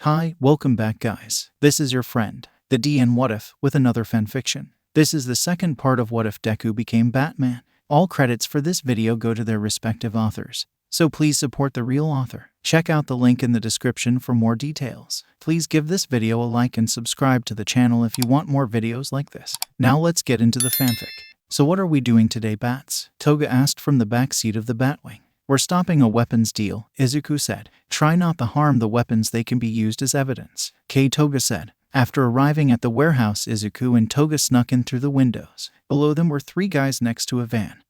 Hi, welcome back guys. This is your friend, the D and WhatIf, with another fanfiction. This is the second part of What If Deku Became Batman. All credits for this video go to their respective authors, so please support the real author. Check out the link in the description for more details. Please give this video a like and subscribe to the channel if you want more videos like this. Now let's get into the fanfic. So what are we doing today, Bats? Toga asked from the back seat of the Batwing. We're stopping a weapons deal, Izuku said. Try not to harm the weapons, they can be used as evidence, Toga said. After arriving at the warehouse, Izuku and Toga snuck in through the windows. Below them were 3 guys next to a van,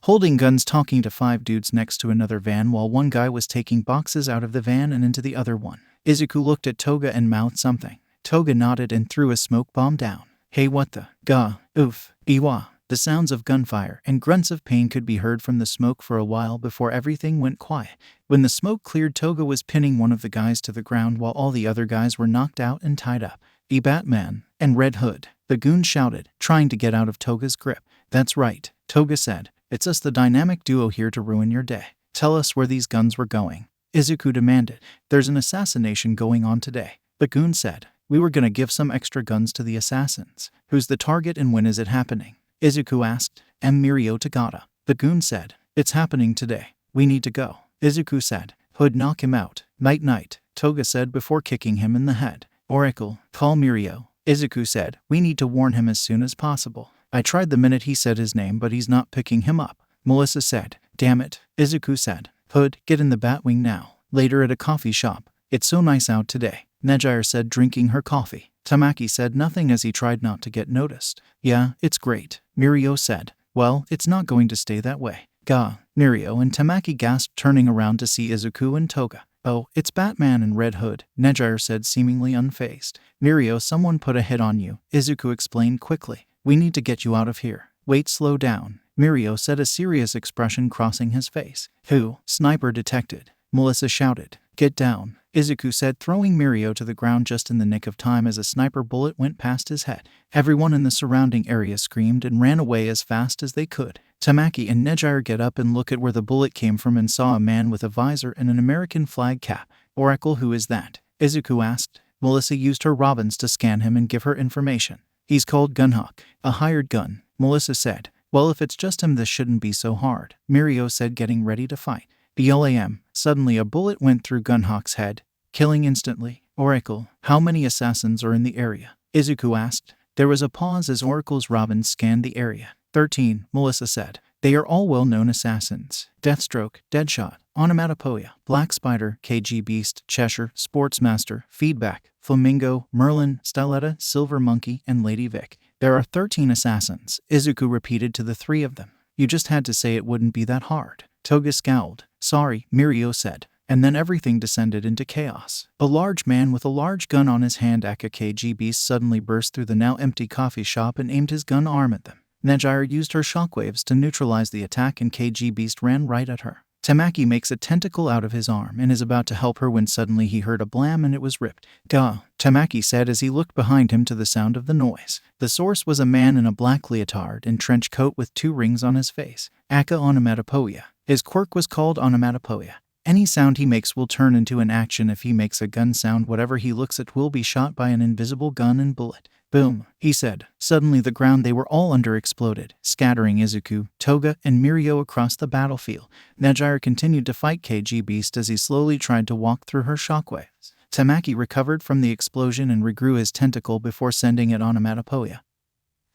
holding guns, talking to 5 dudes next to another van while one guy was taking boxes out of the van and into the other one. Izuku looked at Toga and mouthed something. Toga nodded and threw a smoke bomb down. Hey, what the? Gah, oof, Iwa. The sounds of gunfire and grunts of pain could be heard from the smoke for a while before everything went quiet. When the smoke cleared, Toga was pinning one of the guys to the ground while all the other guys were knocked out and tied up. Batman and Red Hood, the goon shouted, trying to get out of Toga's grip. That's right, Toga said. It's us, the dynamic duo, here to ruin your day. Tell us where these guns were going, Izuku demanded. There's an assassination going on today, the goon said. We were gonna give some extra guns to the assassins. Who's the target and when is it happening? Izuku asked. Mirio Tagata, the goon said. It's happening today. We need to go, Izuku said. Hood, knock him out. Night night, Toga said before kicking him in the head. Oracle, call Mirio, Izuku said. We need to warn him as soon as possible. I tried the minute he said his name, but he's not picking him up, Melissa said. Damn it, Izuku said. Hood, get in the Batwing now. Later at a coffee shop. It's so nice out today, Nejire said, drinking her coffee. Tamaki said nothing as he tried not to get noticed. Yeah, it's great, Mirio said. Well, it's not going to stay that way. Gah, Mirio and Tamaki gasped, turning around to see Izuku and Toga. Oh, it's Batman and Red Hood, Nejire said, seemingly unfazed. Mirio, someone put a hit on you, Izuku explained quickly. We need to get you out of here. Wait, slow down, Mirio said, a serious expression crossing his face. Who? Sniper detected, Melissa shouted. Get down, Izuku said, throwing Mirio to the ground just in the nick of time as a sniper bullet went past his head. Everyone in the surrounding area screamed and ran away as fast as they could. Tamaki and Nejire get up and look at where the bullet came from and saw a man with a visor and an American flag cap. Oracle, who is that? Izuku asked. Melissa used her Robins to scan him and give her information. He's called Gunhawk, a hired gun, Melissa said. Well, if it's just him, this shouldn't be so hard, Mirio said, getting ready to fight. BLAM. Suddenly a bullet went through Gunhawk's head, killing instantly. Oracle, how many assassins are in the area? Izuku asked. There was a pause as Oracle's Robin scanned the area. 13, Melissa said. They are all well-known assassins. Deathstroke, Deadshot, Onomatopoeia, Black Spider, KG Beast, Cheshire, Sportsmaster, Feedback, Flamingo, Merlin, Styletta, Silver Monkey, and Lady Vic. There are 13 assassins, Izuku repeated to the 3 of them. You just had to say it wouldn't be that hard. Toga scowled. Sorry, Mirio said. And then everything descended into chaos. A large man with a large gun on his hand, aka KG Beast, suddenly burst through the now empty coffee shop and aimed his gun arm at them. Nejire used her shockwaves to neutralize the attack and KG Beast ran right at her. Tamaki makes a tentacle out of his arm and is about to help her when suddenly he heard a blam and it was ripped. Gah, Tamaki said as he looked behind him to the sound of the noise. The source was a man in a black leotard and trench coat with 2 rings on his face. Aka Onomatopoeia. His quirk was called Onomatopoeia. Any sound he makes will turn into an action. If he makes a gun sound, whatever he looks at will be shot by an invisible gun and bullet. Boom, he said. Suddenly the ground they were all under exploded, scattering Izuku, Toga, and Mirio across the battlefield. Nejire continued to fight KG Beast as he slowly tried to walk through her shockwaves. Tamaki recovered from the explosion and regrew his tentacle before sending it Onomatopoeia,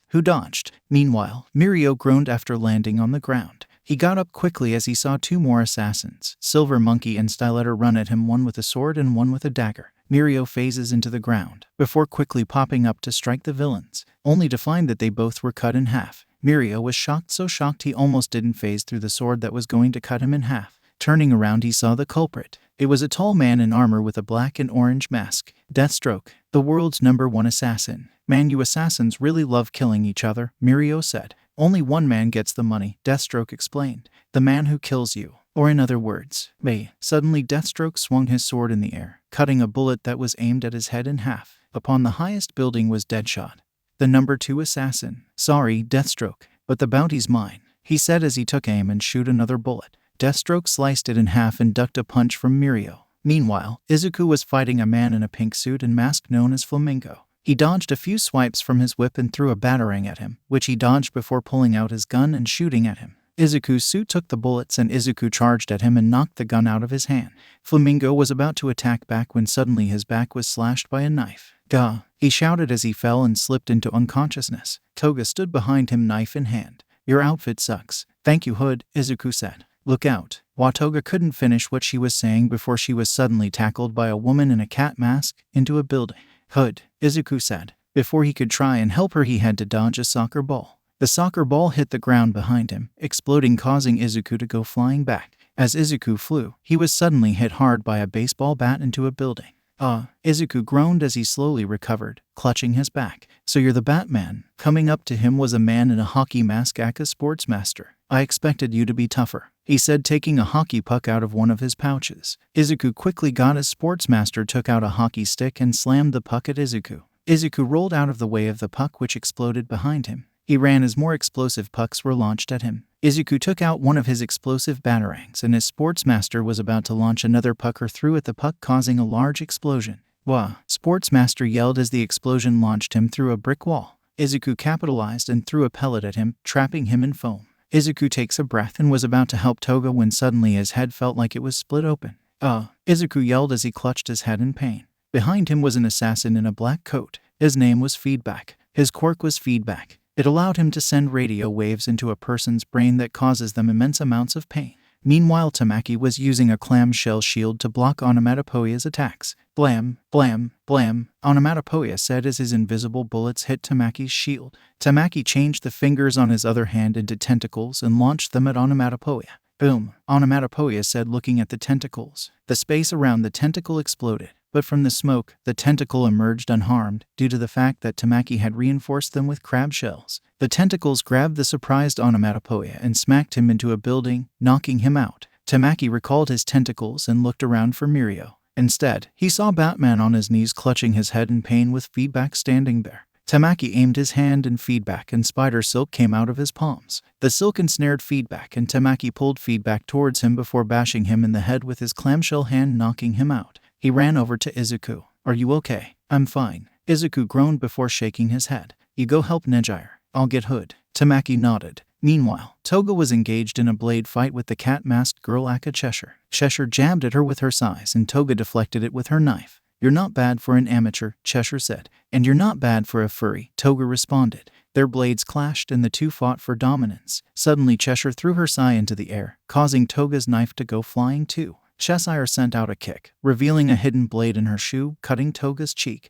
who dodged. Meanwhile, Mirio groaned after landing on the ground. He got up quickly as he saw 2 more assassins, Silver Monkey and Styletta, run at him, one with a sword and one with a dagger. Mirio phases into the ground, before quickly popping up to strike the villains, only to find that they both were cut in half. Mirio was shocked, so shocked he almost didn't phase through the sword that was going to cut him in half. Turning around, he saw the culprit. It was a tall man in armor with a black and orange mask. Deathstroke, the world's #1 assassin. Man, you assassins really love killing each other, Mirio said. Only one man gets the money, Deathstroke explained. The man who kills you. Or in other words, me. Suddenly Deathstroke swung his sword in the air, cutting a bullet that was aimed at his head in half. Upon the highest building was Deadshot, the #2 assassin. Sorry, Deathstroke, but the bounty's mine, he said as he took aim and shoot another bullet. Deathstroke sliced it in half and ducked a punch from Mirio. Meanwhile, Izuku was fighting a man in a pink suit and mask known as Flamingo. He dodged a few swipes from his whip and threw a batarang at him, which he dodged before pulling out his gun and shooting at him. Izuku's suit took the bullets and Izuku charged at him and knocked the gun out of his hand. Flamingo was about to attack back when suddenly his back was slashed by a knife. "Gah!" he shouted as he fell and slipped into unconsciousness. Toga stood behind him, knife in hand. "Your outfit sucks." "Thank you, Hood," Izuku said. "Look out." Toga couldn't finish what she was saying before she was suddenly tackled by a woman in a cat mask into a building. "Hood," Izuku said. Before he could try and help her, he had to dodge a soccer ball. The soccer ball hit the ground behind him, exploding, causing Izuku to go flying back. As Izuku flew, he was suddenly hit hard by a baseball bat into a building. Izuku groaned as he slowly recovered, clutching his back. "So you're the Batman?" Coming up to him was a man in a hockey mask, aka Sportsmaster. "I expected you to be tougher," he said, taking a hockey puck out of one of his pouches. Izuku quickly got his Sportsmaster, took out a hockey stick and slammed the puck at Izuku. Izuku rolled out of the way of the puck, which exploded behind him. He ran as more explosive pucks were launched at him. Izuku took out one of his explosive batarangs and his Sportsmaster was about to launch another puck or threw at the puck, causing a large explosion. "Wah!" Sportsmaster yelled as the explosion launched him through a brick wall. Izuku capitalized and threw a pellet at him, trapping him in foam. Izuku takes a breath and was about to help Toga when suddenly his head felt like it was split open. Izuku yelled as he clutched his head in pain. Behind him was an assassin in a black coat. His name was Feedback. His quirk was Feedback. It allowed him to send radio waves into a person's brain that causes them immense amounts of pain. Meanwhile, Tamaki was using a clamshell shield to block Onomatopoeia's attacks. "Blam, blam, blam," Onomatopoeia said as his invisible bullets hit Tamaki's shield. Tamaki changed the fingers on his other hand into tentacles and launched them at Onomatopoeia. "Boom," Onomatopoeia said, looking at the tentacles. The space around the tentacle exploded. But from the smoke, the tentacle emerged unharmed due to the fact that Tamaki had reinforced them with crab shells. The tentacles grabbed the surprised Onomatopoeia and smacked him into a building, knocking him out. Tamaki recalled his tentacles and looked around for Mirio. Instead, he saw Batman on his knees clutching his head in pain with Feedback standing there. Tamaki aimed his hand in Feedback and spider silk came out of his palms. The silk ensnared Feedback and Tamaki pulled Feedback towards him before bashing him in the head with his clamshell hand, knocking him out. He ran over to Izuku. "Are you okay?" "I'm fine." Izuku groaned before shaking his head. "You go help Nejire. I'll get Hood." Tamaki nodded. Meanwhile, Toga was engaged in a blade fight with the cat-masked girl aka Cheshire. Cheshire jabbed at her with her size and Toga deflected it with her knife. "You're not bad for an amateur," Cheshire said. "And you're not bad for a furry," Toga responded. Their blades clashed and the two fought for dominance. Suddenly Cheshire threw her sai into the air, causing Toga's knife to go flying too. Cheshire sent out a kick, revealing a hidden blade in her shoe, cutting Toga's cheek.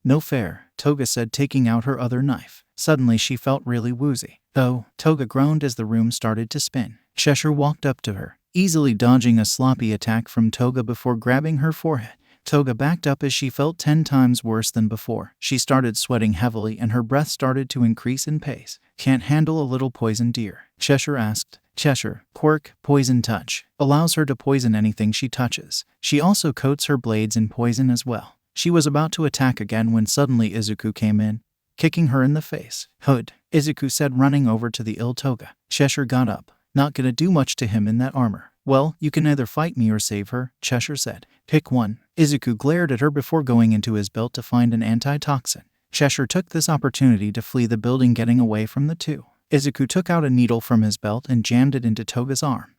No fair," Toga said, taking out her other knife. Suddenly she felt really woozy. Toga groaned as the room started to spin. Cheshire walked up to her, easily dodging a sloppy attack from Toga before grabbing her forehead. Toga backed up as she felt 10 times worse than before. She started sweating heavily and her breath started to increase in pace. "Can't handle a little poison, dear?" Cheshire asked. Cheshire, quirk, Poison Touch, allows her to poison anything she touches. She also coats her blades in poison as well. She was about to attack again when suddenly Izuku came in, kicking her in the face. "Hood," Izuku said, running over to the ill Toga. Cheshire got up. "Not gonna do much to him in that armor." "Well, you can either fight me or save her," Cheshire said. "Pick one." Izuku glared at her before going into his belt to find an antitoxin. Cheshire took this opportunity to flee the building, getting away from the two. Izuku took out a needle from his belt and jammed it into Toga's arm.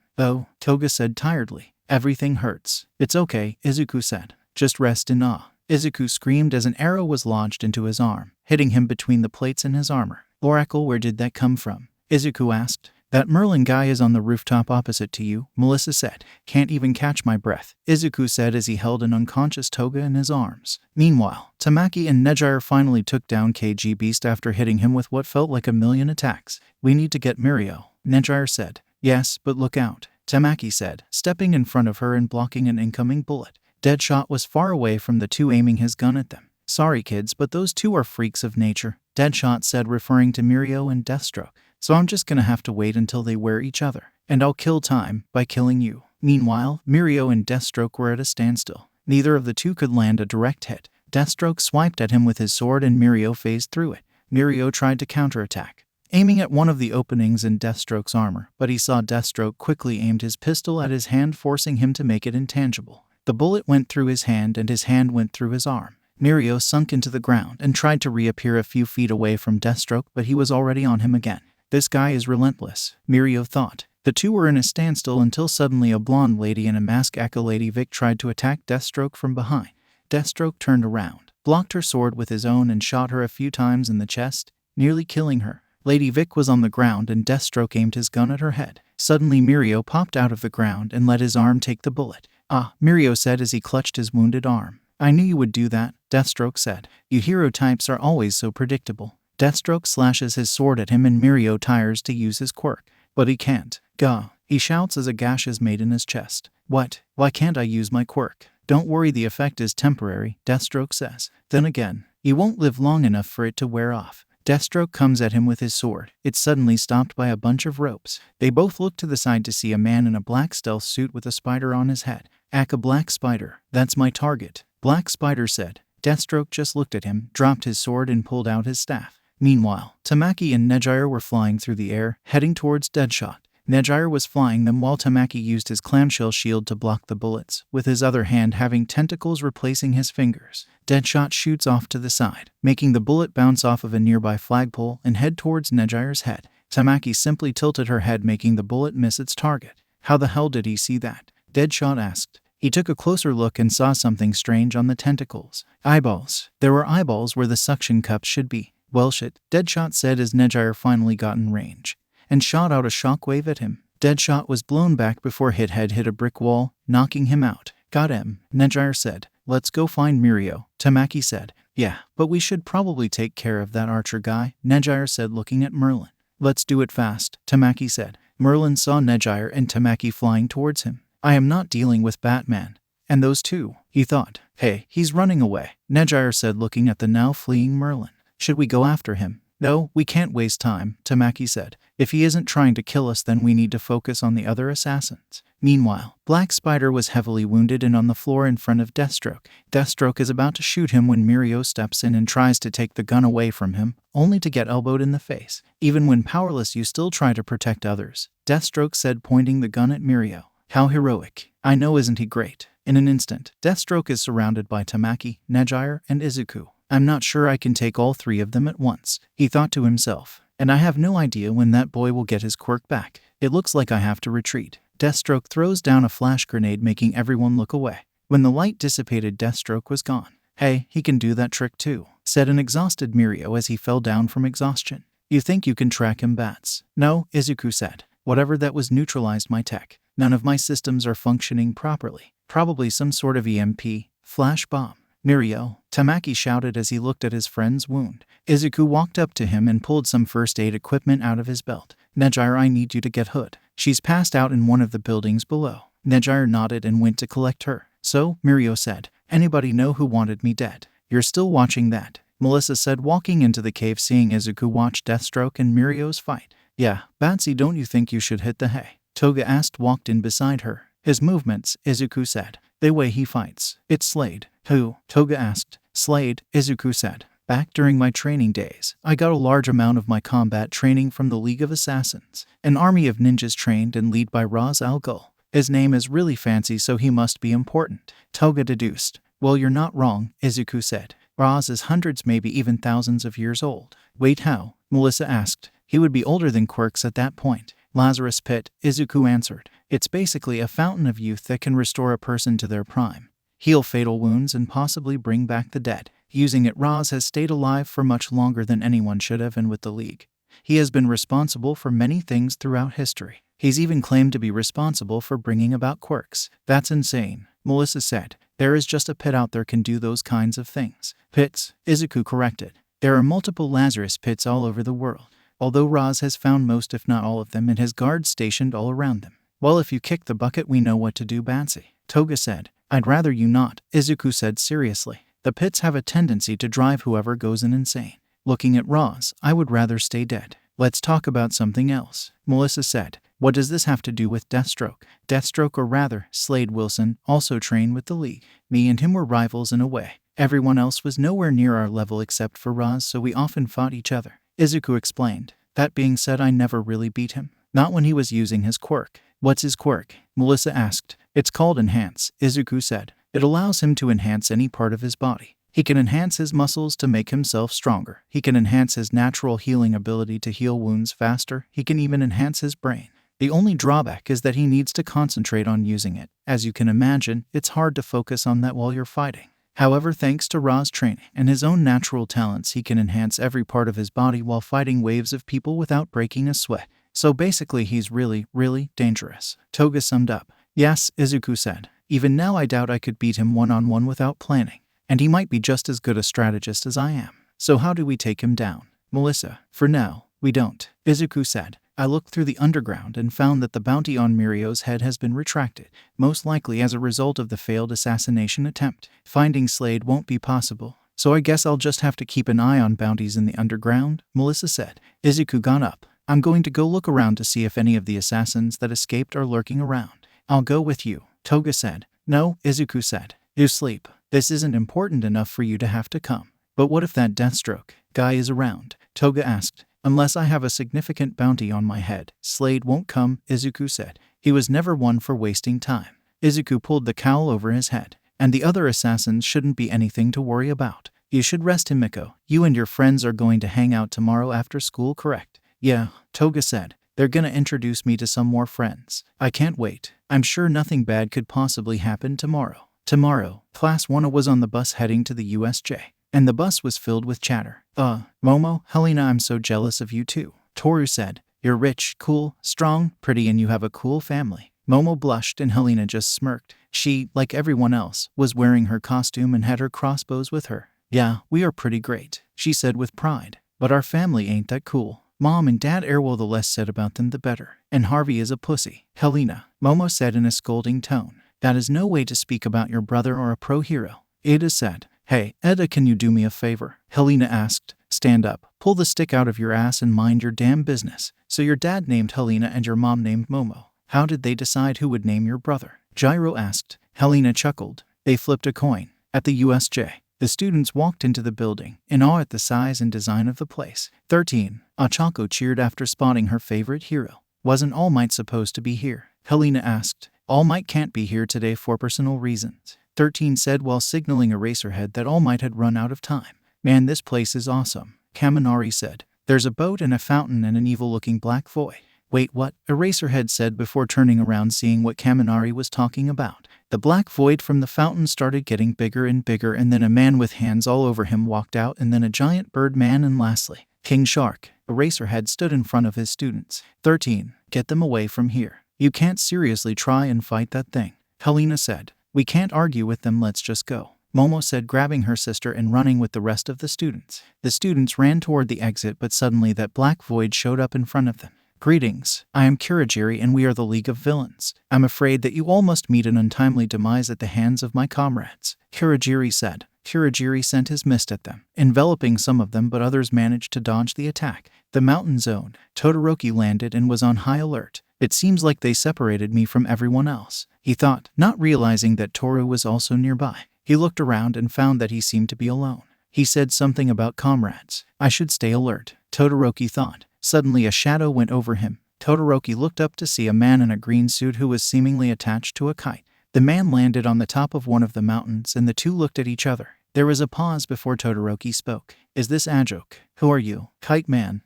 Toga said tiredly. "Everything hurts." "It's okay," Izuku said. "Just rest in awe." Izuku screamed as an arrow was launched into his arm, hitting him between the plates in his armor. "Oracle, where did that come from?" Izuku asked. "That Merlin guy is on the rooftop opposite to you," Melissa said. "Can't even catch my breath," Izuku said as he held an unconscious Toga in his arms. Meanwhile, Tamaki and Nejire finally took down KG Beast after hitting him with what felt like 1,000,000 attacks. "We need to get Mirio," Nejire said. "Yes, but look out," Tamaki said, stepping in front of her and blocking an incoming bullet. Deadshot was far away from the two, aiming his gun at them. "Sorry kids, but those two are freaks of nature," Deadshot said, referring to Mirio and Deathstroke. "So I'm just gonna have to wait until they wear each other. And I'll kill time by killing you." Meanwhile, Mirio and Deathstroke were at a standstill. Neither of the two could land a direct hit. Deathstroke swiped at him with his sword and Mirio phased through it. Mirio tried to counterattack, aiming at one of the openings in Deathstroke's armor, but he saw Deathstroke quickly aimed his pistol at his hand, forcing him to make it intangible. The bullet went through his hand and his hand went through his arm. Mirio sunk into the ground and tried to reappear a few feet away from Deathstroke, but he was already on him again. This guy is relentless, Mirio thought. The two were in a standstill until suddenly a blonde lady in a mask, aka Lady Vic, tried to attack Deathstroke from behind. Deathstroke turned around, blocked her sword with his own and shot her a few times in the chest, nearly killing her. Lady Vic was on the ground and Deathstroke aimed his gun at her head. Suddenly Mirio popped out of the ground and let his arm take the bullet. "Ah," Mirio said as he clutched his wounded arm. "I knew you would do that," Deathstroke said. "You hero types are always so predictable." Deathstroke slashes his sword at him and Mirio tires to use his quirk. But he can't. "Gah," he shouts as a gash is made in his chest. "What? Why can't I use my quirk?" "Don't worry, the effect is temporary," Deathstroke says. "Then again, you won't live long enough for it to wear off." Deathstroke comes at him with his sword. It's suddenly stopped by a bunch of ropes. They both look to the side to see a man in a black stealth suit with a spider on his head. "Ack, a black spider. That's my target," Black Spider said. Deathstroke just looked at him, dropped his sword and pulled out his staff. Meanwhile, Tamaki and Nejire were flying through the air, heading towards Deadshot. Nejire was flying them while Tamaki used his clamshell shield to block the bullets, with his other hand having tentacles replacing his fingers. Deadshot shoots off to the side, making the bullet bounce off of a nearby flagpole and head towards Nejire's head. Tamaki simply tilted her head, making the bullet miss its target. "How the hell did he see that?" Deadshot asked. He took a closer look and saw something strange on the tentacles. Eyeballs. There were eyeballs where the suction cups should be. "Well shit," Deadshot said as Nejire finally got in range, and shot out a shockwave at him. Deadshot was blown back before his head hit a brick wall, knocking him out. "Got him," Nejire said. "Let's go find Mirio," Tamaki said. "Yeah, but we should probably take care of that archer guy," Nejire said, looking at Merlin. "Let's do it fast," Tamaki said. Merlin saw Nejire and Tamaki flying towards him. "I am not dealing with Batman. And those two," he thought. "Hey, he's running away," Nejire said, looking at the now fleeing Merlin. "Should we go after him?" "No, we can't waste time," Tamaki said. "If he isn't trying to kill us, then we need to focus on the other assassins." Meanwhile, Black Spider was heavily wounded and on the floor in front of Deathstroke. Deathstroke is about to shoot him when Mirio steps in and tries to take the gun away from him, only to get elbowed in the face. "Even when powerless, you still try to protect others," Deathstroke said, pointing the gun at Mirio. "How heroic. I know, isn't he great?" In an instant, Deathstroke is surrounded by Tamaki, Nejire, and Izuku. "I'm not sure I can take all three of them at once," he thought to himself. "And I have no idea when that boy will get his quirk back. It looks like I have to retreat." Deathstroke throws down a flash grenade, making everyone look away. When the light dissipated, Deathstroke was gone. "Hey, he can do that trick too," said an exhausted Mirio as he fell down from exhaustion. "You think you can track him, Bats?" "No," Izuku said. "Whatever that was neutralized my tech. None of my systems are functioning properly. Probably some sort of EMP, flash bomb." "Mirio," Tamaki shouted as he looked at his friend's wound. Izuku walked up to him and pulled some first aid equipment out of his belt. "Nejire, I need you to get Hood. She's passed out in one of the buildings below." Nejire nodded and went to collect her. "So," Mirio said, "anybody know who wanted me dead?" "You're still watching that," Melissa said, walking into the cave, seeing Izuku watch Deathstroke and Mirio's fight. "Yeah, Batsy, don't you think you should hit the hay?" Toga asked, walked in beside her. "His movements," Izuku said. "The way he fights." "It's Slade." "Who?" Toga asked. "Slade," Izuku said. "Back during my training days, I got a large amount of my combat training from the League of Assassins, an army of ninjas trained and led by Ra's al Ghul. His name is really fancy, so he must be important," Toga deduced. "Well, you're not wrong," Izuku said. "Ra's is hundreds, maybe even thousands of years old." "Wait, how?" Melissa asked. "He would be older than Quirks at that point." "Lazarus Pit," Izuku answered. "It's basically a fountain of youth that can restore a person to their prime, heal fatal wounds, and possibly bring back the dead. Using it, Raz has stayed alive for much longer than anyone should have, and with the League, he has been responsible for many things throughout history. He's even claimed to be responsible for bringing about quirks." "That's insane," Melissa said. "There is just a pit out there can do those kinds of things." "Pits," Izuku corrected. "There are multiple Lazarus pits all over the world, although Raz has found most if not all of them and has guards stationed all around them." "Well, if you kick the bucket, we know what to do, Batsy," Toga said. "I'd rather you not," Izuku said seriously. "The pits have a tendency to drive whoever goes in insane. Looking at Raz, I would rather stay dead." "Let's talk about something else," Melissa said. "What does this have to do with Deathstroke?" "Deathstroke, or rather, Slade Wilson, also trained with the League. Me and him were rivals in a way. Everyone else was nowhere near our level except for Raz, so we often fought each other," Izuku explained. "That being said, I never really beat him. Not when he was using his quirk." "What's his quirk?" Melissa asked. "It's called Enhance," Izuku said. It allows him to enhance any part of his body. He can enhance his muscles to make himself stronger. He can enhance his natural healing ability to heal wounds faster. He can even enhance his brain. The only drawback is that he needs to concentrate on using it. As you can imagine, it's hard to focus on that while you're fighting. However, thanks to Ra's training and his own natural talents, he can enhance every part of his body while fighting waves of people without breaking a sweat. So basically, he's really, really dangerous. Toga summed up. Yes, Izuku said. Even now I doubt I could beat him one-on-one without planning. And he might be just as good a strategist as I am. So how do we take him down? Melissa, for now, we don't. Izuku said. I looked through the underground and found that the bounty on Mirio's head has been retracted, most likely as a result of the failed assassination attempt. Finding Slade won't be possible, so I guess I'll just have to keep an eye on bounties in the underground, Melissa said. Izuku got up. I'm going to go look around to see if any of the assassins that escaped are lurking around. I'll go with you, Toga said. No, Izuku said. You sleep. This isn't important enough for you to have to come. But what if that Deathstroke guy is around? Toga asked. Unless I have a significant bounty on my head, Slade won't come, Izuku said. He was never one for wasting time. Izuku pulled the cowl over his head. And the other assassins shouldn't be anything to worry about. You should rest, Himiko. You and your friends are going to hang out tomorrow after school, correct? Yeah, Toga said. They're gonna introduce me to some more friends. I can't wait. I'm sure nothing bad could possibly happen tomorrow. Tomorrow, Class 1 was on the bus heading to the USJ. And the bus was filled with chatter. Momo, Helena, I'm so jealous of you too. Toru said. You're rich, cool, strong, pretty, and you have a cool family. Momo blushed and Helena just smirked. She, like everyone else, was wearing her costume and had her crossbows with her. Yeah, we are pretty great, she said with pride. But our family ain't that cool. Mom and Dad well, the less said about them the better. And Harvey is a pussy. Helena, Momo said in a scolding tone. That is no way to speak about your brother or a pro hero. Ada said. Hey, Eda, can you do me a favor? Helena asked. Stand up, pull the stick out of your ass and mind your damn business. So your dad named Helena and your mom named Momo. How did they decide who would name your brother? Gyro asked. Helena chuckled. They flipped a coin. At the USJ, the students walked into the building, in awe at the size and design of the place. 13. Ochako cheered after spotting her favorite hero. Wasn't All Might supposed to be here? Helena asked. All Might can't be here today for personal reasons. 13 said while signaling Eraserhead that All Might had run out of time. Man, this place is awesome, Kaminari said. There's a boat and a fountain and an evil-looking black void. Wait, what? Eraserhead said before turning around seeing what Kaminari was talking about. The black void from the fountain started getting bigger and bigger, and then a man with hands all over him walked out, and then a giant bird man, and lastly, King Shark. Eraserhead stood in front of his students. 13. Get them away from here. You can't seriously try and fight that thing, Helena said. We can't argue with them, let's just go, Momo said, grabbing her sister and running with the rest of the students. The students ran toward the exit, but suddenly that black void showed up in front of them. Greetings, I am Kurogiri and we are the League of Villains. I'm afraid that you all must meet an untimely demise at the hands of my comrades, Kurogiri said. Kurogiri sent his mist at them, enveloping some of them, but others managed to dodge the attack. The mountain zone. Todoroki landed and was on high alert. It seems like they separated me from everyone else, he thought, not realizing that Toru was also nearby. He looked around and found that he seemed to be alone. He said something about comrades. I should stay alert, Todoroki thought. Suddenly a shadow went over him. Todoroki looked up to see a man in a green suit who was seemingly attached to a kite. The man landed on the top of one of the mountains and the two looked at each other. There was a pause before Todoroki spoke. Is this Ajoke? Who are you? Kite Man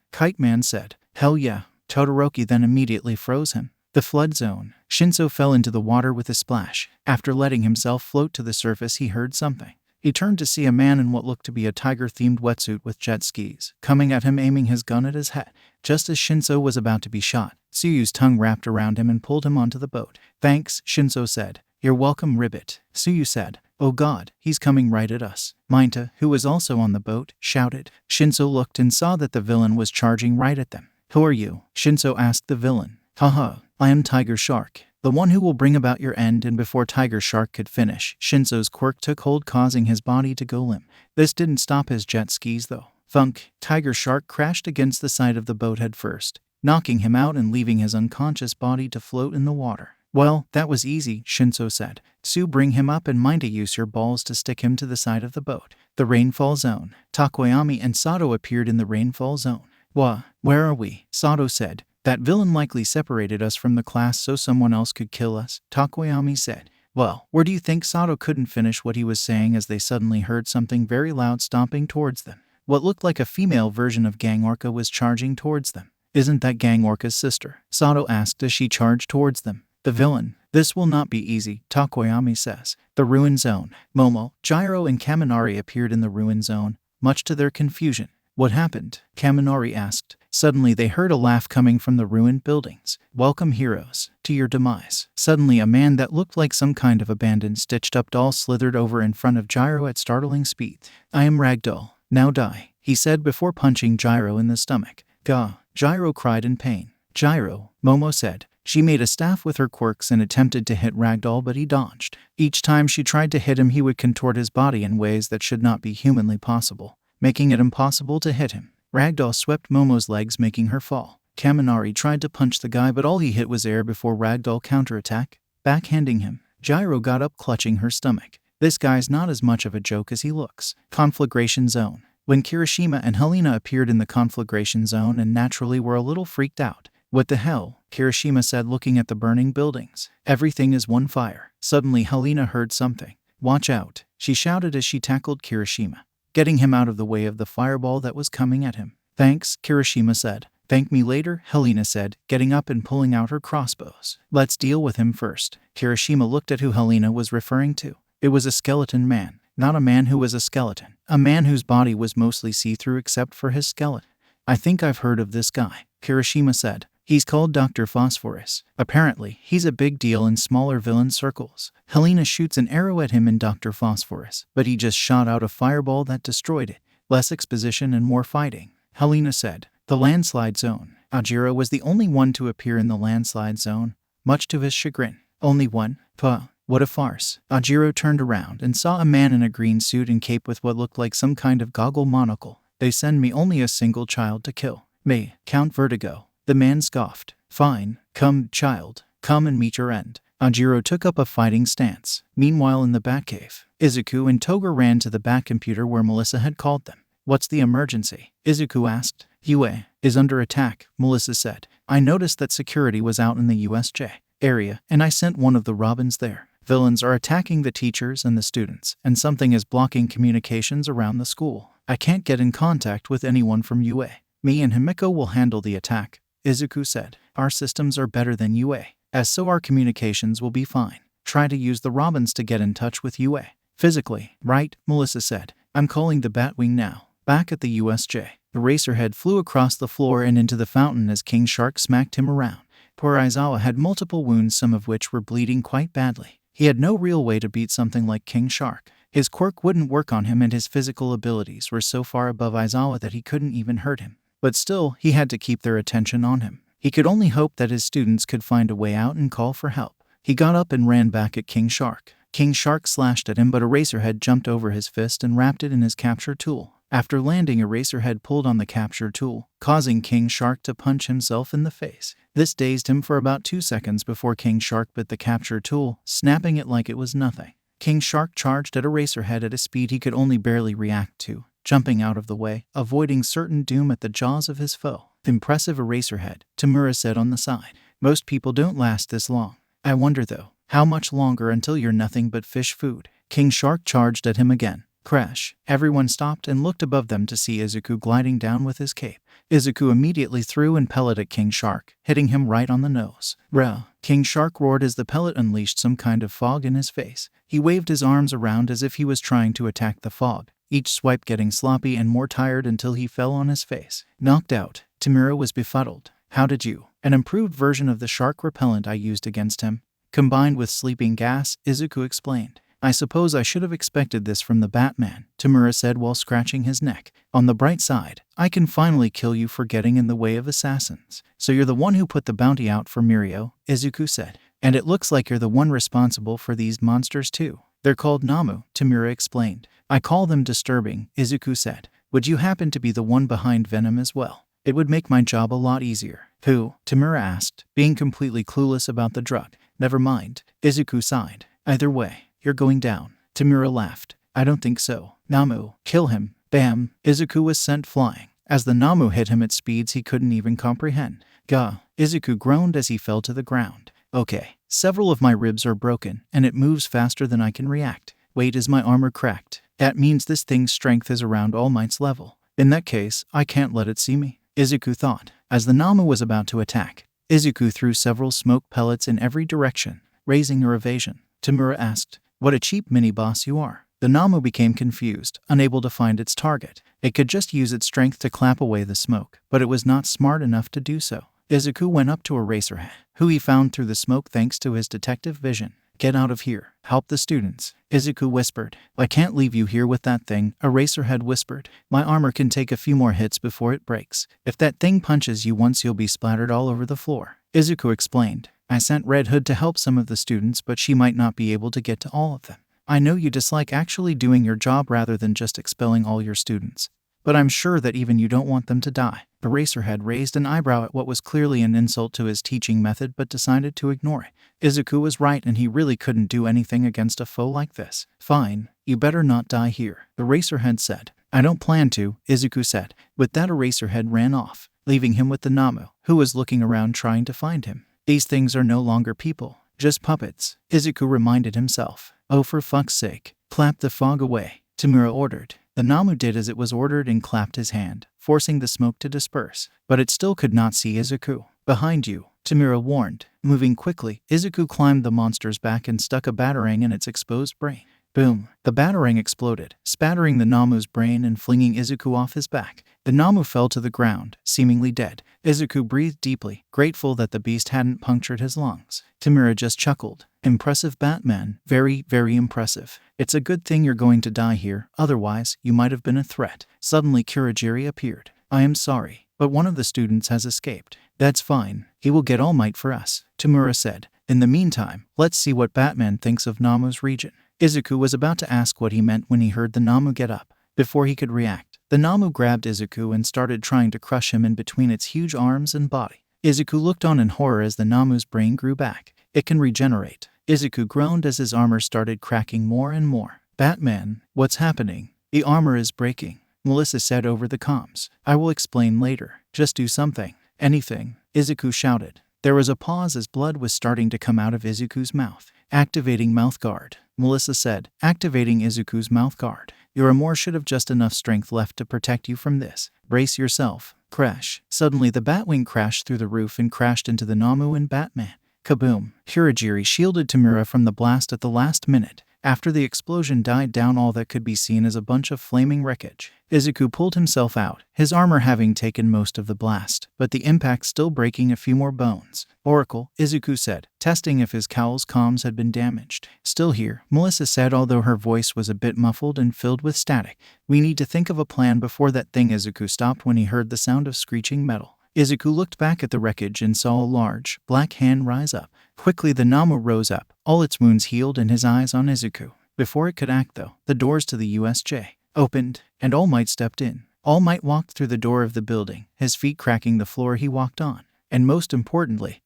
said. Hell yeah. Todoroki then immediately froze him. The flood zone. Shinso fell into the water with a splash. After letting himself float to the surface, he heard something. He turned to see a man in what looked to be a tiger-themed wetsuit with jet skis, coming at him, aiming his gun at his head. Just as Shinso was about to be shot, Tsuyu's tongue wrapped around him and pulled him onto the boat. Thanks, Shinso said. You're welcome, Ribbit, Tsuyu said. Oh god, he's coming right at us. Mainta, who was also on the boat, shouted. Shinso looked and saw that the villain was charging right at them. Who are you? Shinso asked the villain. Haha, I am Tiger Shark, the one who will bring about your end. And before Tiger Shark could finish, Shinso's quirk took hold, causing his body to go limp. This didn't stop his jet skis though. Thunk, Tiger Shark crashed against the side of the boat head first, knocking him out and leaving his unconscious body to float in the water. Well, that was easy, Shinso said. Tsu, bring him up and Mainta, use your balls to stick him to the side of the boat. The rainfall zone. Takoyami and Sato appeared in the rainfall zone. Where are we? Sato said. That villain likely separated us from the class so someone else could kill us, Takoyami said. Well, where do you think Shoto couldn't finish what he was saying as they suddenly heard something very loud stomping towards them. What looked like a female version of Gang Orca was charging towards them. Isn't that Gang Orca's sister? Shoto asked as she charged towards them. The villain. This will not be easy, Takoyami says. The ruin zone. Momo, Gyro and Kaminari appeared in the ruin zone, much to their confusion. What happened? Kaminari asked. Suddenly they heard a laugh coming from the ruined buildings. Welcome, heroes, to your demise. Suddenly a man that looked like some kind of abandoned stitched-up doll slithered over in front of Gyro at startling speed. I am Ragdoll. Now die, he said before punching Gyro in the stomach. Gah! Gyro cried in pain. Gyro, Momo said. She made a staff with her quirks and attempted to hit Ragdoll, but he dodged. Each time she tried to hit him, he would contort his body in ways that should not be humanly possible, making it impossible to hit him. Ragdoll swept Momo's legs, making her fall. Kaminari tried to punch the guy, but all he hit was air before Ragdoll counterattacked, backhanding him. Gyro got up, clutching her stomach. This guy's not as much of a joke as he looks. Conflagration zone. When Kirishima and Helena appeared in the conflagration zone and naturally were a little freaked out. What the hell? Kirishima said, looking at the burning buildings. Everything is one fire. Suddenly Helena heard something. Watch out, she shouted as she tackled Kirishima, getting him out of the way of the fireball that was coming at him. Thanks, Kirishima said. Thank me later, Helena said, getting up and pulling out her crossbows. Let's deal with him first. Kirishima looked at who Helena was referring to. It was a skeleton man. Not a man who was a skeleton. A man whose body was mostly see-through except for his skeleton. I think I've heard of this guy, Kirishima said. He's called Dr. Phosphorus. Apparently, he's a big deal in smaller villain circles. Helena shoots an arrow at him in Dr. Phosphorus, but he just shot out a fireball that destroyed it. Less exposition and more fighting, Helena said. The landslide zone. Ajiro was the only one to appear in the landslide zone, much to his chagrin. Only one? Puh, what a farce. Ajiro turned around and saw a man in a green suit and cape with what looked like some kind of goggle monocle. They send me only a single child to kill. Me, Count Vertigo. The man scoffed. Fine, come, child, come and meet your end. Ajiro took up a fighting stance. Meanwhile in the Batcave, Izuku and Toga ran to the Batcomputer where Melissa had called them. What's the emergency? Izuku asked. UA is under attack, Melissa said. I noticed that security was out in the USJ area, and I sent one of the Robins there. Villains are attacking the teachers and the students, and something is blocking communications around the school. I can't get in contact with anyone from UA. Me and Himiko will handle the attack, Izuku said. Our systems are better than UA, as so our communications will be fine. Try to use the Robins to get in touch with UA. Physically, right, Melissa said. I'm calling the Batwing now. Back at the USJ, the Racerhead flew across the floor and into the fountain as King Shark smacked him around. Poor Aizawa had multiple wounds, some of which were bleeding quite badly. He had no real way to beat something like King Shark. His quirk wouldn't work on him and his physical abilities were so far above Aizawa that he couldn't even hurt him. But still, he had to keep their attention on him. He could only hope that his students could find a way out and call for help. He got up and ran back at King Shark. King Shark slashed at him, but Eraserhead jumped over his fist and wrapped it in his capture tool. After landing, Eraserhead pulled on the capture tool, causing King Shark to punch himself in the face. This dazed him for about 2 seconds before King Shark bit the capture tool, snapping it like it was nothing. King Shark charged at Eraserhead at a speed he could only barely react to, jumping out of the way, avoiding certain doom at the jaws of his foe. Impressive, Eraserhead, Tamura said on the side. Most people don't last this long. I wonder though, how much longer until you're nothing but fish food? King Shark charged at him again. Crash. Everyone stopped and looked above them to see Izuku gliding down with his cape. Izuku immediately threw an pellet at King Shark, hitting him right on the nose. Bruh. King Shark roared as the pellet unleashed some kind of fog in his face. He waved his arms around as if he was trying to attack the fog, each swipe getting sloppy and more tired until he fell on his face. Knocked out, Tamura was befuddled. How did you? An improved version of the shark repellent I used against him, combined with sleeping gas, Izuku explained. I suppose I should have expected this from the Batman, Tamura said while scratching his neck. On the bright side, I can finally kill you for getting in the way of assassins. So you're the one who put the bounty out for Mirio, Izuku said. And it looks like you're the one responsible for these monsters too. They're called Nomu, Tamura explained. I call them disturbing, Izuku said. Would you happen to be the one behind Venom as well? It would make my job a lot easier. Who? Tamura asked, being completely clueless about the drug. Never mind, Izuku sighed. Either way, you're going down. Tamura laughed. I don't think so. Nomu, kill him. Bam! Izuku was sent flying, as the Nomu hit him at speeds he couldn't even comprehend. Gah! Izuku groaned as he fell to the ground. Okay, several of my ribs are broken, and it moves faster than I can react. Wait, is my armor cracked? That means this thing's strength is around All Might's level. In that case, I can't let it see me, Izuku thought. As the Nomu was about to attack, Izuku threw several smoke pellets in every direction, raising her evasion. Tamura asked, "What a cheap mini-boss you are." The Nomu became confused, unable to find its target. It could just use its strength to clap away the smoke, but it was not smart enough to do so. Izuku went up to Eraserhead, who he found through the smoke thanks to his detective vision. "Get out of here. Help the students," Izuku whispered. "I can't leave you here with that thing," Eraserhead whispered. "My armor can take a few more hits before it breaks. If that thing punches you once, you'll be splattered all over the floor," Izuku explained. "I sent Red Hood to help some of the students, but she might not be able to get to all of them. I know you dislike actually doing your job rather than just expelling all your students, but I'm sure that even you don't want them to die." Eraserhead raised an eyebrow at what was clearly an insult to his teaching method but decided to ignore it. Izuku was right and he really couldn't do anything against a foe like this. "Fine, you better not die here," Eraserhead said. "I don't plan to," Izuku said. With that, Eraserhead ran off, leaving him with the Nomu, who was looking around trying to find him. "These things are no longer people, just puppets," Izuku reminded himself. "Oh, for fuck's sake, clap the fog away," Tamura ordered. The Nomu did as it was ordered and clapped his hand, forcing the smoke to disperse. But it still could not see Izuku. "Behind you," Tamura warned. Moving quickly, Izuku climbed the monster's back and stuck a batarang in its exposed brain. Boom! The batarang exploded, spattering the Nomu's brain and flinging Izuku off his back. The Nomu fell to the ground, seemingly dead. Izuku breathed deeply, grateful that the beast hadn't punctured his lungs. Tamura just chuckled. "Impressive, Batman. Very, very impressive. It's a good thing you're going to die here, otherwise you might have been a threat." Suddenly Kurogiri appeared. "I am sorry, but one of the students has escaped." "That's fine. He will get All Might for us," Tamura said. "In the meantime, let's see what Batman thinks of Nomu's region." Izuku was about to ask what he meant when he heard the Nomu get up. Before he could react, the Nomu grabbed Izuku and started trying to crush him in between its huge arms and body. Izuku looked on in horror as the Nomu's brain grew back. "It can regenerate." Izuku groaned as his armor started cracking more and more. "Batman, what's happening?" "The armor is breaking," Melissa said over the comms. "I will explain later. Just do something. Anything," Izuku shouted. There was a pause as blood was starting to come out of Izuku's mouth. "Activating mouth guard," Melissa said, activating Izuku's mouth guard. "Your armor should have just enough strength left to protect you from this. Brace yourself." Crash. Suddenly the Batwing crashed through the roof and crashed into the Nomu and Batman. Kaboom! Kurogiri shielded Tamura from the blast at the last minute. After the explosion died down, all that could be seen is a bunch of flaming wreckage. Izuku pulled himself out, his armor having taken most of the blast, but the impact still breaking a few more bones. "Oracle," Izuku said, testing if his cowl's comms had been damaged. "Still here," Melissa said, although her voice was a bit muffled and filled with static. "We need to think of a plan before that thing." Izuku stopped when he heard the sound of screeching metal. Izuku looked back at the wreckage and saw a large, black hand rise up. Quickly the Nomu rose up, all its wounds healed and his eyes on Izuku. Before it could act though, the doors to the USJ opened, and All Might stepped in. All Might walked through the door of the building, his feet cracking the floor he walked on. And most importantly,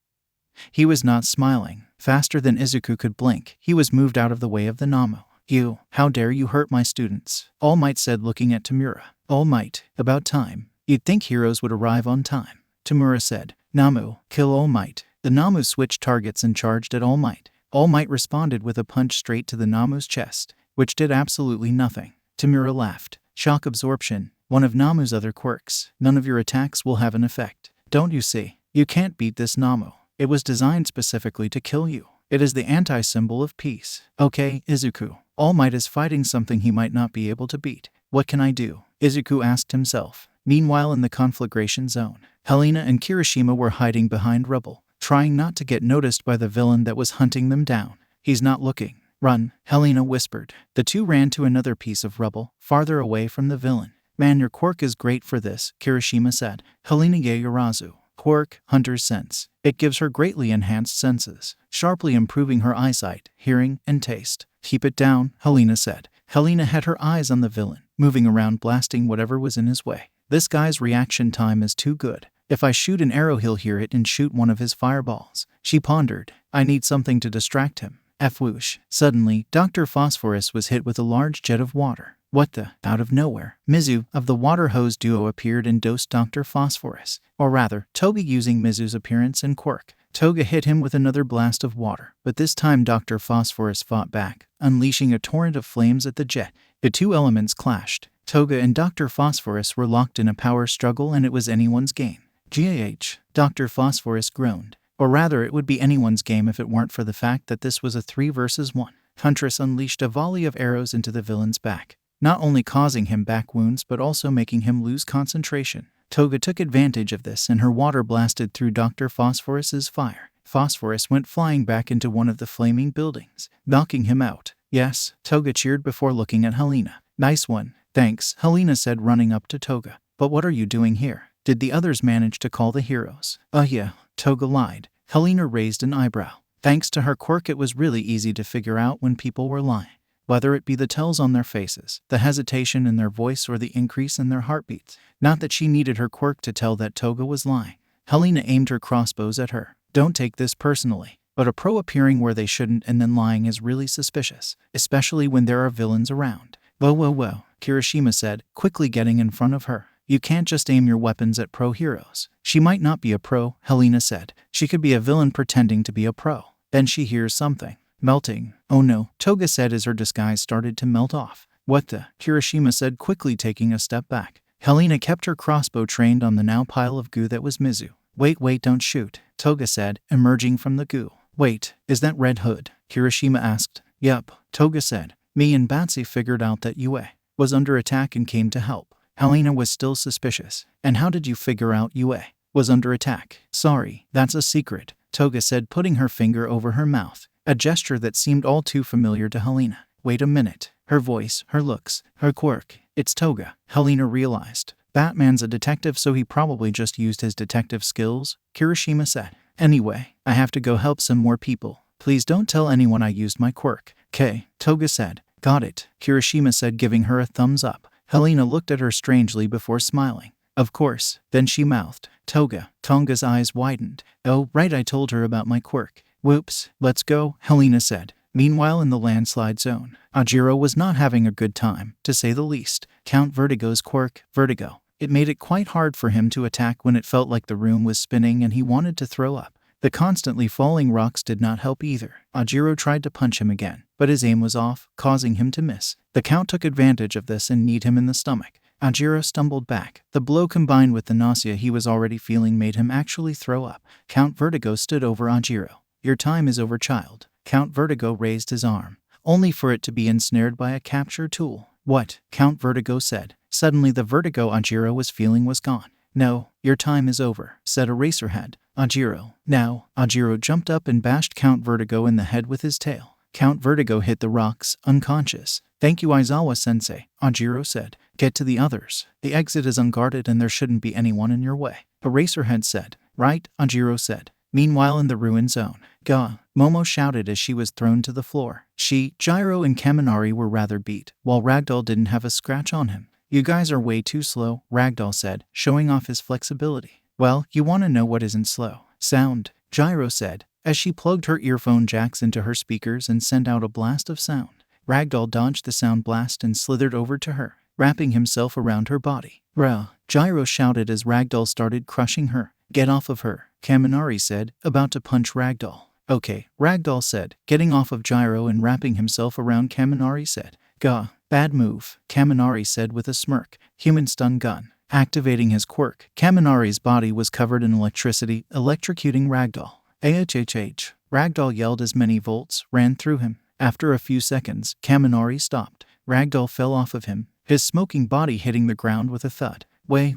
he was not smiling. Faster than Izuku could blink, he was moved out of the way of the Nomu. "You, how dare you hurt my students?" All Might said, looking at Tamura. "All Might, about time. You'd think heroes would arrive on time," Tamura said. "Nomu, kill All Might." The Nomu switched targets and charged at All Might. All Might responded with a punch straight to the Nomu's chest, which did absolutely nothing. Tamura laughed. "Shock absorption, one of Nomu's other quirks. None of your attacks will have an effect. Don't you see? You can't beat this Nomu. It was designed specifically to kill you. It is the anti-symbol of peace." "Okay, Izuku. All Might is fighting something he might not be able to beat. What can I do?" Izuku asked himself. Meanwhile, in the conflagration zone, Helena and Kirishima were hiding behind rubble, trying not to get noticed by the villain that was hunting them down. "He's not looking. Run," Helena whispered. The two ran to another piece of rubble, farther away from the villain. "Man, your quirk is great for this," Kirishima said. Helena Yurazu. Quirk, Hunter's Sense. It gives her greatly enhanced senses, sharply improving her eyesight, hearing, and taste. "Keep it down," Helena said. Helena had her eyes on the villain, moving around blasting whatever was in his way. "This guy's reaction time is too good. If I shoot an arrow, he'll hear it and shoot one of his fireballs." She pondered. "I need something to distract him." Whoosh. Suddenly, Dr. Phosphorus was hit with a large jet of water. What the? Out of nowhere, Mizu of the water hose duo appeared and dosed Dr. Phosphorus. Or rather, Toby, using Mizu's appearance and quirk Toga hit him with another blast of water, but this time Dr. Phosphorus fought back, unleashing a torrent of flames at the jet. The two elements clashed. Toga and Dr. Phosphorus were locked in a power struggle, and it was anyone's game. GAH, Dr. Phosphorus groaned. Or rather, it would be anyone's game if it weren't for the fact that this was a 3 versus 1. Huntress unleashed a volley of arrows into the villain's back, not only causing him back wounds but also making him lose concentration. Toga took advantage of this, and her water blasted through Dr. Phosphorus's fire. Phosphorus went flying back into one of the flaming buildings, knocking him out. Yes, Toga cheered before looking at Helena. Nice one. Thanks, Helena said, running up to Toga. But what are you doing here? Did the others manage to call the heroes? Yeah, Toga lied. Helena raised an eyebrow. Thanks to her quirk, it was really easy to figure out when people were lying. Whether it be the tells on their faces, the hesitation in their voice, or the increase in their heartbeats. Not that she needed her quirk to tell that Toga was lying. Helena aimed her crossbows at her. Don't take this personally, but a pro appearing where they shouldn't and then lying is really suspicious, especially when there are villains around. Whoa, Kirishima said, quickly getting in front of her. You can't just aim your weapons at pro heroes. She might not be a pro, Helena said. She could be a villain pretending to be a pro. Then she hears something. Melting. Oh no, Toga said as her disguise started to melt off. What the? Kirishima said, quickly taking a step back. Helena kept her crossbow trained on the now pile of goo that was Mizu. Wait, don't shoot, Toga said, emerging from the goo. Wait, is that Red Hood? Kirishima asked. Yup, Toga said. Me and Batsy figured out that UA was under attack and came to help. Helena was still suspicious. And how did you figure out UA was under attack? Sorry, that's a secret, Toga said, putting her finger over her mouth. A gesture that seemed all too familiar to Helena. Wait a minute. Her voice, her looks, her quirk. It's Toga, Helena realized. Batman's a detective, so he probably just used his detective skills, Kirishima said. Anyway, I have to go help some more people. Please don't tell anyone I used my quirk. 'Kay, Toga said. Got it, Kirishima said, giving her a thumbs up. Helena looked at her strangely before smiling. Of course, then she mouthed. Tonga's eyes widened. Oh, right, I told her about my quirk. Whoops, let's go, Helena said. Meanwhile, in the landslide zone, Ajiro was not having a good time, to say the least. Count Vertigo's quirk, Vertigo. It made it quite hard for him to attack when it felt like the room was spinning and he wanted to throw up. The constantly falling rocks did not help either. Ajiro tried to punch him again, but his aim was off, causing him to miss. The Count took advantage of this and kneed him in the stomach. Ajiro stumbled back. The blow combined with the nausea he was already feeling made him actually throw up. Count Vertigo stood over Ajiro. Your time is over, child. Count Vertigo raised his arm, only for it to be ensnared by a capture tool. What? Count Vertigo said. Suddenly the vertigo Ajiro was feeling was gone. No, your time is over, said Eraserhead. Ajiro. Now, Ajiro jumped up and bashed Count Vertigo in the head with his tail. Count Vertigo hit the rocks, unconscious. Thank you, Aizawa-sensei, Ajiro said. Get to the others. The exit is unguarded and there shouldn't be anyone in your way. Eraserhead said. Right, Ajiro said. Meanwhile, in the ruin zone, Gah, Momo shouted as she was thrown to the floor. She, Gyro, and Kaminari were rather beat, while Ragdoll didn't have a scratch on him. You guys are way too slow, Ragdoll said, showing off his flexibility. Well, you want to know what isn't slow? Sound, Gyro said, as she plugged her earphone jacks into her speakers and sent out a blast of sound. Ragdoll dodged the sound blast and slithered over to her, wrapping himself around her body. Rah, Gyro shouted as Ragdoll started crushing her. Get off of her, Kaminari said, about to punch Ragdoll. Okay, Ragdoll said, getting off of Gyro and wrapping himself around Kaminari said. Gah, bad move, Kaminari said with a smirk. Human stun gun. Activating his quirk, Kaminari's body was covered in electricity, electrocuting Ragdoll. AHHH. Ragdoll yelled as many volts ran through him. After a few seconds, Kaminari stopped. Ragdoll fell off of him, his smoking body hitting the ground with a thud. Way,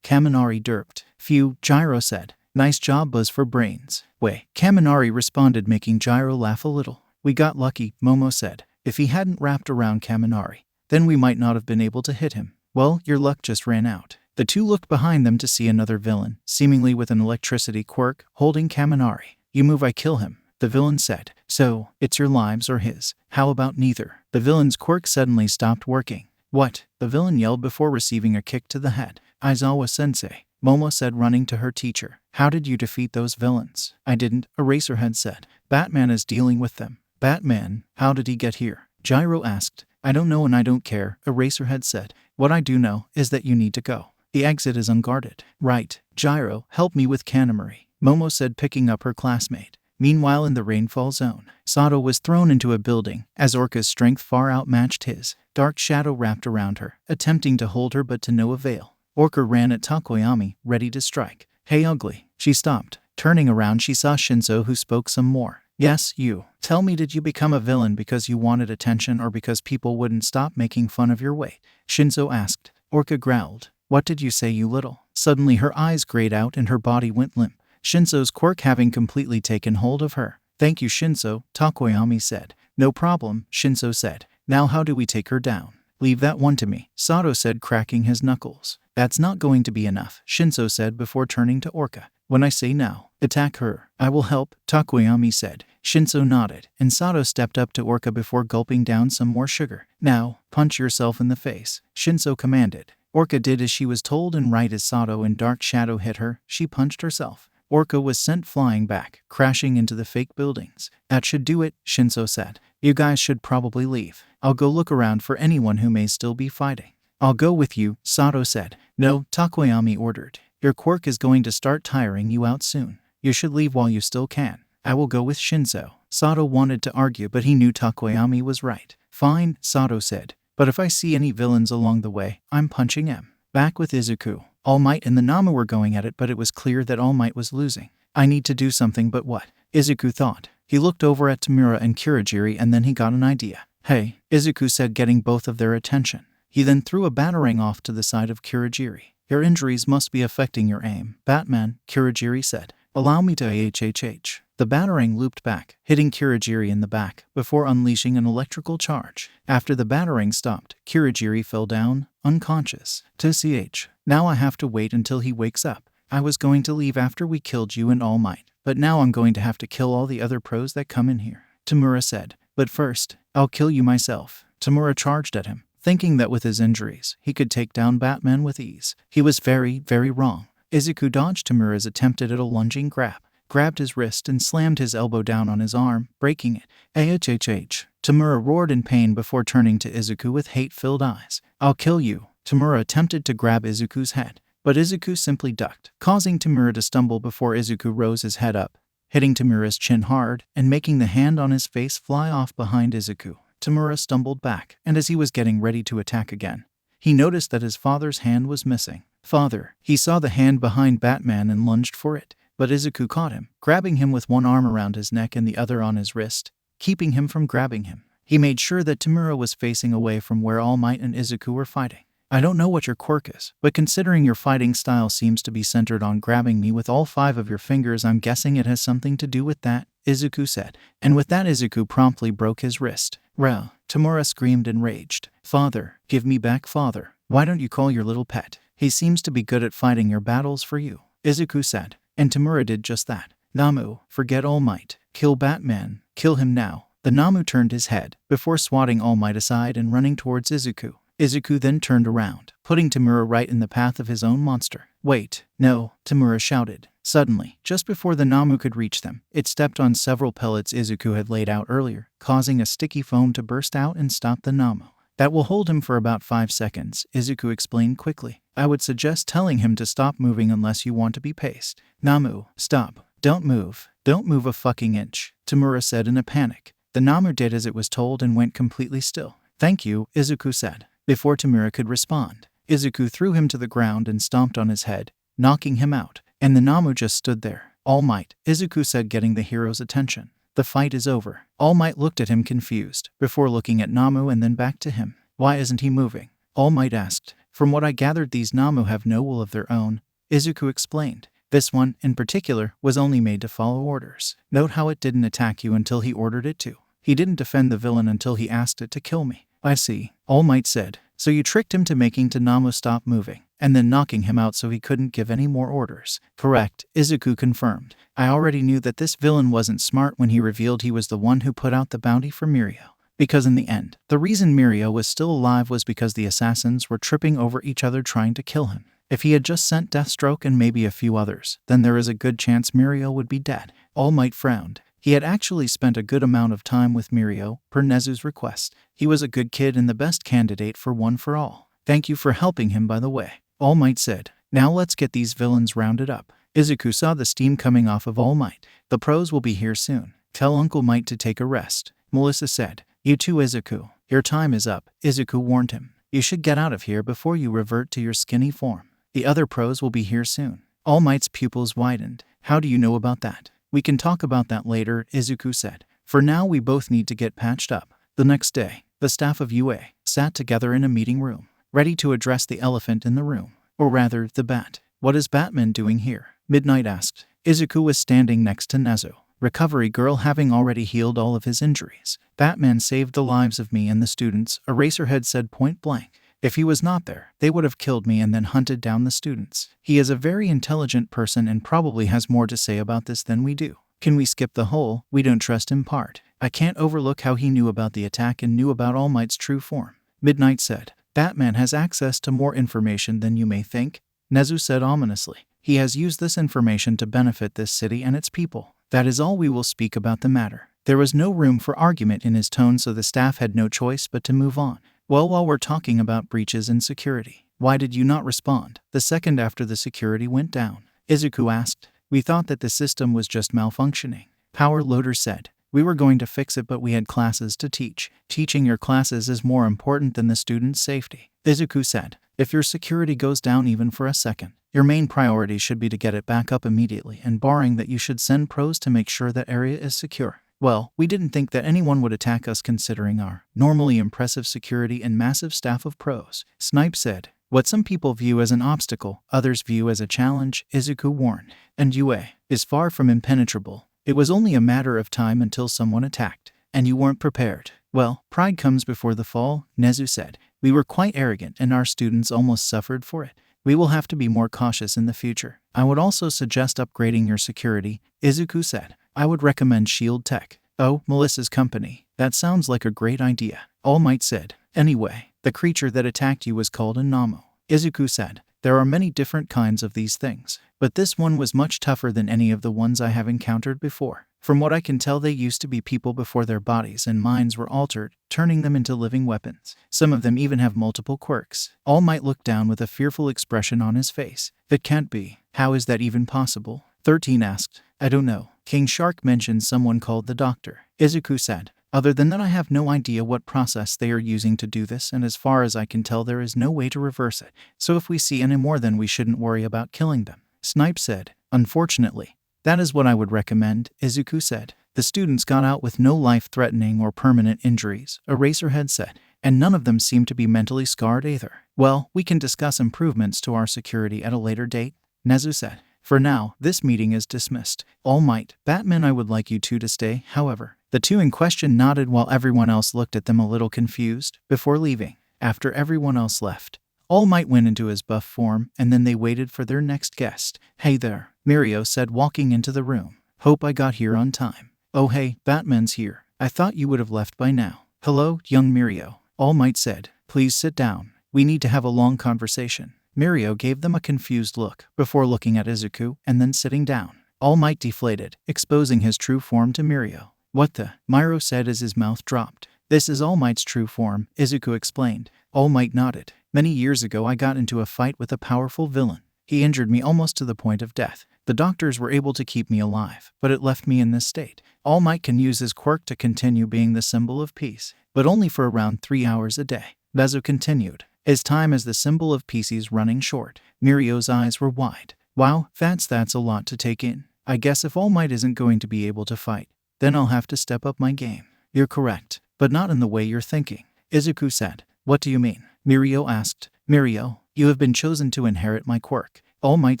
Kaminari derped. Phew, Gyro said. Nice job, Buzz for brains. Way, Kaminari responded, making Gyro laugh a little. We got lucky, Momo said. If he hadn't wrapped around Kaminari, then we might not have been able to hit him. Well, your luck just ran out. The two looked behind them to see another villain, seemingly with an electricity quirk, holding Kaminari. You move, I kill him, the villain said. So, it's your lives or his. How about neither? The villain's quirk suddenly stopped working. What? The villain yelled before receiving a kick to the head. Aizawa-sensei, Momo said, running to her teacher. How did you defeat those villains? I didn't, Eraserhead said. Batman is dealing with them. Batman? How did he get here? Gyro asked. I don't know and I don't care, Eraserhead said. What I do know is that you need to go. The exit is unguarded. Right, Gyro, help me with Kaminari. Momo said, picking up her classmate. Meanwhile, in the rainfall zone, Shoto was thrown into a building as Orca's strength far outmatched his. Dark shadow wrapped around her, attempting to hold her but to no avail. Orca ran at Takoyami, ready to strike. "Hey, ugly." She stopped. Turning around, she saw Shinso, who spoke some more. "Yes, you. Tell me, did you become a villain because you wanted attention or because people wouldn't stop making fun of your weight?" Shinso asked. Orca growled. "What did you say, you little?" Suddenly her eyes grayed out and her body went limp. Shinso's quirk having completely taken hold of her. "Thank you, Shinso," Takoyami said. "No problem," Shinso said. "Now how do we take her down?" "Leave that one to me," Shoto said, cracking his knuckles. "That's not going to be enough," Shinso said before turning to Orca. "When I say now, attack her." "I will help," Takoyami said. Shinso nodded, and Shoto stepped up to Orca before gulping down some more sugar. "Now, punch yourself in the face," Shinso commanded. Orca did as she was told, and right as Shoto and Dark Shadow hit her, she punched herself. Orca was sent flying back, crashing into the fake buildings. "That should do it," Shinso said. "You guys should probably leave. I'll go look around for anyone who may still be fighting." "I'll go with you," Shoto said. "No," Takoyami ordered. "Your quirk is going to start tiring you out soon. You should leave while you still can." "I will go with Shinso." Shoto wanted to argue, but he knew Takoyami was right. "Fine," Shoto said. "But if I see any villains along the way, I'm punching him." Back with Izuku, All Might and the Nomu were going at it, but it was clear that All Might was losing. "I need to do something, but what?" Izuku thought. He looked over at Tamura and Kurogiri, and then he got an idea. "Hey," Izuku said, getting both of their attention. He then threw a batarang off to the side of Kurogiri. "Your injuries must be affecting your aim, Batman," Kurogiri said. "Allow me to ahhh." The batarang looped back, hitting Kurogiri in the back, before unleashing an electrical charge. After the batarang stopped, Kurogiri fell down, unconscious. "TCH. Now I have to wait until he wakes up. I was going to leave after we killed you and All Might, but now I'm going to have to kill all the other pros that come in here," Tamura said. "But first, I'll kill you myself." Tamura charged at him, thinking that with his injuries, he could take down Batman with ease. He was very, very wrong. Izuku dodged Tamura's attempt at a lunging grab, grabbed his wrist and slammed his elbow down on his arm, breaking it. "Ahhh." Tamura roared in pain before turning to Izuku with hate-filled eyes. "I'll kill you." Tamura attempted to grab Izuku's head, but Izuku simply ducked, causing Tamura to stumble before Izuku rose his head up, hitting Tamura's chin hard and making the hand on his face fly off behind Izuku. Tamura stumbled back, and as he was getting ready to attack again, he noticed that his father's hand was missing. "Father." He saw the hand behind Batman and lunged for it, but Izuku caught him, grabbing him with one arm around his neck and the other on his wrist, keeping him from grabbing him. He made sure that Tamura was facing away from where All Might and Izuku were fighting. "I don't know what your quirk is, but considering your fighting style seems to be centered on grabbing me with all 5 of your fingers, I'm guessing it has something to do with that," Izuku said. And with that, Izuku promptly broke his wrist. "Rah!" Tamura screamed enraged. "Father, give me back, father. Why don't you call your little pet? He seems to be good at fighting your battles for you," Izuku said. And Tamura did just that. "Nomu, forget All Might. Kill Batman. Kill him now." The Nomu turned his head, before swatting All Might aside and running towards Izuku. Izuku then turned around, putting Tamura right in the path of his own monster. "Wait, no," Tamura shouted. Suddenly, just before the Nomu could reach them, it stepped on several pellets Izuku had laid out earlier, causing a sticky foam to burst out and stop the Nomu. "That will hold him for about 5 seconds, Izuku explained quickly. "I would suggest telling him to stop moving unless you want to be paced." "Nomu, stop. Don't move. Don't move a fucking inch," Tamura said in a panic. The Nomu did as it was told and went completely still. "Thank you," Izuku said. Before Tamura could respond, Izuku threw him to the ground and stomped on his head, knocking him out, and the Nomu just stood there. "All Might," Izuku said, getting the hero's attention. "The fight is over." All Might looked at him confused, before looking at Nomu and then back to him. "Why isn't he moving?" All Might asked. "From what I gathered, these Nomu have no will of their own," Izuku explained. "This one, in particular, was only made to follow orders. Note how it didn't attack you until he ordered it to. He didn't defend the villain until he asked it to kill me." "I see," All Might said. "So you tricked him to making Nomu stop moving, and then knocking him out so he couldn't give any more orders." "Correct," Izuku confirmed. "I already knew that this villain wasn't smart when he revealed he was the one who put out the bounty for Mirio. Because in the end, the reason Mirio was still alive was because the assassins were tripping over each other trying to kill him. If he had just sent Deathstroke and maybe a few others, then there is a good chance Mirio would be dead." All Might frowned. He had actually spent a good amount of time with Mirio, per Nezu's request. He was a good kid and the best candidate for One for All. "Thank you for helping him, by the way," All Might said. "Now let's get these villains rounded up." Izuku saw the steam coming off of All Might. The pros will be here soon. Tell Uncle Might to take a rest, Melissa said. You too, Izuku. Your time is up, Izuku warned him. You should get out of here before you revert to your skinny form. The other pros will be here soon. All Might's pupils widened. How do you know about that? We can talk about that later, Izuku said. For now we both need to get patched up. The next day, the staff of UA sat together in a meeting room, ready to address the elephant in the room. Or rather, the bat. What is Batman doing here? Midnight asked. Izuku was standing next to Nezu, recovery girl, having already healed all of his injuries. Batman saved the lives of me and the students, Eraserhead said point blank. If he was not there, they would have killed me and then hunted down the students. He is a very intelligent person and probably has more to say about this than we do. Can we skip the whole "we don't trust him" part? I can't overlook how he knew about the attack and knew about All Might's true form. Midnight said. Batman has access to more information than you may think, Nezu said ominously. He has used this information to benefit this city and its people. That is all we will speak about the matter. There was no room for argument in his tone, so the staff had no choice but to move on. Well, while we're talking about breaches in security, why did you not respond the second after the security went down? Izuku asked. We thought that the system was just malfunctioning. Power Loader said. We were going to fix it, but we had classes to teach. Teaching your classes is more important than the students' safety, Izuku said. If your security goes down even for a second, your main priority should be to get it back up immediately, and barring that you should send pros to make sure that area is secure. Well, we didn't think that anyone would attack us considering our normally impressive security and massive staff of pros, Snipe said. What some people view as an obstacle, others view as a challenge, Izuku warned. And UA is far from impenetrable. It was only a matter of time until someone attacked, and you weren't prepared. Well, pride comes before the fall, Nezu said. We were quite arrogant and our students almost suffered for it. We will have to be more cautious in the future. I would also suggest upgrading your security, Izuku said. I would recommend Shield Tech. Oh, Melissa's company. That sounds like a great idea, All Might said. Anyway, the creature that attacked you was called a Nomu, Izuku said. There are many different kinds of these things, but this one was much tougher than any of the ones I have encountered before. From what I can tell, they used to be people before their bodies and minds were altered, turning them into living weapons. Some of them even have multiple quirks. All Might looked down with a fearful expression on his face. That can't be. How is that even possible? 13 asked. I don't know. King Shark mentioned someone called the Doctor, Izuku said. Other than that, I have no idea what process they are using to do this, and as far as I can tell, there is no way to reverse it. So if we see any more, then we shouldn't worry about killing them, Snipe said. Unfortunately, that is what I would recommend, Izuku said. The students got out with no life-threatening or permanent injuries, Eraserhead said, and none of them seem to be mentally scarred either. Well, we can discuss improvements to our security at a later date, Nezu said. For now, this meeting is dismissed. All Might, Batman, I would like you two to stay, however. The two in question nodded while everyone else looked at them a little confused before leaving. After everyone else left, All Might went into his buff form, and then they waited for their next guest. Hey there, Mirio said, walking into the room. Hope I got here on time. Oh hey, Batman's here. I thought you would have left by now. Hello, young Mirio, All Might said. Please sit down. We need to have a long conversation. Mirio gave them a confused look before looking at Izuku and then sitting down. All Might deflated, exposing his true form to Mirio. What the? Mirio said as his mouth dropped. This is All Might's true form, Izuku explained. All Might nodded. Many years ago I got into a fight with a powerful villain. He injured me almost to the point of death. The doctors were able to keep me alive, but it left me in this state. All Might can use his quirk to continue being the symbol of peace, but only for around 3 hours a day. Nezu continued. His time as the symbol of peace is running short. Mirio's eyes were wide. Wow, that's a lot to take in. I guess if All Might isn't going to be able to fight, then I'll have to step up my game. You're correct, but not in the way you're thinking, Izuku said. What do you mean? Mirio asked. Mirio, you have been chosen to inherit my quirk, All Might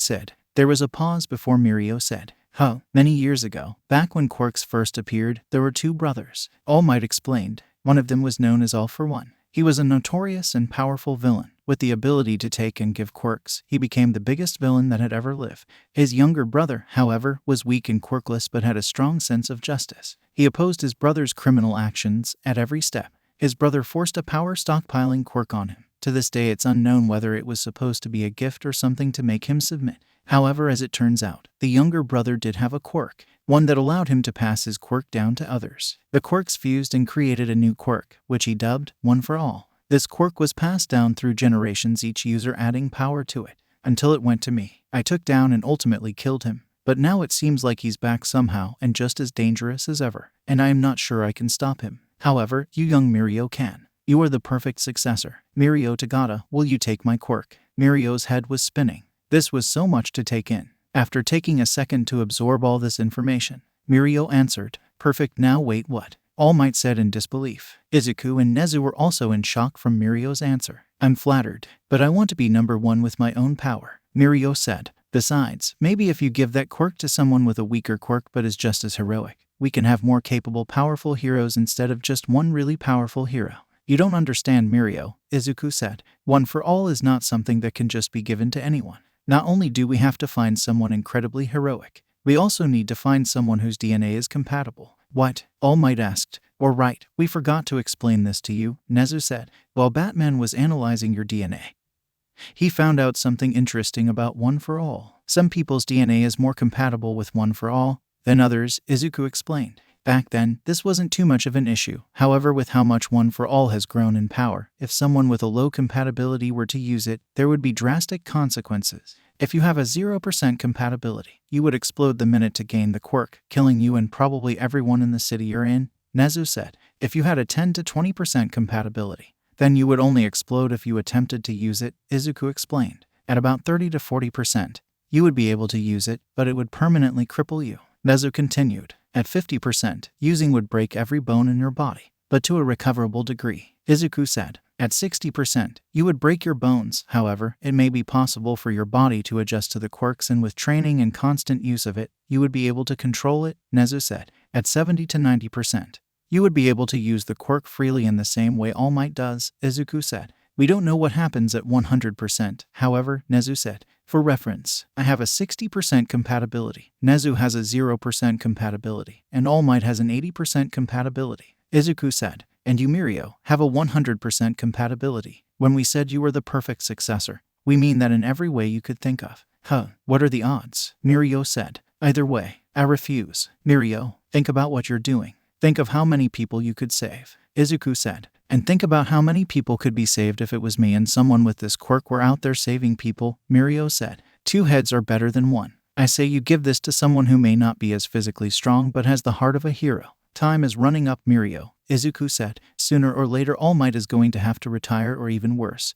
said. There was a pause before Mirio said. Many years ago, back when quirks first appeared, there were 2 brothers. All Might explained. One of them was known as All for One. He was a notorious and powerful villain. With the ability to take and give quirks, he became the biggest villain that had ever lived. His younger brother, however, was weak and quirkless but had a strong sense of justice. He opposed his brother's criminal actions at every step. His brother forced a power stockpiling quirk on him. To this day, it's unknown whether it was supposed to be a gift or something to make him submit. However, as it turns out, the younger brother did have a quirk, one that allowed him to pass his quirk down to others. The quirks fused and created a new quirk, which he dubbed One for All. This quirk was passed down through generations, each user adding power to it. until it went to me. I took down and ultimately killed him. But now it seems like he's back somehow and just as dangerous as ever, and I am not sure I can stop him. However, you young Mirio can. You are the perfect successor. Mirio Tagata, will you take my quirk? Mirio's head was spinning. This was so much to take in. After taking a second to absorb all this information, Mirio answered, perfect. Now wait, what? All Might said in disbelief. Izuku and Nezu were also in shock from Mirio's answer. I'm flattered, but I want to be number one with my own power, Mirio said. Besides, maybe if you give that quirk to someone with a weaker quirk but is just as heroic, we can have more capable, powerful heroes instead of just one really powerful hero. You don't understand, Mirio, Izuku said. One for all is not something that can just be given to anyone. Not only do we have to find someone incredibly heroic, we also need to find someone whose DNA is compatible. What? All Might asked. Or right, we forgot to explain this to you, Nezu said. While Batman was analyzing your DNA, he found out something interesting about One for All. Some people's DNA is more compatible with One for All than others, Izuku explained. Back then, this wasn't too much of an issue. However, with how much One for All has grown in power, if someone with a low compatibility were to use it, there would be drastic consequences. If you have a 0% compatibility, you would explode the minute to gain the quirk, killing you and probably everyone in the city you're in, Nezu said. If you had a 10 to 20% compatibility, then you would only explode if you attempted to use it, Izuku explained. At about 30 to 40%, you would be able to use it, but it would permanently cripple you. Nezu continued. At 50%, using would break every bone in your body, but to a recoverable degree, Izuku said. At 60%, you would break your bones. However, it may be possible for your body to adjust to the quirks, and with training and constant use of it, you would be able to control it, Nezu said. At 70 to 90%, you would be able to use the quirk freely in the same way All Might does, Izuku said. We don't know what happens at 100%, however, Nezu said. For reference, I have a 60% compatibility. Nezu has a 0% compatibility, and All Might has an 80% compatibility, Izuku said. And you, Mirio, have a 100% compatibility. When we said you were the perfect successor, we mean that in every way you could think of. What are the odds? Mirio said. Either way, I refuse. Mirio, think about what you're doing. Think of how many people you could save, Izuku said. And think about how many people could be saved if it was me and someone with this quirk were out there saving people, Mirio said. 2 heads are better than 1. I say you give this to someone who may not be as physically strong but has the heart of a hero. Time is running up, Mirio, Izuku said. Sooner or later All Might is going to have to retire, or even worse,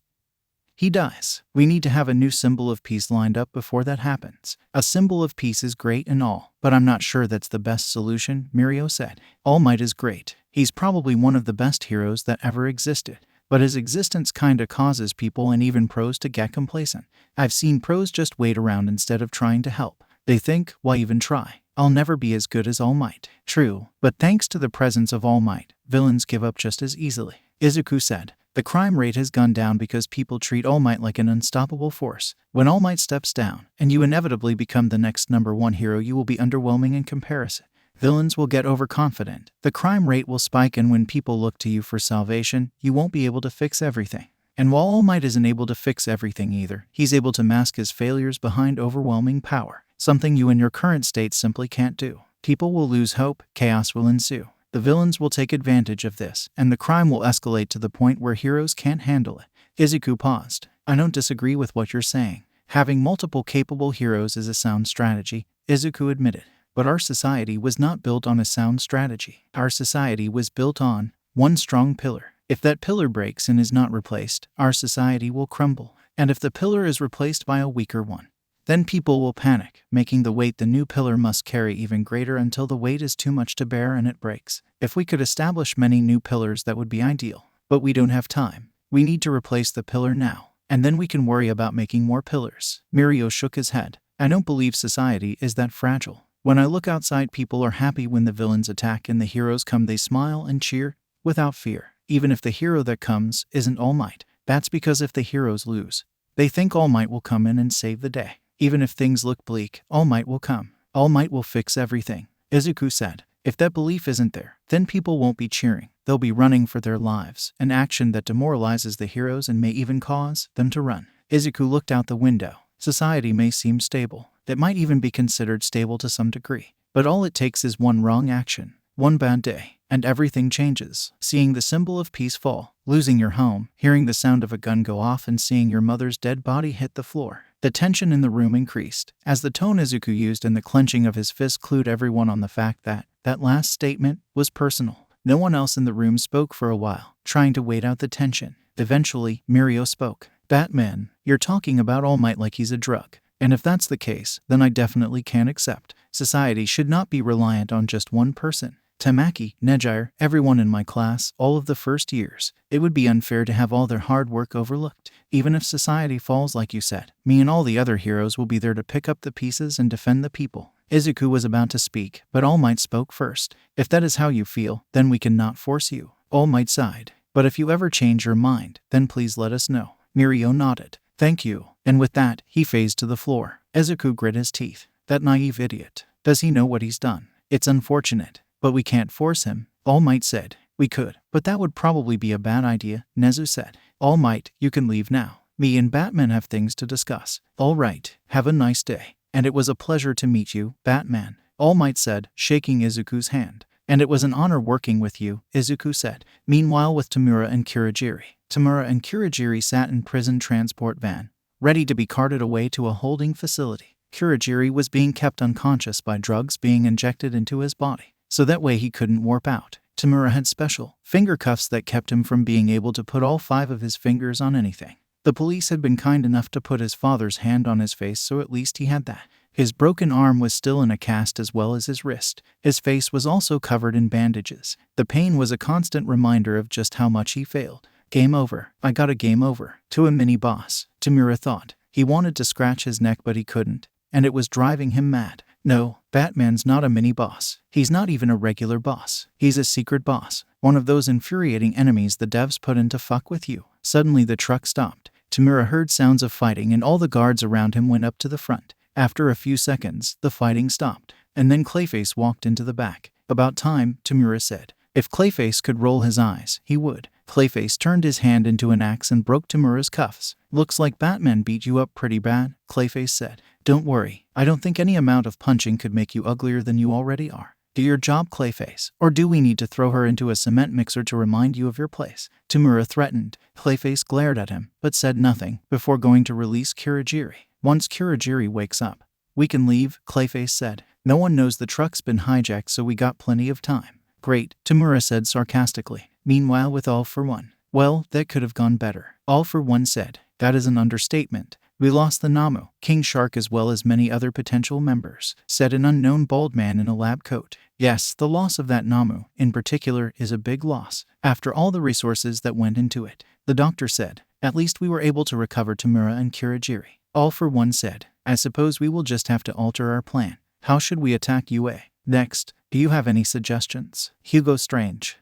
he dies. We need to have a new symbol of peace lined up before that happens. A symbol of peace is great and all, but I'm not sure that's the best solution, Mirio said. All Might is great. He's probably one of the best heroes that ever existed. But his existence kinda causes people and even pros to get complacent. I've seen pros just wait around instead of trying to help. They think, why even try? I'll never be as good as All Might. True, but thanks to the presence of All Might, villains give up just as easily, Izuku said. The crime rate has gone down because people treat All Might like an unstoppable force. When All Might steps down, and you inevitably become the next #1 hero, you will be underwhelming in comparison. Villains will get overconfident. The crime rate will spike, and when people look to you for salvation, you won't be able to fix everything. And while All Might isn't able to fix everything either, he's able to mask his failures behind overwhelming power. Something you in your current state simply can't do. People will lose hope, chaos will ensue. The villains will take advantage of this, and the crime will escalate to the point where heroes can't handle it. Izuku paused. I don't disagree with what you're saying. Having multiple capable heroes is a sound strategy, Izuku admitted. But our society was not built on a sound strategy. Our society was built on one strong pillar. If that pillar breaks and is not replaced, our society will crumble. And if the pillar is replaced by a weaker one, then people will panic, making the weight the new pillar must carry even greater until the weight is too much to bear and it breaks. If we could establish many new pillars, that would be ideal. But we don't have time. We need to replace the pillar now, and then we can worry about making more pillars. Mirio shook his head. I don't believe society is that fragile. When I look outside, people are happy when the villains attack and the heroes come. They smile and cheer without fear, even if the hero that comes isn't All Might. That's because if the heroes lose, they think All Might will come in and save the day. Even if things look bleak, All Might will come. All Might will fix everything, Izuku said. If that belief isn't there, then people won't be cheering. They'll be running for their lives, an action that demoralizes the heroes and may even cause them to run. Izuku looked out the window. Society may seem stable. It might even be considered stable to some degree. But all it takes is one wrong action, one bad day, and everything changes. Seeing the symbol of peace fall, losing your home, hearing the sound of a gun go off, and seeing your mother's dead body hit the floor. The tension in the room increased, as the tone Izuku used and the clenching of his fist clued everyone on the fact that that last statement was personal. No one else in the room spoke for a while, trying to wait out the tension. Eventually, Mirio spoke. Batman, you're talking about All Might like he's a drug. And if that's the case, then I definitely can't accept. Society should not be reliant on just one person. Tamaki, Nejire, everyone in my class, all of the first years. It would be unfair to have all their hard work overlooked. Even if society falls like you said, me and all the other heroes will be there to pick up the pieces and defend the people. Izuku was about to speak, but All Might spoke first. If that is how you feel, then we cannot force you. All Might sighed. But if you ever change your mind, then please let us know. Mirio nodded. Thank you. And with that, he phased to the floor. Izuku grit his teeth. That naive idiot. Does he know what he's done? It's unfortunate. But we can't force him. All Might said. We could, but that would probably be a bad idea, Nezu said. All Might, you can leave now. Me and Batman have things to discuss. All right, have a nice day. And it was a pleasure to meet you, Batman, All Might said, shaking Izuku's hand. And it was an honor working with you, Izuku said. Meanwhile, with Tamura and Kurogiri sat in prison transport van, ready to be carted away to a holding facility. Kurogiri was being kept unconscious by drugs being injected into his body, so that way he couldn't warp out. Tamura had special finger cuffs that kept him from being able to put all 5 of his fingers on anything. The police had been kind enough to put his father's hand on his face, so at least he had that. His broken arm was still in a cast as well as his wrist. His face was also covered in bandages. The pain was a constant reminder of just how much he failed. Game over. I got a game over. To a mini-boss, Tamura thought. He wanted to scratch his neck but he couldn't, and it was driving him mad. No, Batman's not a mini-boss. He's not even a regular boss. He's a secret boss. One of those infuriating enemies the devs put in to fuck with you. Suddenly the truck stopped. Tamura heard sounds of fighting and all the guards around him went up to the front. After a few seconds, the fighting stopped, and then Clayface walked into the back. About time, Tamura said. If Clayface could roll his eyes, he would. Clayface turned his hand into an axe and broke Tamura's cuffs. Looks like Batman beat you up pretty bad, Clayface said. Don't worry, I don't think any amount of punching could make you uglier than you already are. Do your job, Clayface, or do we need to throw her into a cement mixer to remind you of your place? Tamura threatened. Clayface glared at him, but said nothing, before going to release Kurogiri. Once Kurogiri wakes up, we can leave, Clayface said. No one knows the truck's been hijacked, so we got plenty of time. Great, Tamura said sarcastically. Meanwhile, with All for One. Well, that could have gone better. All for One said. That is an understatement. We lost the Nomu, King Shark, as well as many other potential members, said an unknown bald man in a lab coat. Yes, the loss of that Nomu, in particular, is a big loss, after all the resources that went into it, the doctor said. At least we were able to recover Tamura and Kurogiri. All for One said. I suppose we will just have to alter our plan. How should we attack UA? Next, do you have any suggestions? Hugo Strange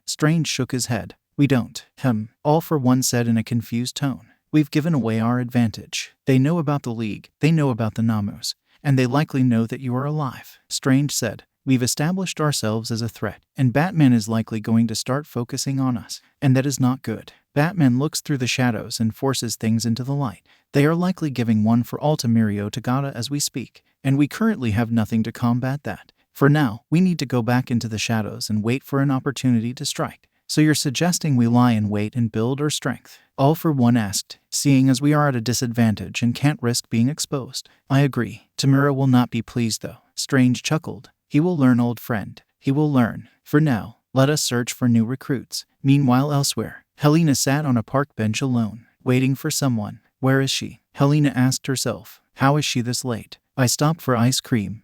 shook his head. We don't. All for One said in a confused tone. We've given away our advantage. They know about the League, they know about the Namus, and they likely know that you are alive. Strange said. We've established ourselves as a threat, and Batman is likely going to start focusing on us, and that is not good. Batman looks through the shadows and forces things into the light. They are likely giving one for all to Mirio Tagada as we speak, and we currently have nothing to combat that. For now, we need to go back into the shadows and wait for an opportunity to strike. So you're suggesting we lie in wait and build our strength? All for One asked, seeing as we are at a disadvantage and can't risk being exposed. I agree. Tamura will not be pleased though. Strange chuckled. He will learn, old friend. He will learn. For now, let us search for new recruits. Meanwhile, elsewhere, Helena sat on a park bench alone, waiting for someone. Where is she? Helena asked herself. How is she this late? I stopped for ice cream.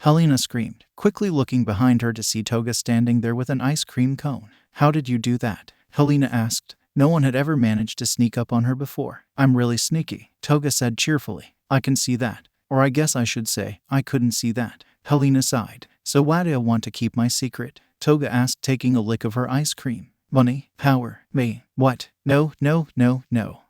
Helena screamed, quickly looking behind her to see Toga standing there with an ice cream cone. How did you do that? Helena asked. No one had ever managed to sneak up on her before. I'm really sneaky, Toga said cheerfully. I can see that. Or I guess I should say, I couldn't see that. Helena sighed. So why do I want to keep my secret? Toga asked, taking a lick of her ice cream. Money, power, me. What? No.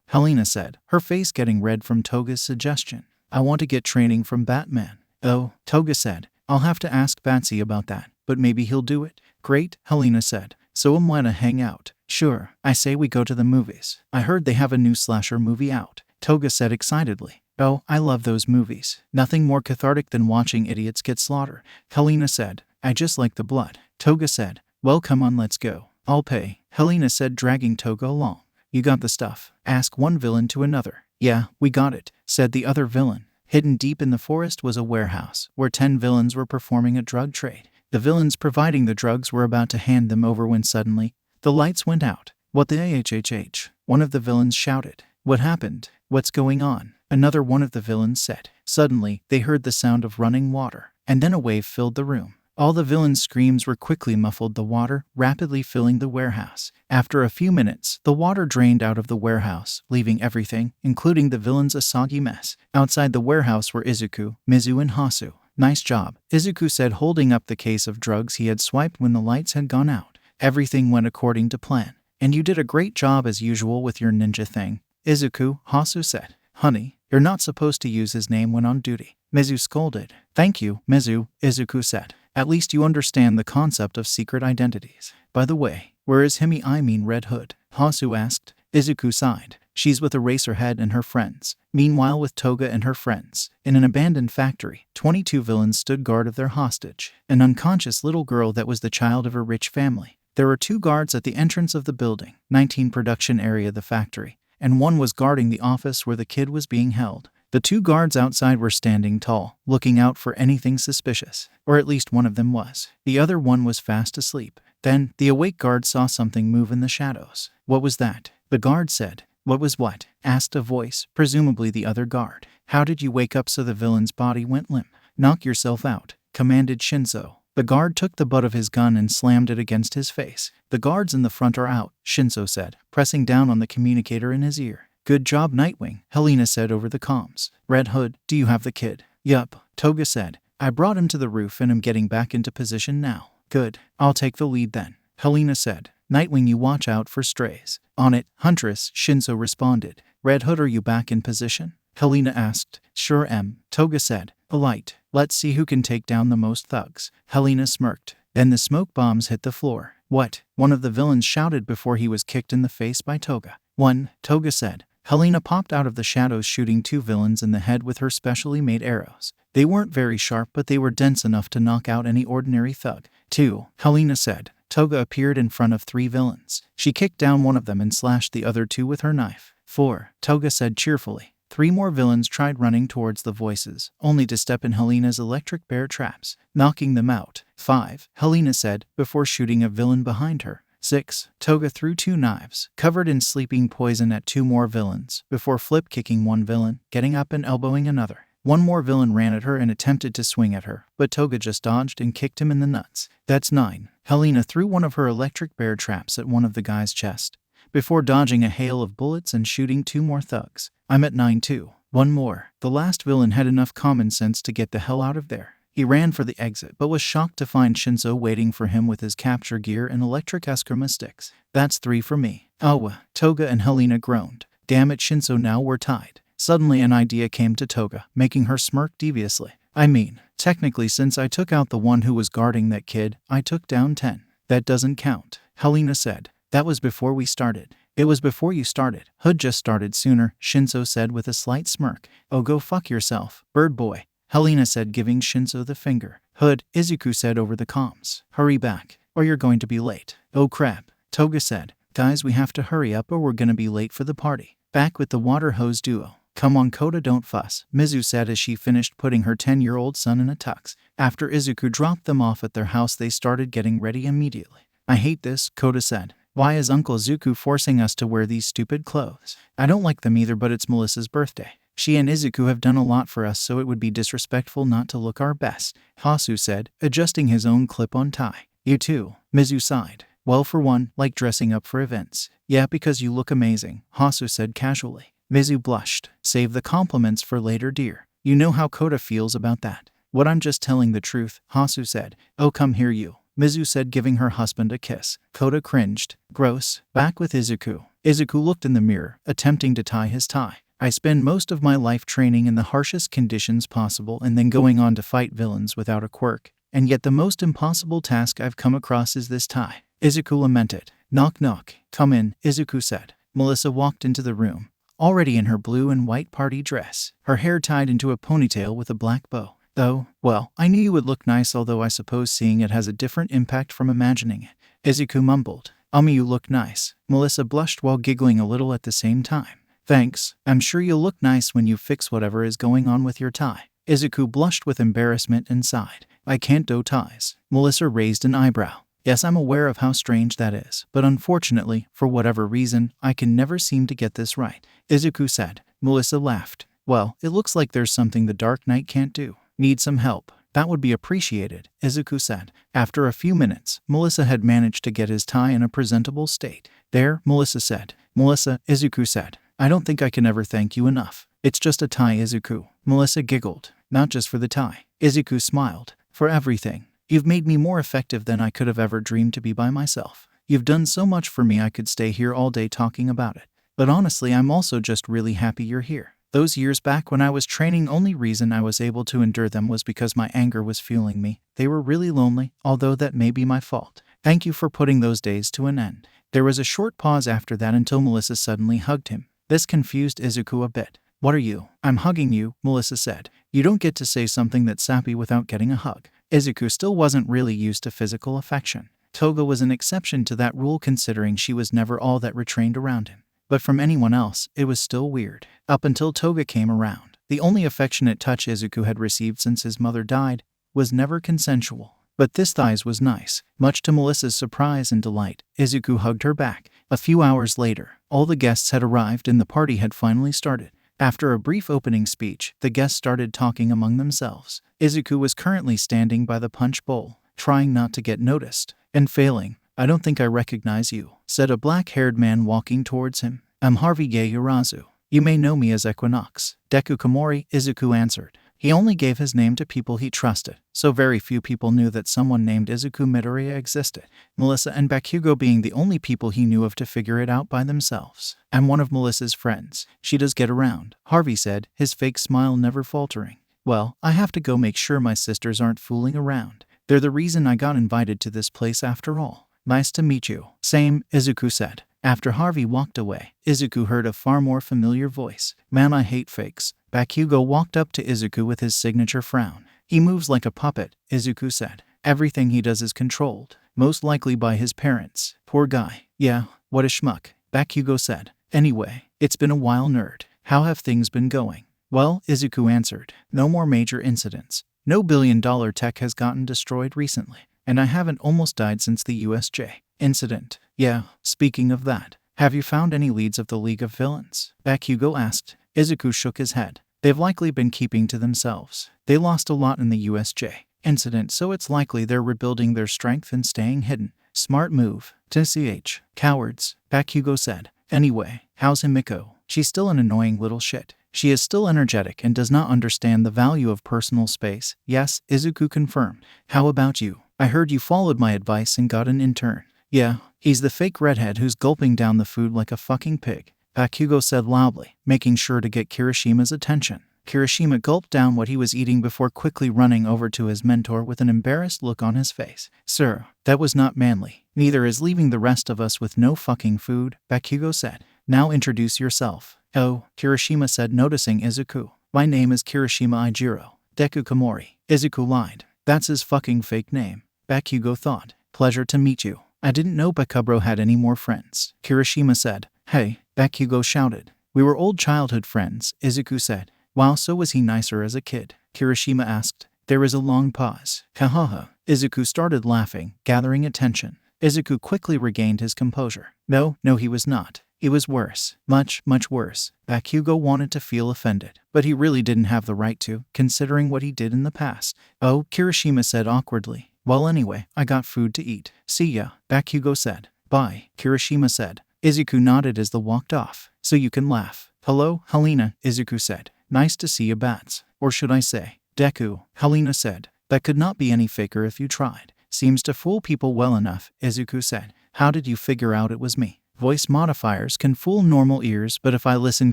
Helena said, her face getting red from Toga's suggestion. I want to get training from Batman. Oh, Toga said. I'll have to ask Batsy about that, but maybe he'll do it. Great, Helena said. So I'm wanna hang out. Sure, I say we go to the movies. I heard they have a new slasher movie out, Toga said excitedly. Oh, I love those movies. Nothing more cathartic than watching idiots get slaughtered, Helena said. I just like the blood, Toga said. Well, come on, let's go. I'll pay, Helena said, dragging Toga along. You got the stuff? Asked one villain to another. Yeah, we got it, said the other villain. Hidden deep in the forest was a warehouse where 10 villains were performing a drug trade. The villains providing the drugs were about to hand them over when suddenly, the lights went out. What the AHHH? One of the villains shouted. What happened? What's going on? Another one of the villains said. Suddenly, they heard the sound of running water, and then a wave filled the room. All the villains' screams were quickly muffled, the water rapidly filling the warehouse. After a few minutes, the water drained out of the warehouse, leaving everything, including the villains, a soggy mess. Outside the warehouse were Izuku, Mizu, and Hasu. Nice job, Izuku said, holding up the case of drugs he had swiped when the lights had gone out. Everything went according to plan. And you did a great job as usual with your ninja thing, Izuku, Hasu said. Honey, you're not supposed to use his name when on duty, Mizu scolded. Thank you, Mizu, Izuku said. At least you understand the concept of secret identities. By the way, where is Himi, I mean Red Hood? Hasu asked. Izuku sighed. She's with Eraserhead and her friends. Meanwhile, with Toga and her friends, in an abandoned factory, 22 villains stood guard of their hostage, an unconscious little girl that was the child of a rich family. There were 2 guards at the entrance of the building, 19 production area of the factory, and 1 was guarding the office where the kid was being held. The 2 guards outside were standing tall, looking out for anything suspicious, or at least one of them was. The other one was fast asleep. Then, the awake guard saw something move in the shadows. What was that? The guard said. What was what? Asked a voice, presumably the other guard. How did you wake up so the villain's body went limp? Knock yourself out, commanded Shinzo. The guard took the butt of his gun and slammed it against his face. The guards in the front are out, Shinzo said, pressing down on the communicator in his ear. Good job, Nightwing, Helena said over the comms. Red Hood, do you have the kid? Yup, Toga said. I brought him to the roof and am getting back into position now. Good, I'll take the lead then, Helena said. Nightwing, you watch out for strays. On it, Huntress, Shinzo responded. Red Hood, are you back in position? Helena asked. Sure am, Toga said. Alight, let's see who can take down the most thugs. Helena smirked. Then the smoke bombs hit the floor. What? One of the villains shouted before he was kicked in the face by Toga. One, Toga said. Helena popped out of the shadows, shooting 2 villains in the head with her specially made arrows. They weren't very sharp, but they were dense enough to knock out any ordinary thug. 2, Helena said. Toga appeared in front of 3 villains. She kicked down one of them and slashed the other 2 with her knife. 4, Toga said cheerfully. 3 more villains tried running towards the voices, only to step in Helena's electric bear traps, knocking them out. 5, Helena said, before shooting a villain behind her. 6, Toga threw 2 knives, covered in sleeping poison, at 2 more villains, before flip-kicking 1 villain, getting up and elbowing another. 1 more villain ran at her and attempted to swing at her, but Toga just dodged and kicked him in the nuts. That's 9. Helena threw one of her electric bear traps at one of the guy's chest, before dodging a hail of bullets and shooting 2 more thugs. I'm at 9 too. 1 more. The last villain had enough common sense to get the hell out of there. He ran for the exit, but was shocked to find Shinzo waiting for him with his capture gear and electric eskrima sticks. That's 3 for me. Awa, Toga and Helena groaned. Damn it, Shinzo, now we're tied. Suddenly an idea came to Toga, making her smirk deviously. I mean, technically, since I took out the one who was guarding that kid, I took down 10. That doesn't count, Helena said. That was before we started. It was before you started. Hood just started sooner, Shinzo said with a slight smirk. Oh, go fuck yourself, bird boy, Helena said, giving Shinzo the finger. Hood, Izuku said over the comms. Hurry back, or you're going to be late. Oh crap, Toga said. Guys, we have to hurry up or we're gonna be late for the party. Back with the water hose duo. Come on, Kota, don't fuss, Mizu said as she finished putting her 10-year-old son in a tux. After Izuku dropped them off at their house, they started getting ready immediately. I hate this, Kota said. Why is Uncle Izuku forcing us to wear these stupid clothes? I don't like them either, but it's Melissa's birthday. She and Izuku have done a lot for us, so it would be disrespectful not to look our best, Hasu said, adjusting his own clip-on tie. You too, Mizu sighed. Well, for one, like dressing up for events. Yeah, because you look amazing, Hasu said casually. Mizu blushed. Save the compliments for later, dear. You know how Kota feels about that. What, I'm just telling the truth, Hasu said. Oh, come here you, Mizu said, giving her husband a kiss. Kota cringed. Gross. Back with Izuku. Izuku looked in the mirror, attempting to tie his tie. I spend most of my life training in the harshest conditions possible and then going on to fight villains without a quirk. And yet the most impossible task I've come across is this tie. Izuku lamented. Knock knock. Come in, Izuku said. Melissa walked into the room, already in her blue and white party dress, her hair tied into a ponytail with a black bow. Oh, well, I knew you would look nice, although I suppose seeing it has a different impact from imagining it. Izuku mumbled. You look nice. Melissa blushed while giggling a little at the same time. Thanks. I'm sure you'll look nice when you fix whatever is going on with your tie. Izuku blushed with embarrassment and sighed. I can't do ties. Melissa raised an eyebrow. Yes, I'm aware of how strange that is, but unfortunately, for whatever reason, I can never seem to get this right, Izuku said. Melissa laughed. Well, it looks like there's something the Dark Knight can't do. Need some help? That would be appreciated, Izuku said. After a few minutes, Melissa had managed to get his tie in a presentable state. There, Melissa said. Melissa, Izuku said. I don't think I can ever thank you enough. It's just a tie, Izuku. Melissa giggled. Not just for the tie. Izuku smiled. For everything. You've made me more effective than I could have ever dreamed to be by myself. You've done so much for me I could stay here all day talking about it. But honestly, I'm also just really happy you're here. Those years back when I was training, only reason I was able to endure them was because my anger was fueling me. They were really lonely, although that may be my fault. Thank you for putting those days to an end. There was a short pause after that until Melissa suddenly hugged him. This confused Izuku a bit. What are you? I'm hugging you, Melissa said. You don't get to say something that's sappy without getting a hug. Izuku still wasn't really used to physical affection. Toga was an exception to that rule considering she was never all that retrained around him. But from anyone else, it was still weird. Up until Toga came around, the only affectionate touch Izuku had received since his mother died was never consensual. But this thighs was nice. Much to Melissa's surprise and delight, Izuku hugged her back. A few hours later, all the guests had arrived and the party had finally started. After a brief opening speech, the guests started talking among themselves. Izuku was currently standing by the punch bowl, trying not to get noticed, and failing. I don't think I recognize you, said a black-haired man walking towards him. I'm Harvey Gay Urazu. You may know me as Equinox. Deku Komori, Izuku answered. He only gave his name to people he trusted, so very few people knew that someone named Izuku Midoriya existed, Melissa and Bakugo being the only people he knew of to figure it out by themselves. I'm one of Melissa's friends. She does get around, Harvey said, his fake smile never faltering. Well, I have to go make sure my sisters aren't fooling around. They're the reason I got invited to this place after all. Nice to meet you. Same, Izuku said. After Harvey walked away, Izuku heard a far more familiar voice. Man, I hate fakes. Bakugo walked up to Izuku with his signature frown. He moves like a puppet, Izuku said. Everything he does is controlled, most likely by his parents. Poor guy. Yeah, what a schmuck, Bakugo said. Anyway, it's been a while, nerd. How have things been going? Well, Izuku answered. No more major incidents. No billion-dollar tech has gotten destroyed recently, and I haven't almost died since the USJ incident. Yeah, speaking of that, have you found any leads of the League of Villains? Bakugo asked. Izuku shook his head. They've likely been keeping to themselves. They lost a lot in the USJ incident, so it's likely they're rebuilding their strength and staying hidden. Smart move. TCH. Cowards, Bakugo said. Anyway, how's Himiko? She's still an annoying little shit. She is still energetic and does not understand the value of personal space. Yes, Izuku confirmed. How about you? I heard you followed my advice and got an intern. Yeah, he's the fake redhead who's gulping down the food like a fucking pig, Bakugo said loudly, making sure to get Kirishima's attention. Kirishima gulped down what he was eating before quickly running over to his mentor with an embarrassed look on his face. Sir, that was not manly. Neither is leaving the rest of us with no fucking food, Bakugo said. Now introduce yourself. Oh, Kirishima said, noticing Izuku. My name is Kirishima Ijiro. Deku Komori. Izuku lied. That's his fucking fake name. Bakugo thought. Pleasure to meet you. I didn't know Bakubro had any more friends. Kirishima said. Hey, Bakugo shouted. We were old childhood friends, Izuku said. Wow, so was he nicer as a kid? Kirishima asked. There was a long pause. Hahaha. Izuku started laughing, gathering attention. Izuku quickly regained his composure. No, he was not. It was worse. Much, much worse. Bakugo wanted to feel offended, but he really didn't have the right to, considering what he did in the past. Oh, Kirishima said awkwardly. Well, anyway, I got food to eat. See ya, Bakugo said. Bye, Kirishima said. Izuku nodded as they walked off. So you can laugh. Hello, Helena, Izuku said. Nice to see you, bats. Or should I say, Deku, Helena said. That could not be any faker if you tried. Seems to fool people well enough, Izuku said. How did you figure out it was me? Voice modifiers can fool normal ears, but if I listen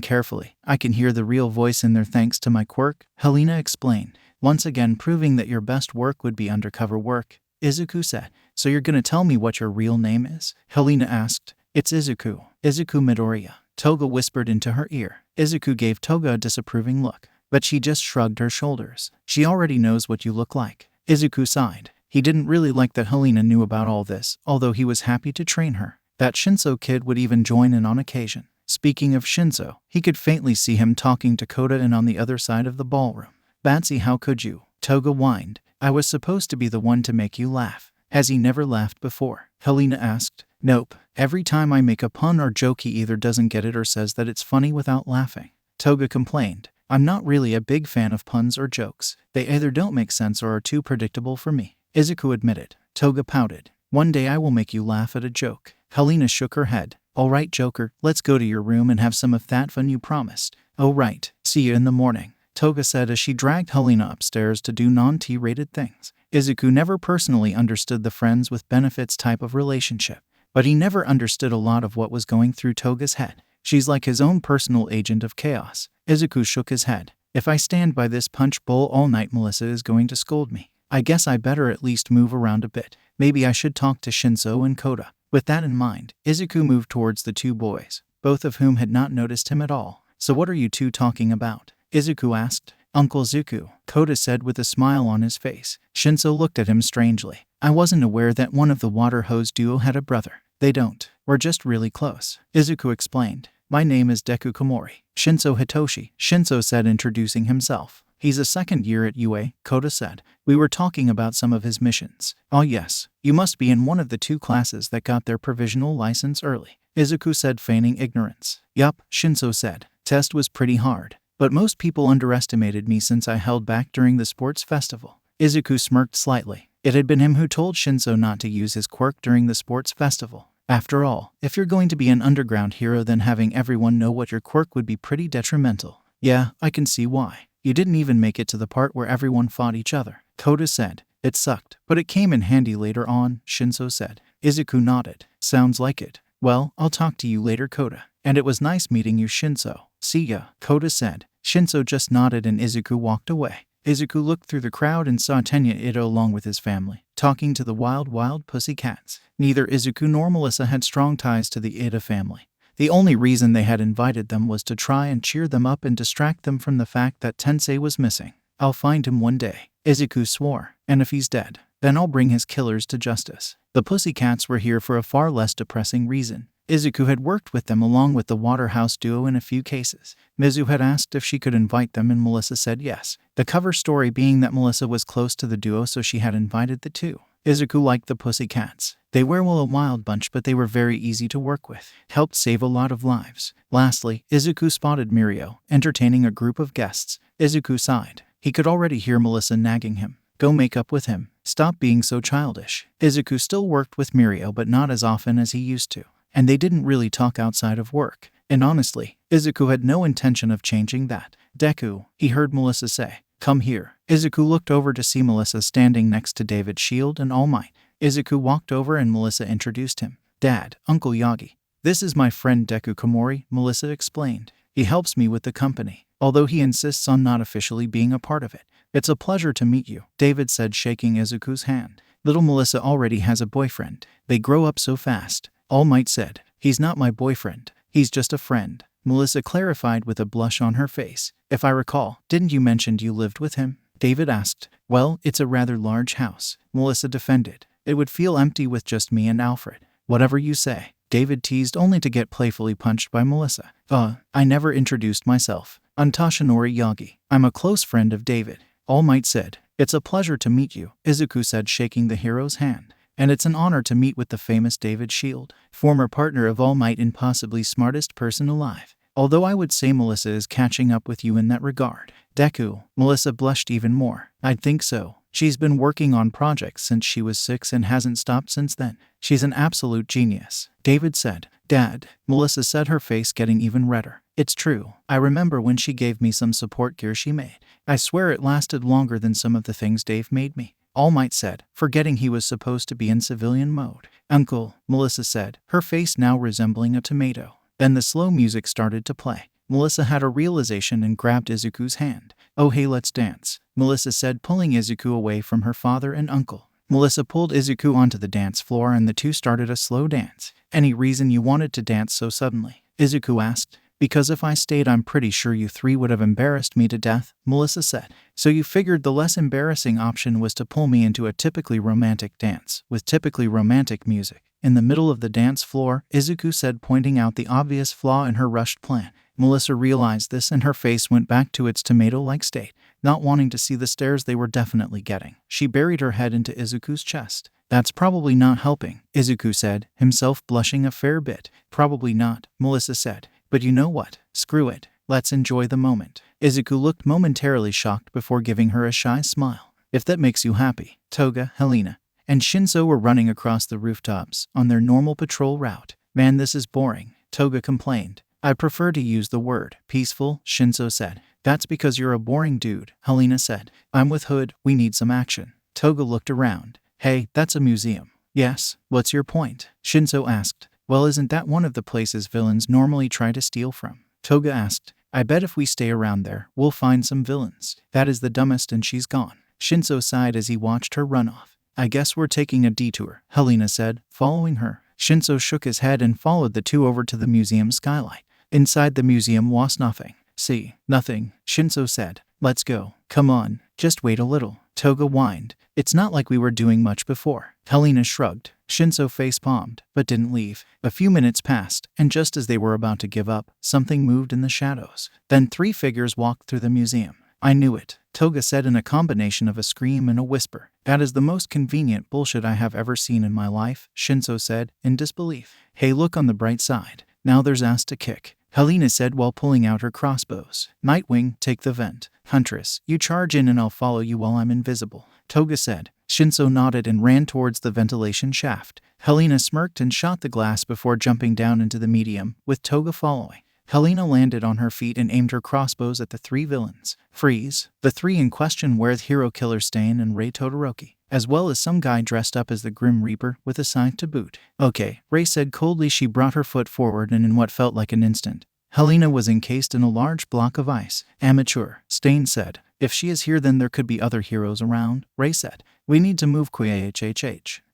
carefully, I can hear the real voice in there thanks to my quirk, Helena explained, once again proving that your best work would be undercover work, Izuku said. So you're gonna tell me what your real name is? Helena asked. It's Izuku. Izuku Midoriya. Toga whispered into her ear. Izuku gave Toga a disapproving look, but she just shrugged her shoulders. She already knows what you look like. Izuku sighed. He didn't really like that Helena knew about all this, although he was happy to train her. That Shinso kid would even join in on occasion. Speaking of Shinso, he could faintly see him talking to Kota and on the other side of the ballroom. Batsy, how could you? Toga whined. I was supposed to be the one to make you laugh. Has he never laughed before? Helena asked. Nope. Every time I make a pun or joke he either doesn't get it or says that it's funny without laughing. Toga complained. I'm not really a big fan of puns or jokes. They either don't make sense or are too predictable for me. Izuku admitted. Toga pouted. One day I will make you laugh at a joke. Helena shook her head. All right, Joker, let's go to your room and have some of that fun you promised. Oh right, see you in the morning, Toga said as she dragged Helena upstairs to do non-T-rated things. Izuku never personally understood the friends with benefits type of relationship, but he never understood a lot of what was going through Toga's head. She's like his own personal agent of chaos. Izuku shook his head. If I stand by this punch bowl all night, Melissa is going to scold me. I guess I better at least move around a bit. Maybe I should talk to Shinso and Kota. With that in mind, Izuku moved towards the two boys, both of whom had not noticed him at all. So what are you two talking about? Izuku asked. Uncle Zuku, Kota said with a smile on his face. Shinso looked at him strangely. I wasn't aware that one of the water hose duo had a brother. They don't. We're just really close. Izuku explained. My name is Deku Komori. Shinso Hitoshi, Shinso said, introducing himself. He's a second year at UA, Kota said. We were talking about some of his missions. Oh yes, you must be in one of the two classes that got their provisional license early, Izuku said, feigning ignorance. Yup, Shinso said. Test was pretty hard, but most people underestimated me since I held back during the sports festival. Izuku smirked slightly. It had been him who told Shinso not to use his quirk during the sports festival. After all, if you're going to be an underground hero, then having everyone know what your quirk would be pretty detrimental. Yeah, I can see why. You didn't even make it to the part where everyone fought each other, Kota said. It sucked, but it came in handy later on, Shinso said. Izuku nodded. Sounds like it. Well, I'll talk to you later, Kota. And it was nice meeting you, Shinso. See ya, Kota said. Shinso just nodded and Izuku walked away. Izuku looked through the crowd and saw Tenya Ito along with his family, talking to the wild pussycats. Neither Izuku nor Melissa had strong ties to the Ito family. The only reason they had invited them was to try and cheer them up and distract them from the fact that Tensei was missing. I'll find him one day, Izuku swore, and if he's dead, then I'll bring his killers to justice. The pussycats were here for a far less depressing reason. Izuku had worked with them along with the Waterhouse duo in a few cases. Mizu had asked if she could invite them and Melissa said yes. The cover story being that Melissa was close to the duo, so she had invited the two. Izuku liked the pussycats. They were a wild bunch, but they were very easy to work with. Helped save a lot of lives. Lastly, Izuku spotted Mirio, entertaining a group of guests. Izuku sighed. He could already hear Melissa nagging him. Go make up with him. Stop being so childish. Izuku still worked with Mirio, but not as often as he used to. And they didn't really talk outside of work. And honestly, Izuku had no intention of changing that. Deku, he heard Melissa say. Come here. Izuku looked over to see Melissa standing next to David Shield and All Might. Izuku walked over and Melissa introduced him. Dad, Uncle Yagi. This is my friend Deku Komori, Melissa explained. He helps me with the company, although he insists on not officially being a part of it. It's a pleasure to meet you, David said, shaking Izuku's hand. Little Melissa already has a boyfriend. They grow up so fast. All Might said. He's not my boyfriend. He's just a friend, Melissa clarified with a blush on her face. If I recall, didn't you mention you lived with him? David asked. Well, it's a rather large house, Melissa defended. It would feel empty with just me and Alfred. Whatever you say, David teased, only to get playfully punched by Melissa. I never introduced myself. I'm Tashinori Yagi. I'm a close friend of David. All Might said. It's a pleasure to meet you, Izuku said, shaking the hero's hand. And it's an honor to meet with the famous David Shield, former partner of All Might and possibly smartest person alive. Although I would say Melissa is catching up with you in that regard. Deku, Melissa blushed even more. I'd think so. She's been working on projects since she was 6 and hasn't stopped since then. She's an absolute genius, David said. Dad, Melissa said, her face getting even redder. It's true. I remember when she gave me some support gear she made. I swear it lasted longer than some of the things Dave made me. All Might said, forgetting he was supposed to be in civilian mode. Uncle, Melissa said, her face now resembling a tomato. Then the slow music started to play. Melissa had a realization and grabbed Izuku's hand. Oh hey, let's dance, Melissa said, pulling Izuku away from her father and uncle. Melissa pulled Izuku onto the dance floor and the two started a slow dance. Any reason you wanted to dance so suddenly? Izuku asked. Because if I stayed, I'm pretty sure you three would have embarrassed me to death, Melissa said. So you figured the less embarrassing option was to pull me into a typically romantic dance with typically romantic music. In the middle of the dance floor, Izuku said, pointing out the obvious flaw in her rushed plan. Melissa realized this and her face went back to its tomato-like state, not wanting to see the stares they were definitely getting. She buried her head into Izuku's chest. That's probably not helping, Izuku said, himself blushing a fair bit. Probably not, Melissa said. But you know what? Screw it. Let's enjoy the moment. Izuku looked momentarily shocked before giving her a shy smile. If that makes you happy. Toga, Helena, and Shinso were running across the rooftops on their normal patrol route. Man, this is boring, Toga complained. I prefer to use the word peaceful, Shinso said. That's because you're a boring dude, Helena said. I'm with Hood, we need some action. Toga looked around. Hey, that's a museum. Yes, what's your point? Shinso asked. Well, isn't that one of the places villains normally try to steal from? Toga asked. I bet if we stay around there, we'll find some villains. That is the dumbest and she's gone. Shinso sighed as he watched her run off. I guess we're taking a detour, Helena said, following her. Shinso shook his head and followed the two over to the museum skylight. Inside the museum was nothing. See, nothing, Shinso said. Let's go. Come on, just wait a little. Toga whined. It's not like we were doing much before. Helena shrugged. Shinso face-palmed, but didn't leave. A few minutes passed, and just as they were about to give up, something moved in the shadows. Then 3 figures walked through the museum. I knew it, Toga said in a combination of a scream and a whisper. That is the most convenient bullshit I have ever seen in my life, Shinso said, in disbelief. Hey, look on the bright side. Now there's ass to kick, Helena said while pulling out her crossbows. Nightwing, take the vent. Huntress, you charge in and I'll follow you while I'm invisible, Toga said. Shinso nodded and ran towards the ventilation shaft. Helena smirked and shot the glass before jumping down into the medium, with Toga following. Helena landed on her feet and aimed her crossbows at the 3 villains. Freeze. The 3 in question were Hero Killer Stain and Ray Todoroki, as well as some guy dressed up as the Grim Reaper with a scythe to boot. Okay, Ray said coldly. She brought her foot forward and in what felt like an instant, Helena was encased in a large block of ice. Amateur, Stain said. If she is here then there could be other heroes around, Ray said. We need to move quick.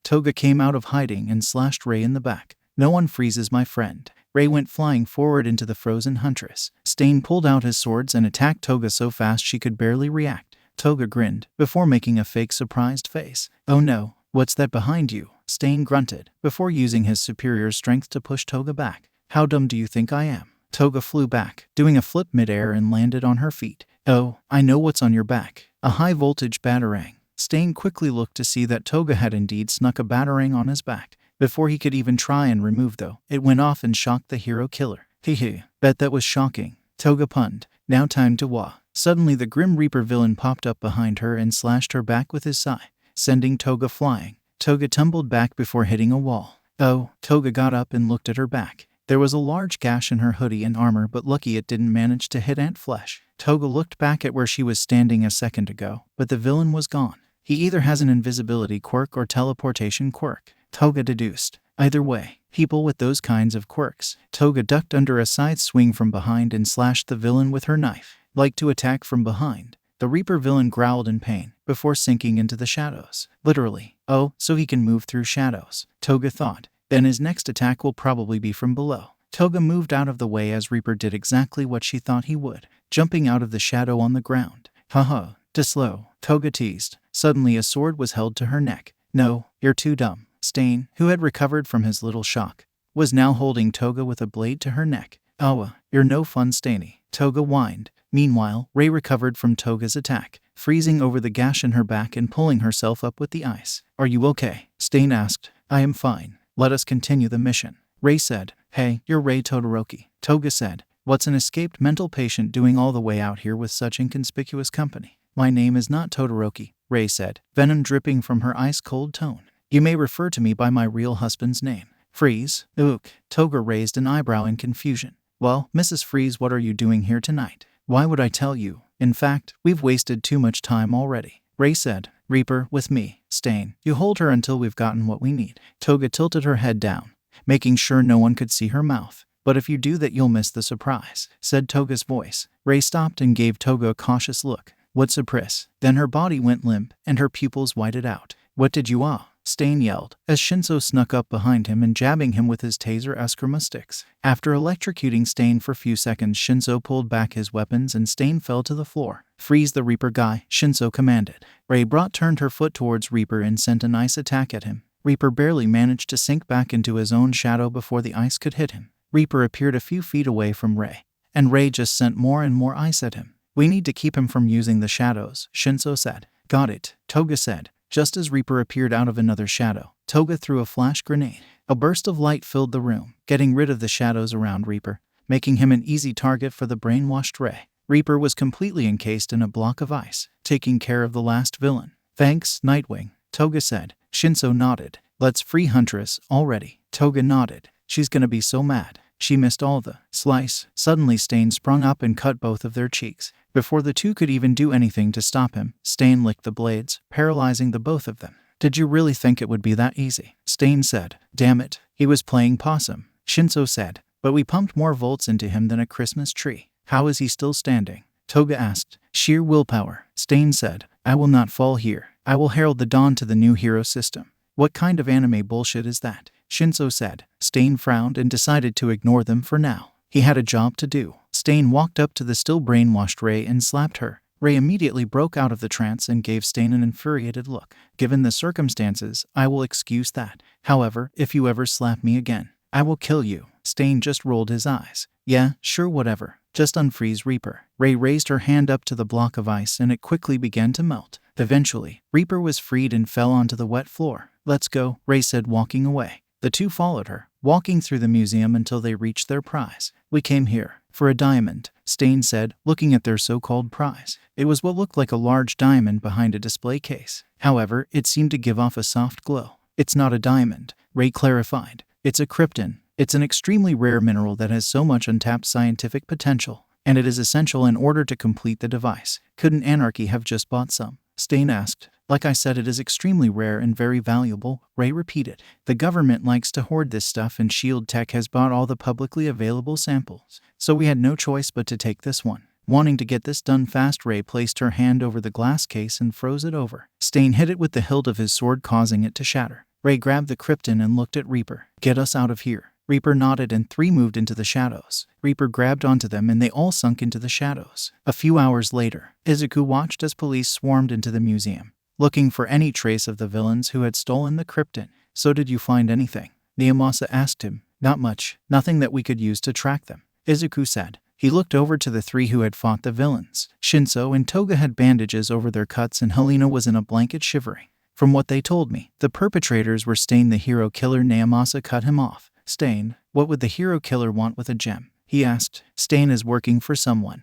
Toga came out of hiding and slashed Ray in the back. No one freezes my friend. Ray went flying forward into the frozen huntress. Stain pulled out his swords and attacked Toga so fast she could barely react. Toga grinned, before making a fake surprised face. Oh no, what's that behind you? Stain grunted, before using his superior strength to push Toga back. How dumb do you think I am? Toga flew back, doing a flip midair and landed on her feet. Oh, I know what's on your back. A high-voltage batarang. Stain quickly looked to see that Toga had indeed snuck a batarang on his back. Before he could even try and remove though, it went off and shocked the hero killer. Hee, bet that was shocking. Toga punned. Now time to wah. Suddenly the Grim Reaper villain popped up behind her and slashed her back with his scythe, sending Toga flying. Toga tumbled back before hitting a wall. Oh, Toga got up and looked at her back. There was a large gash in her hoodie and armor, but lucky it didn't manage to hit ant flesh. Toga looked back at where she was standing a second ago, but the villain was gone. He either has an invisibility quirk or teleportation quirk, Toga deduced. Either way, people with those kinds of quirks. Toga ducked under a side swing from behind and slashed the villain with her knife. Like to attack from behind. The Reaper villain growled in pain, before sinking into the shadows. Literally. Oh, so he can move through shadows, Toga thought. Then his next attack will probably be from below. Toga moved out of the way as Reaper did exactly what she thought he would, jumping out of the shadow on the ground. Haha, too slow, Toga teased. Suddenly a sword was held to her neck. No, you're too dumb. Stain, who had recovered from his little shock, was now holding Toga with a blade to her neck. Awa, you're no fun, Stainy, Toga whined. Meanwhile, Ray recovered from Toga's attack, freezing over the gash in her back and pulling herself up with the ice. Are you okay? Stain asked. I am fine. Let us continue the mission, Ray said. Hey, you're Ray Todoroki, Toga said. What's an escaped mental patient doing all the way out here with such inconspicuous company? My name is not Todoroki, Ray said, venom dripping from her ice-cold tone. You may refer to me by my real husband's name. Freeze. Ook. Toga raised an eyebrow in confusion. Well, Mrs. Freeze, what are you doing here tonight? Why would I tell you? In fact, we've wasted too much time already, Ray said. Reaper, with me. Stain, you hold her until we've gotten what we need. Toga tilted her head down, making sure no one could see her mouth. But if you do that you'll miss the surprise, said Toga's voice. Ray stopped and gave Toga a cautious look. What surprise? Then her body went limp, and her pupils widened out. What did you Stain yelled, as Shinso snuck up behind him and jabbing him with his taser eskrima sticks. After electrocuting Stain for a few seconds, Shinso pulled back his weapons and Stain fell to the floor. Freeze the Reaper guy, Shinso commanded. Ray turned her foot towards Reaper and sent an ice attack at him. Reaper barely managed to sink back into his own shadow before the ice could hit him. Reaper appeared a few feet away from Ray, and Ray just sent more and more ice at him. We need to keep him from using the shadows, Shinso said. Got it, Toga said. Just as Reaper appeared out of another shadow, Toga threw a flash grenade. A burst of light filled the room, getting rid of the shadows around Reaper, making him an easy target for the brainwashed Ray. Reaper was completely encased in a block of ice, taking care of the last villain. Thanks, Nightwing, Toga said. Shinso nodded. Let's free Huntress already. Toga nodded. She's gonna be so mad. She missed all the slice. Suddenly Stain sprung up and cut both of their cheeks. Before the two could even do anything to stop him, Stain licked the blades, paralyzing the both of them. Did you really think it would be that easy? Stain said. Damn it, he was playing possum. Shinso said. But we pumped more volts into him than a Christmas tree. How is he still standing? Toga asked. Sheer willpower. Stain said. I will not fall here. I will herald the dawn to the new hero system. What kind of anime bullshit is that? Shinso said. Stain frowned and decided to ignore them for now. He had a job to do. Stain walked up to the still brainwashed Ray and slapped her. Ray immediately broke out of the trance and gave Stain an infuriated look. Given the circumstances, I will excuse that. However, if you ever slap me again, I will kill you. Stain just rolled his eyes. Yeah, sure, whatever. Just unfreeze Reaper. Ray raised her hand up to the block of ice and it quickly began to melt. Eventually, Reaper was freed and fell onto the wet floor. Let's go, Ray said, walking away. The two followed her, walking through the museum until they reached their prize. We came here for a diamond, Stain said, looking at their so-called prize. It was what looked like a large diamond behind a display case. However, it seemed to give off a soft glow. It's not a diamond, Ray clarified. It's a krypton. It's an extremely rare mineral that has so much untapped scientific potential, and it is essential in order to complete the device. Couldn't Anarchy have just bought some? Stain asked. Like I said, it is extremely rare and very valuable, Ray repeated. The government likes to hoard this stuff and Shield Tech has bought all the publicly available samples. So we had no choice but to take this one. Wanting to get this done fast, Ray placed her hand over the glass case and froze it over. Stain hit it with the hilt of his sword, causing it to shatter. Ray grabbed the krypton and looked at Reaper. Get us out of here. Reaper nodded and three moved into the shadows. Reaper grabbed onto them and they all sunk into the shadows. A few hours later, Izuku watched as police swarmed into the museum, looking for any trace of the villains who had stolen the krypton. So did you find anything? Niyamasa asked him. Not much. Nothing that we could use to track them, Izuku said. He looked over to the three who had fought the villains. Shinso and Toga had bandages over their cuts and Helena was in a blanket shivering. From what they told me, the perpetrators were Stain the hero killer. Niyamasa cut him off. Stain, what would the hero killer want with a gem? He asked. Stain is working for someone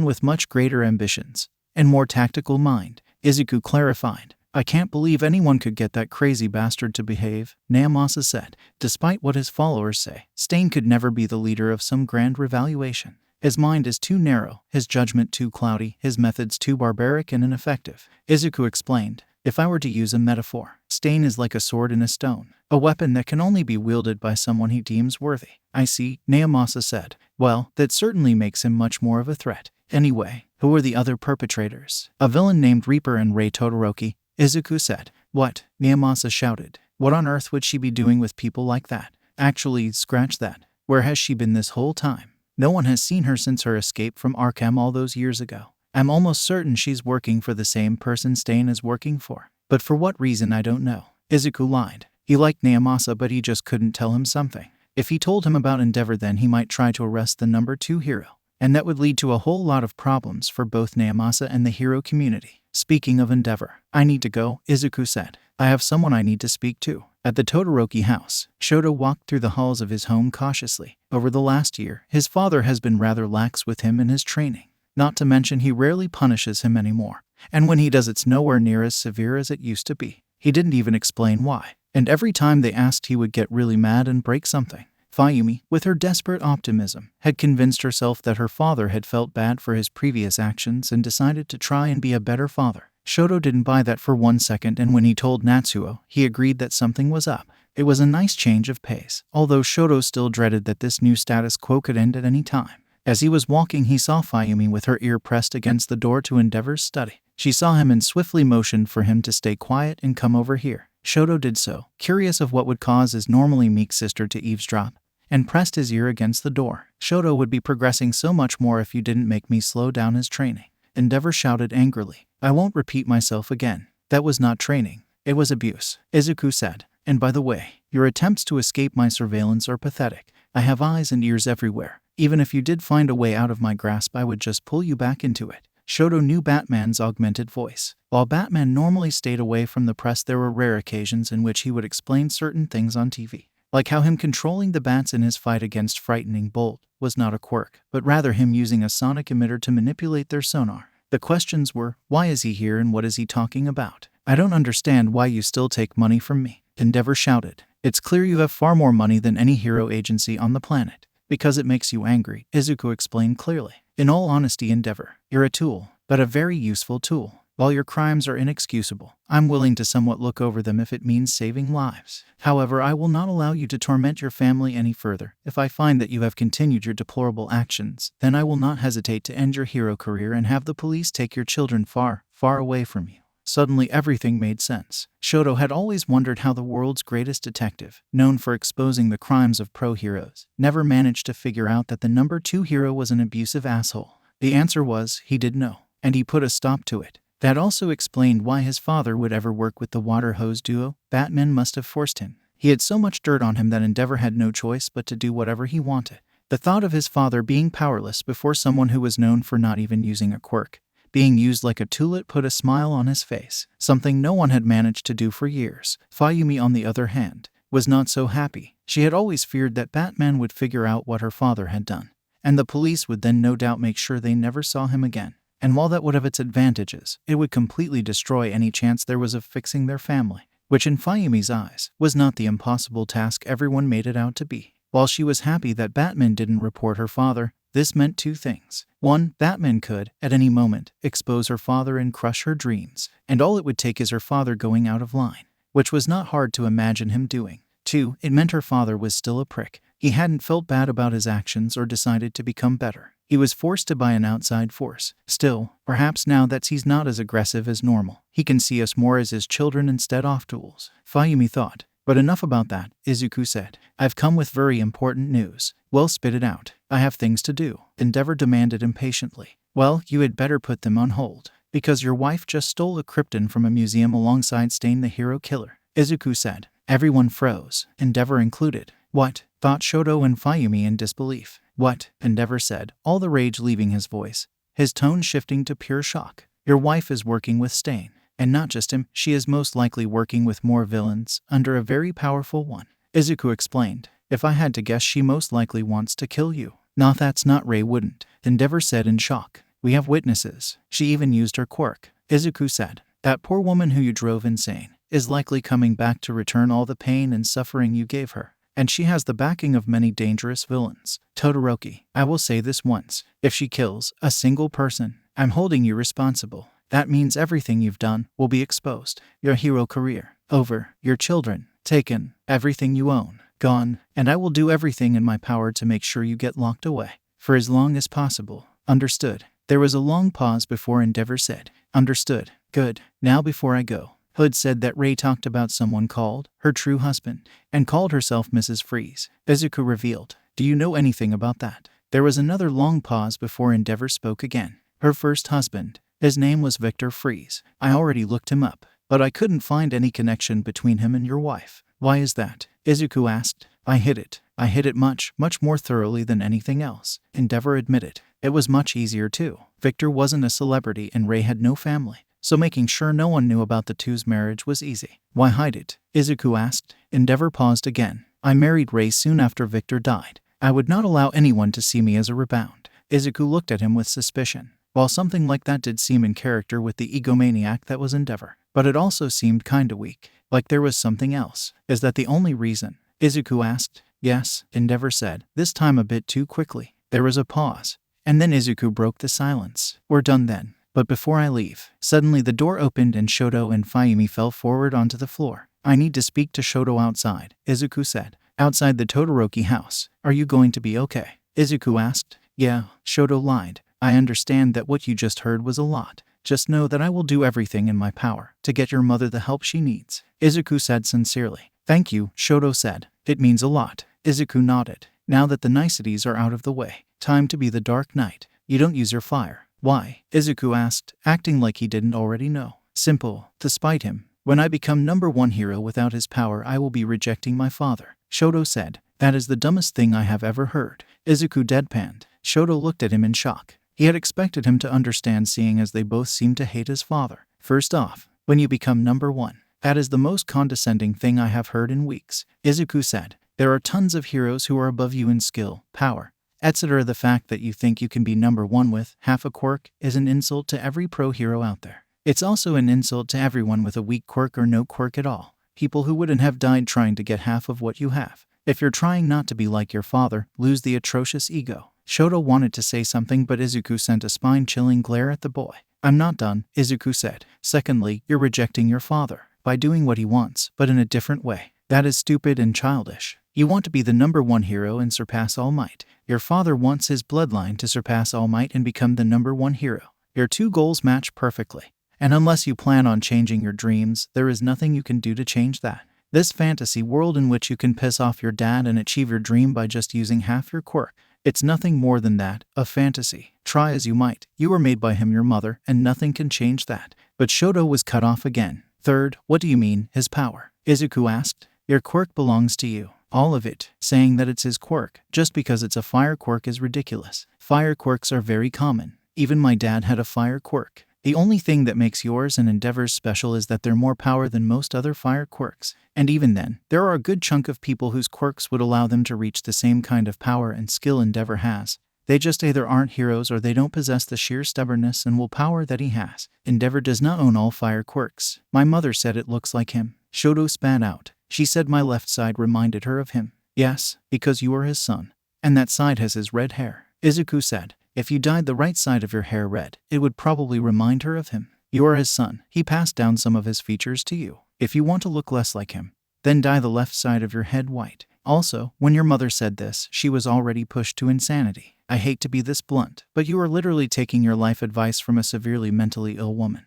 with much greater ambitions and more tactical mind, Izuku clarified. I can't believe anyone could get that crazy bastard to behave, Niyamasa said. Despite what his followers say, Stain could never be the leader of some grand revaluation. His mind is too narrow, his judgment too cloudy, his methods too barbaric and ineffective, Izuku explained. If I were to use a metaphor, Stain is like a sword in a stone, a weapon that can only be wielded by someone he deems worthy. I see, Niyamasa said. Well, that certainly makes him much more of a threat. Anyway, who are the other perpetrators? A villain named Reaper and Ray Todoroki, Izuku said. What? Niyamasa shouted. What on earth would she be doing with people like that? Actually, scratch that. Where has she been this whole time? No one has seen her since her escape from Arkham all those years ago. I'm almost certain she's working for the same person Stain is working for. But for what reason I don't know. Izuku lied. He liked Niyamasa but he just couldn't tell him something. If he told him about Endeavor then he might try to arrest the number 2 hero. And that would lead to a whole lot of problems for both Niyamasa and the hero community. Speaking of Endeavor, I need to go, Izuku said. I have someone I need to speak to. At the Todoroki house, Shoto walked through the halls of his home cautiously. Over the last year, his father has been rather lax with him in his training. Not to mention he rarely punishes him anymore. And when he does it's nowhere near as severe as it used to be. He didn't even explain why. And every time they asked he would get really mad and break something. Fayumi, with her desperate optimism, had convinced herself that her father had felt bad for his previous actions and decided to try and be a better father. Shoto didn't buy that for 1 second and when he told Natsuo, he agreed that something was up. It was a nice change of pace, although Shoto still dreaded that this new status quo could end at any time. As he was walking he saw Fayumi with her ear pressed against the door to Endeavor's study. She saw him and swiftly motioned for him to stay quiet and come over here. Shoto did so, curious of what would cause his normally meek sister to eavesdrop, and pressed his ear against the door. Shoto would be progressing so much more if you didn't make me slow down his training. Endeavor shouted angrily. I won't repeat myself again. That was not training. It was abuse, Izuku said. And by the way, your attempts to escape my surveillance are pathetic. I have eyes and ears everywhere. Even if you did find a way out of my grasp, I would just pull you back into it. Shoto knew Batman's augmented voice. While Batman normally stayed away from the press, there were rare occasions in which he would explain certain things on TV. Like how him controlling the bats in his fight against Frightening Bolt was not a quirk, but rather him using a sonic emitter to manipulate their sonar. The questions were, why is he here and what is he talking about? I don't understand why you still take money from me, Endeavor shouted. It's clear you have far more money than any hero agency on the planet. Because it makes you angry, Izuku explained clearly. In all honesty, Endeavor, you're a tool, but a very useful tool. While your crimes are inexcusable, I'm willing to somewhat look over them if it means saving lives. However, I will not allow you to torment your family any further. If I find that you have continued your deplorable actions, then I will not hesitate to end your hero career and have the police take your children far, far away from you. Suddenly everything made sense. Shoto had always wondered how the world's greatest detective, known for exposing the crimes of pro-heroes, never managed to figure out that the number 2 hero was an abusive asshole. The answer was, he did know, and he put a stop to it. That also explained why his father would ever work with the water hose duo. Batman must have forced him. He had so much dirt on him that Endeavor had no choice but to do whatever he wanted. The thought of his father being powerless before someone who was known for not even using a quirk, being used like a tool, put a smile on his face, something no one had managed to do for years. Fayumi, on the other hand, was not so happy. She had always feared that Batman would figure out what her father had done, and the police would then no doubt make sure they never saw him again. And while that would have its advantages, it would completely destroy any chance there was of fixing their family, which in Fayumi's eyes was not the impossible task everyone made it out to be. While she was happy that Batman didn't report her father, this meant 2 things. 1, Batman could, at any moment, expose her father and crush her dreams, and all it would take is her father going out of line, which was not hard to imagine him doing. 2, it meant her father was still a prick. He hadn't felt bad about his actions or decided to become better. He was forced to by an outside force. Still, perhaps now that he's not as aggressive as normal, he can see us more as his children instead of tools, Fayumi thought. But enough about that, Izuku said. I've come with very important news. Well, spit it out. I have things to do, Endeavor demanded impatiently. Well, you had better put them on hold, because your wife just stole a krypton from a museum alongside Stain the hero killer, Izuku said. Everyone froze, Endeavor included. What? Thought Shoto and Fayumi in disbelief. What? Endeavor said, all the rage leaving his voice, his tone shifting to pure shock. Your wife is working with Stain. And not just him, she is most likely working with more villains, under a very powerful one. Izuku explained. If I had to guess, she most likely wants to kill you. Nah, that's not Ray wouldn't, Endeavor said in shock. We have witnesses. She even used her quirk, Izuku said. That poor woman who you drove insane is likely coming back to return all the pain and suffering you gave her. And she has the backing of many dangerous villains. Todoroki, I will say this once. If she kills a single person, I'm holding you responsible. That means everything you've done will be exposed. Your hero career, over. Your children, taken. Everything you own, gone. And I will do everything in my power to make sure you get locked away. For as long as possible. Understood. There was a long pause before Endeavor said, understood. Good. Now before I go. Hood said that Ray talked about someone called her true husband, and called herself Mrs. Freeze. Izuku revealed. Do you know anything about that? There was another long pause before Endeavor spoke again. Her first husband. His name was Victor Freeze. I already looked him up, but I couldn't find any connection between him and your wife. Why is that? Izuku asked. I hid it. I hid it much more thoroughly than anything else, Endeavor admitted. It was much easier too. Victor wasn't a celebrity and Ray had no family, so making sure no one knew about the two's marriage was easy. Why hide it? Izuku asked. Endeavor paused again. I married Ray soon after Victor died. I would not allow anyone to see me as a rebound. Izuku looked at him with suspicion. While something like that did seem in character with the egomaniac that was Endeavor, but it also seemed kinda weak, like there was something else. Is that the only reason? Izuku asked. Yes, Endeavor said, this time a bit too quickly. There was a pause, and then Izuku broke the silence. We're done then. But before I leave, suddenly the door opened and Shoto and Fayumi fell forward onto the floor. I need to speak to Shoto outside, Izuku said. Outside the Todoroki house. Are you going to be okay? Izuku asked. Yeah, Shoto lied. I understand that what you just heard was a lot. Just know that I will do everything in my power to get your mother the help she needs, Izuku said sincerely. Thank you, Shoto said. It means a lot. Izuku nodded. Now that the niceties are out of the way, time to be the Dark Knight. You don't use your fire. Why? Izuku asked, acting like he didn't already know. Simple. To spite him. When I become #1 hero without his power, I will be rejecting my father, Shoto said. That is the dumbest thing I have ever heard. Izuku deadpanned. Shoto looked at him in shock. He had expected him to understand, seeing as they both seemed to hate his father. First off, when you become #1, that is the most condescending thing I have heard in weeks, Izuku said. There are tons of heroes who are above you in skill, power, etc. The fact that you think you can be #1 with half a quirk is an insult to every pro hero out there. It's also an insult to everyone with a weak quirk or no quirk at all. People who wouldn't have died trying to get half of what you have. If you're trying not to be like your father, lose the atrocious ego. Shoto wanted to say something, but Izuku sent a spine-chilling glare at the boy. I'm not done, Izuku said. Secondly, you're rejecting your father by doing what he wants, but in a different way. That is stupid and childish. You want to be the #1 hero and surpass All Might. Your father wants his bloodline to surpass All Might and become the #1 hero. Your two goals match perfectly. And unless you plan on changing your dreams, there is nothing you can do to change that. This fantasy world in which you can piss off your dad and achieve your dream by just using half your quirk, it's nothing more than that, a fantasy. Try as you might, you were made by him, your mother, and nothing can change that. But Shoto was cut off again. Third, what do you mean, his power? Izuku asked. Your quirk belongs to you. All of it. Saying that it's his quirk, just because it's a fire quirk, is ridiculous. Fire quirks are very common. Even my dad had a fire quirk. The only thing that makes yours and Endeavor's special is that they're more power than most other fire quirks. And even then, there are a good chunk of people whose quirks would allow them to reach the same kind of power and skill Endeavor has. They just either aren't heroes or they don't possess the sheer stubbornness and willpower that he has. Endeavor does not own all fire quirks. My mother said it looks like him. Shoto spat out. She said my left side reminded her of him. Yes, because you are his son. And that side has his red hair. Izuku said. If you dyed the right side of your hair red, it would probably remind her of him. You are his son. He passed down some of his features to you. If you want to look less like him, then dye the left side of your head white. Also, when your mother said this, she was already pushed to insanity. I hate to be this blunt, but you are literally taking your life advice from a severely mentally ill woman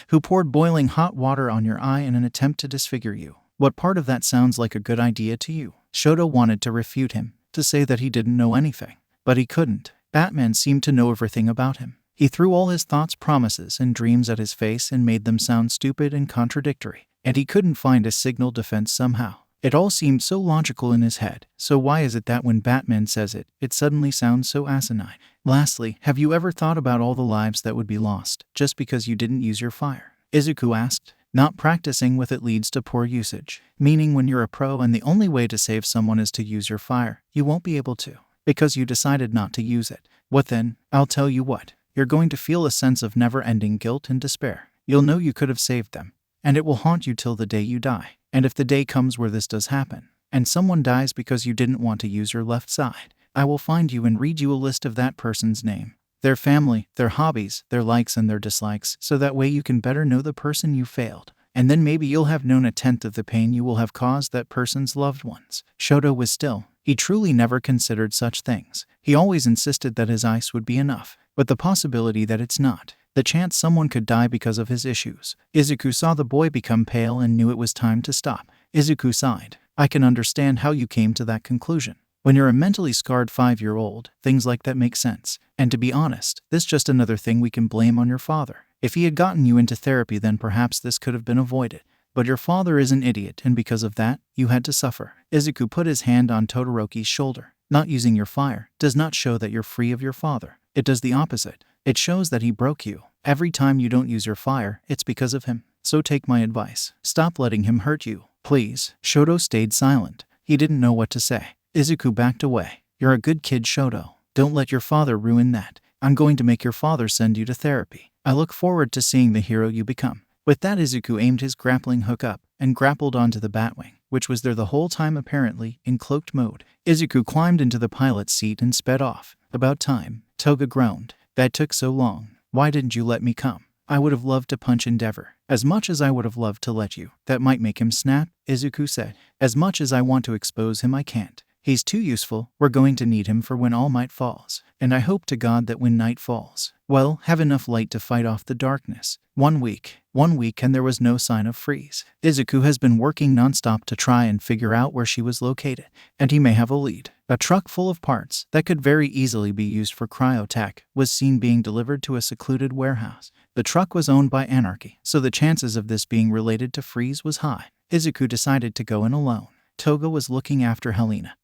who poured boiling hot water on your eye in an attempt to disfigure you. What part of that sounds like a good idea to you? Shoto wanted to refute him, to say that he didn't know anything, but he couldn't. Batman seemed to know everything about him. He threw all his thoughts, promises, and dreams at his face and made them sound stupid and contradictory. And he couldn't find a signal defense somehow. It all seemed so logical in his head. So why is it that when Batman says it, it suddenly sounds so asinine? Lastly, have you ever thought about all the lives that would be lost just because you didn't use your fire? Izuku asked. Not practicing with it leads to poor usage. Meaning when you're a pro and the only way to save someone is to use your fire, you won't be able to. Because you decided not to use it. What then? I'll tell you what. You're going to feel a sense of never-ending guilt and despair. You'll know you could have saved them. And it will haunt you till the day you die. And if the day comes where this does happen, and someone dies because you didn't want to use your left side, I will find you and read you a list of that person's name, their family, their hobbies, their likes and their dislikes, so that way you can better know the person you failed. And then maybe you'll have known 1/10 of the pain you will have caused that person's loved ones. Shoto was still. He truly never considered such things. He always insisted that his ice would be enough. But the possibility that it's not, the chance someone could die because of his issues. Izuku saw the boy become pale and knew it was time to stop. Izuku sighed. I can understand how you came to that conclusion. When you're a mentally scarred 5-year-old, things like that make sense. And to be honest, this is just another thing we can blame on your father. If he had gotten you into therapy, then perhaps this could have been avoided. But your father is an idiot, and because of that, you had to suffer. Izuku put his hand on Todoroki's shoulder. Not using your fire does not show that you're free of your father. It does the opposite. It shows that he broke you. Every time you don't use your fire, it's because of him. So take my advice. Stop letting him hurt you. Please. Shoto stayed silent. He didn't know what to say. Izuku backed away. You're a good kid, Shoto. Don't let your father ruin that. I'm going to make your father send you to therapy. I look forward to seeing the hero you become. With that, Izuku aimed his grappling hook up and grappled onto the Batwing, which was there the whole time apparently, in cloaked mode. Izuku climbed into the pilot's seat and sped off. About time, Toga groaned. That took so long. Why didn't you let me come? I would have loved to punch Endeavor. As much as I would have loved to let you. That might make him snap, Izuku said. As much as I want to expose him, I can't. He's too useful. We're going to need him for when All Might falls. And I hope to God that when night falls, well, have enough light to fight off the darkness. 1 week, and there was no sign of Freeze. Izuku has been working nonstop to try and figure out where she was located, and he may have a lead. A truck full of parts that could very easily be used for cryotech was seen being delivered to a secluded warehouse. The truck was owned by Anarchy, so the chances of this being related to Freeze was high. Izuku decided to go in alone. Toga was looking after Helena,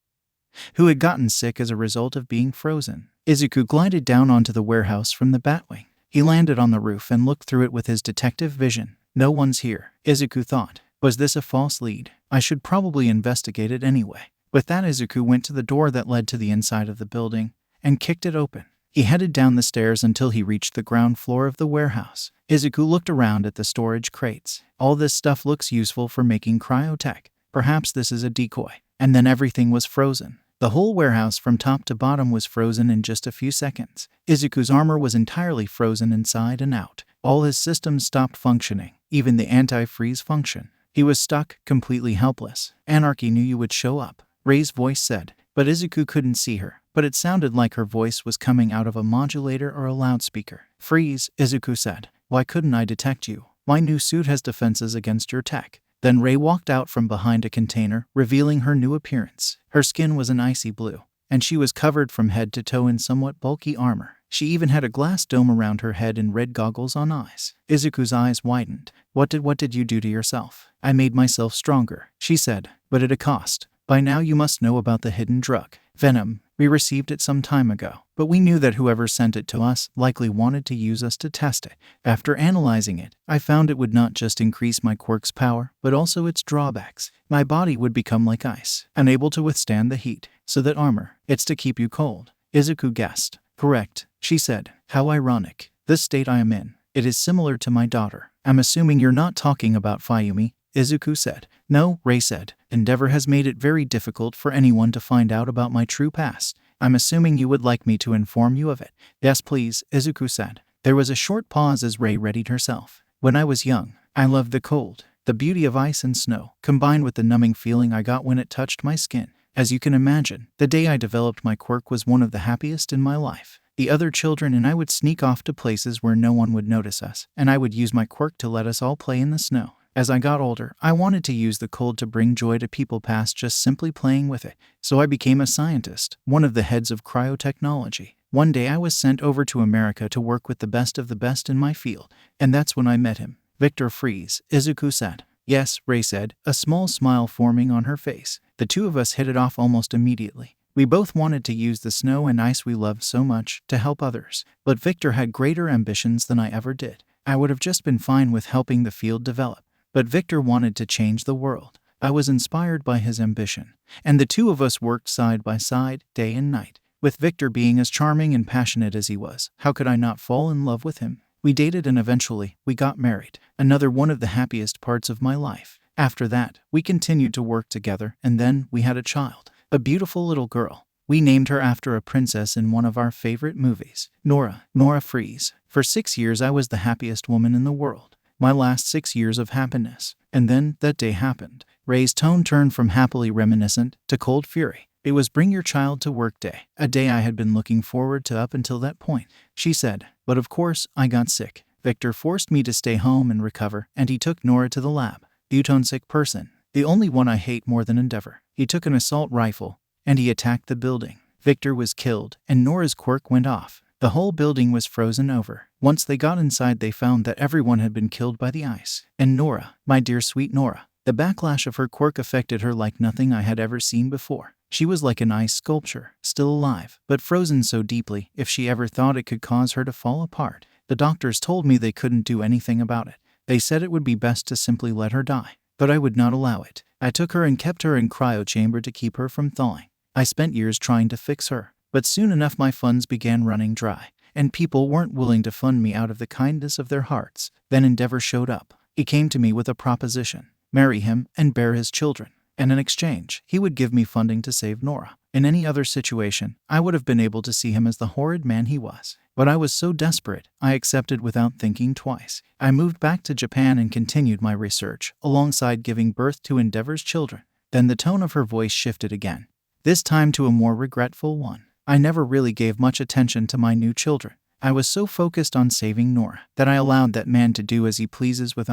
who had gotten sick as a result of being frozen. Izuku glided down onto the warehouse from the Batwing. He landed on the roof and looked through it with his detective vision. No one's here, Izuku thought. Was this a false lead? I should probably investigate it anyway. With that, Izuku went to the door that led to the inside of the building and kicked it open. He headed down the stairs until he reached the ground floor of the warehouse. Izuku looked around at the storage crates. All this stuff looks useful for making cryotech. Perhaps this is a decoy. And then everything was frozen. The whole warehouse from top to bottom was frozen in just a few seconds. Izuku's armor was entirely frozen inside and out. All his systems stopped functioning, even the anti-freeze function. He was stuck, completely helpless. Anarchy knew you would show up, Ray's voice said, but Izuku couldn't see her. But it sounded like her voice was coming out of a modulator or a loudspeaker. Freeze, Izuku said. Why couldn't I detect you? My new suit has defenses against your tech. Then Ray walked out from behind a container, revealing her new appearance. Her skin was an icy blue, and she was covered from head to toe in somewhat bulky armor. She even had a glass dome around her head and red goggles on eyes. Izuku's eyes widened. What did you do to yourself? I made myself stronger, she said, but at a cost. By now you must know about the hidden drug, Venom. We received it some time ago, but we knew that whoever sent it to us likely wanted to use us to test it. After analyzing it, I found it would not just increase my quirk's power, but also its drawbacks. My body would become like ice, unable to withstand the heat. So that armor, it's to keep you cold. Izuku guessed. Correct, she said. How ironic. This state I am in. It is similar to my daughter. I'm assuming you're not talking about Fayumi, Izuku said. No, Ray said. Endeavor has made it very difficult for anyone to find out about my true past. I'm assuming you would like me to inform you of it. Yes, please, Izuku said. There was a short pause as Ray readied herself. When I was young, I loved the cold, the beauty of ice and snow, combined with the numbing feeling I got when it touched my skin. As you can imagine, the day I developed my quirk was one of the happiest in my life. The other children and I would sneak off to places where no one would notice us, and I would use my quirk to let us all play in the snow. As I got older, I wanted to use the cold to bring joy to people past just simply playing with it. So I became a scientist, one of the heads of cryotechnology. One day I was sent over to America to work with the best of the best in my field, and that's when I met him. Victor Freeze, Izuku said. Yes, Ray said, a small smile forming on her face. The two of us hit it off almost immediately. We both wanted to use the snow and ice we loved so much to help others, but Victor had greater ambitions than I ever did. I would have just been fine with helping the field develop. But Victor wanted to change the world. I was inspired by his ambition, and the two of us worked side by side, day and night. With Victor being as charming and passionate as he was, how could I not fall in love with him? We dated and eventually, we got married. Another one of the happiest parts of my life. After that, we continued to work together, and then we had a child. A beautiful little girl. We named her after a princess in one of our favorite movies, Nora Freeze. For 6 years I was the happiest woman in the world. My last 6 years of happiness. And then, that day happened. Ray's tone turned from happily reminiscent to cold fury. It was bring your child to work day, a day I had been looking forward to up until that point, she said. But of course, I got sick. Victor forced me to stay home and recover, and he took Nora to the lab. Buton sick person. The only one I hate more than Endeavor. He took an assault rifle, and he attacked the building. Victor was killed, and Nora's quirk went off. The whole building was frozen over. Once they got inside, they found that everyone had been killed by the ice. And Nora, my dear sweet Nora, the backlash of her quirk affected her like nothing I had ever seen before. She was like an ice sculpture, still alive, but frozen so deeply if she ever thought it could cause her to fall apart. The doctors told me they couldn't do anything about it. They said it would be best to simply let her die. But I would not allow it. I took her and kept her in cryo chamber to keep her from thawing. I spent years trying to fix her. But soon enough my funds began running dry, and people weren't willing to fund me out of the kindness of their hearts. Then Endeavor showed up. He came to me with a proposition. Marry him and bear his children. And in exchange, he would give me funding to save Nora. In any other situation, I would have been able to see him as the horrid man he was. But I was so desperate, I accepted without thinking twice. I moved back to Japan and continued my research, alongside giving birth to Endeavor's children. Then the tone of her voice shifted again, this time to a more regretful one. I never really gave much attention to my new children. I was so focused on saving Nora that I allowed that man to do as he pleases with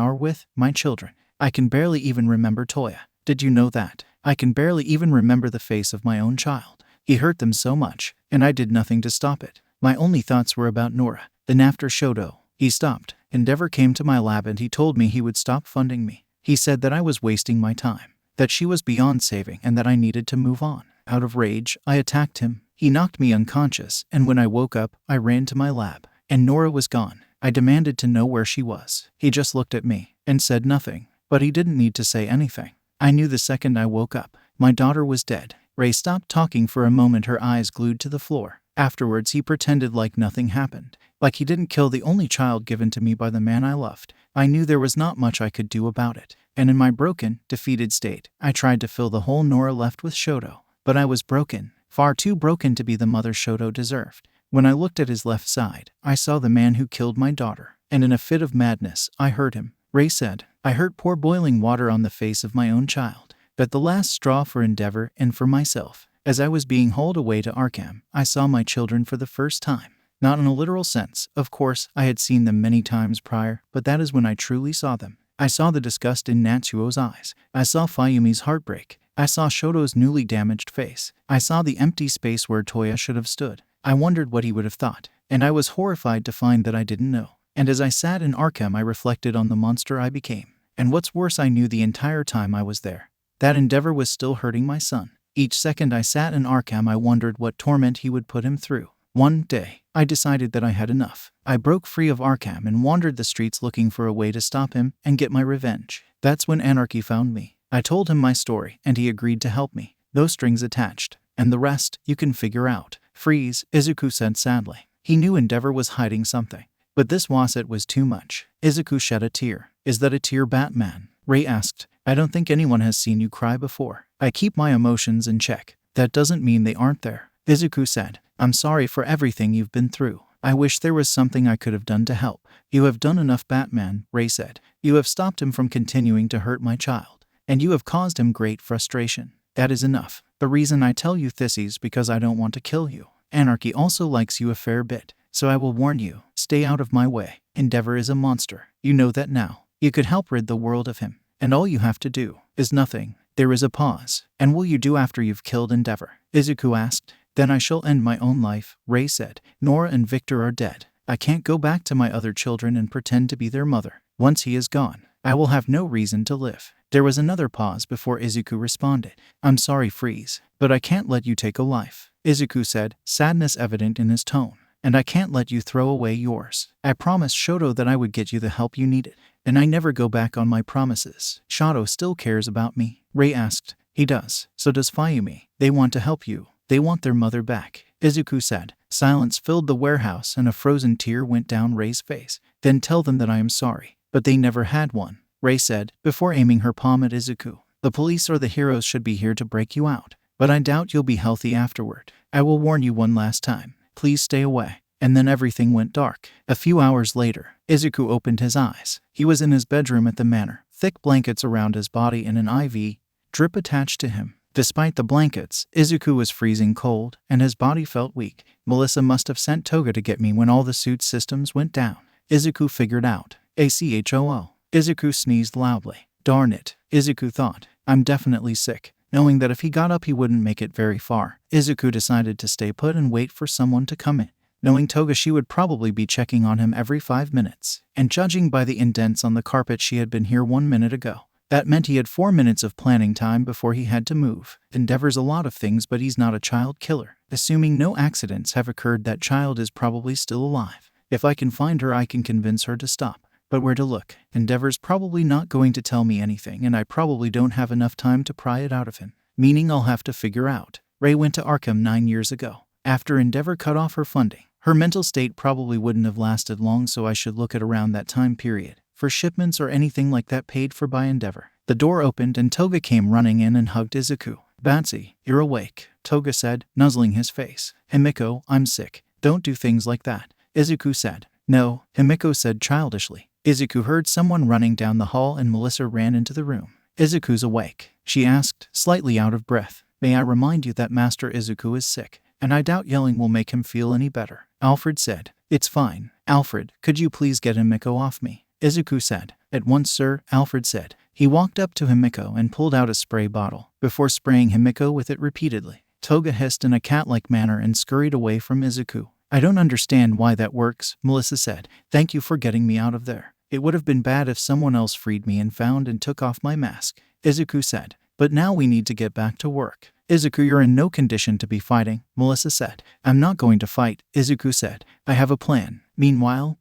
my children. I can barely even remember Toya. Did you know that? I can barely even remember the face of my own child. He hurt them so much, and I did nothing to stop it. My only thoughts were about Nora. Then after Shoto, he stopped. Endeavor came to my lab and he told me he would stop funding me. He said that I was wasting my time, that she was beyond saving and that I needed to move on. Out of rage, I attacked him. He knocked me unconscious, and when I woke up, I ran to my lab, and Nora was gone. I demanded to know where she was. He just looked at me and said nothing, but he didn't need to say anything. I knew the second I woke up. My daughter was dead. Ray stopped talking for a moment, her eyes glued to the floor. Afterwards, he pretended like nothing happened, like he didn't kill the only child given to me by the man I loved. I knew there was not much I could do about it, and in my broken, defeated state, I tried to fill the hole Nora left with Shoto. But I was broken, far too broken to be the mother Shoto deserved. When I looked at his left side, I saw the man who killed my daughter, and in a fit of madness, I heard him. Ray said, I heard pour boiling water on the face of my own child. But the last straw for Endeavor and for myself. As I was being hauled away to Arkham, I saw my children for the first time. Not in a literal sense, of course, I had seen them many times prior, but that is when I truly saw them. I saw the disgust in Natsuo's eyes. I saw Fayumi's heartbreak. I saw Shoto's newly damaged face. I saw the empty space where Toya should have stood. I wondered what he would have thought, and I was horrified to find that I didn't know. And as I sat in Arkham, I reflected on the monster I became. And what's worse, I knew the entire time I was there that Endeavor was still hurting my son. Each second I sat in Arkham, I wondered what torment he would put him through. One day, I decided that I had enough. I broke free of Arkham and wandered the streets looking for a way to stop him and get my revenge. That's when Anarchy found me. I told him my story, and he agreed to help me. Those strings attached, and the rest you can figure out. Freeze, Izuku said sadly. He knew Endeavor was hiding something. But this wasn't was too much. Izuku shed a tear. Is that a tear, Batman? Ray asked. I don't think anyone has seen you cry before. I keep my emotions in check. That doesn't mean they aren't there. Izuku said. I'm sorry for everything you've been through. I wish there was something I could have done to help. You have done enough, Batman, Ray said. You have stopped him from continuing to hurt my child. And you have caused him great frustration. That is enough. The reason I tell you this is because I don't want to kill you. Anarchy also likes you a fair bit. So I will warn you, stay out of my way. Endeavor is a monster. You know that now. You could help rid the world of him. And all you have to do is nothing. There is a pause. And will you do after you've killed Endeavor? Izuku asked. Then I shall end my own life, Ray said. Nora and Victor are dead. I can't go back to my other children and pretend to be their mother. Once he is gone, I will have no reason to live. There was another pause before Izuku responded. I'm sorry, Freeze, but I can't let you take a life. Izuku said, sadness evident in his tone. And I can't let you throw away yours. I promised Shoto that I would get you the help you needed, and I never go back on my promises. Shoto still cares about me, Ray asked. He does. So does Fayumi. They want to help you. They want their mother back, Izuku said. Silence filled the warehouse and a frozen tear went down Ray's face. Then tell them that I am sorry. But they never had one, Ray said, before aiming her palm at Izuku. The police or the heroes should be here to break you out, but I doubt you'll be healthy afterward. I will warn you one last time. Please stay away. And then everything went dark. A few hours later, Izuku opened his eyes. He was in his bedroom at the manor, thick blankets around his body and an IV drip attached to him. Despite the blankets, Izuku was freezing cold, and his body felt weak. Melissa must have sent Toga to get me when all the suit systems went down. Izuku figured out. ACHOO. Izuku sneezed loudly. Darn it, Izuku thought. I'm definitely sick. Knowing that if he got up he wouldn't make it very far, Izuku decided to stay put and wait for someone to come in. Knowing Toga, she would probably be checking on him every 5 minutes, and judging by the indents on the carpet, she had been here 1 minute ago. That meant he had 4 minutes of planning time before he had to move. Endeavor's a lot of things, but he's not a child killer. Assuming no accidents have occurred, that child is probably still alive. If I can find her, I can convince her to stop. But where to look? Endeavor's probably not going to tell me anything, and I probably don't have enough time to pry it out of him. Meaning I'll have to figure out. Ray went to Arkham 9 years ago. After Endeavor cut off her funding, her mental state probably wouldn't have lasted long, so I should look at around that time period for shipments or anything like that paid for by Endeavor. The door opened and Toga came running in and hugged Izuku. Batsy, you're awake, Toga said, nuzzling his face. Himiko, I'm sick. Don't do things like that, Izuku said. No, Himiko said childishly. Izuku heard someone running down the hall and Melissa ran into the room. Izuku's awake, she asked, slightly out of breath. May I remind you that Master Izuku is sick, and I doubt yelling will make him feel any better, Alfred said. It's fine. Alfred, could you please get Himiko off me? Izuku said. At once, sir, Alfred said. He walked up to Himiko and pulled out a spray bottle, before spraying Himiko with it repeatedly. Toga hissed in a cat-like manner and scurried away from Izuku. I don't understand why that works, Melissa said. Thank you for getting me out of there. It would have been bad if someone else freed me and found and took off my mask, Izuku said. But now we need to get back to work. Izuku, you're in no condition to be fighting, Melissa said. I'm not going to fight, Izuku said. I have a plan. Meanwhile,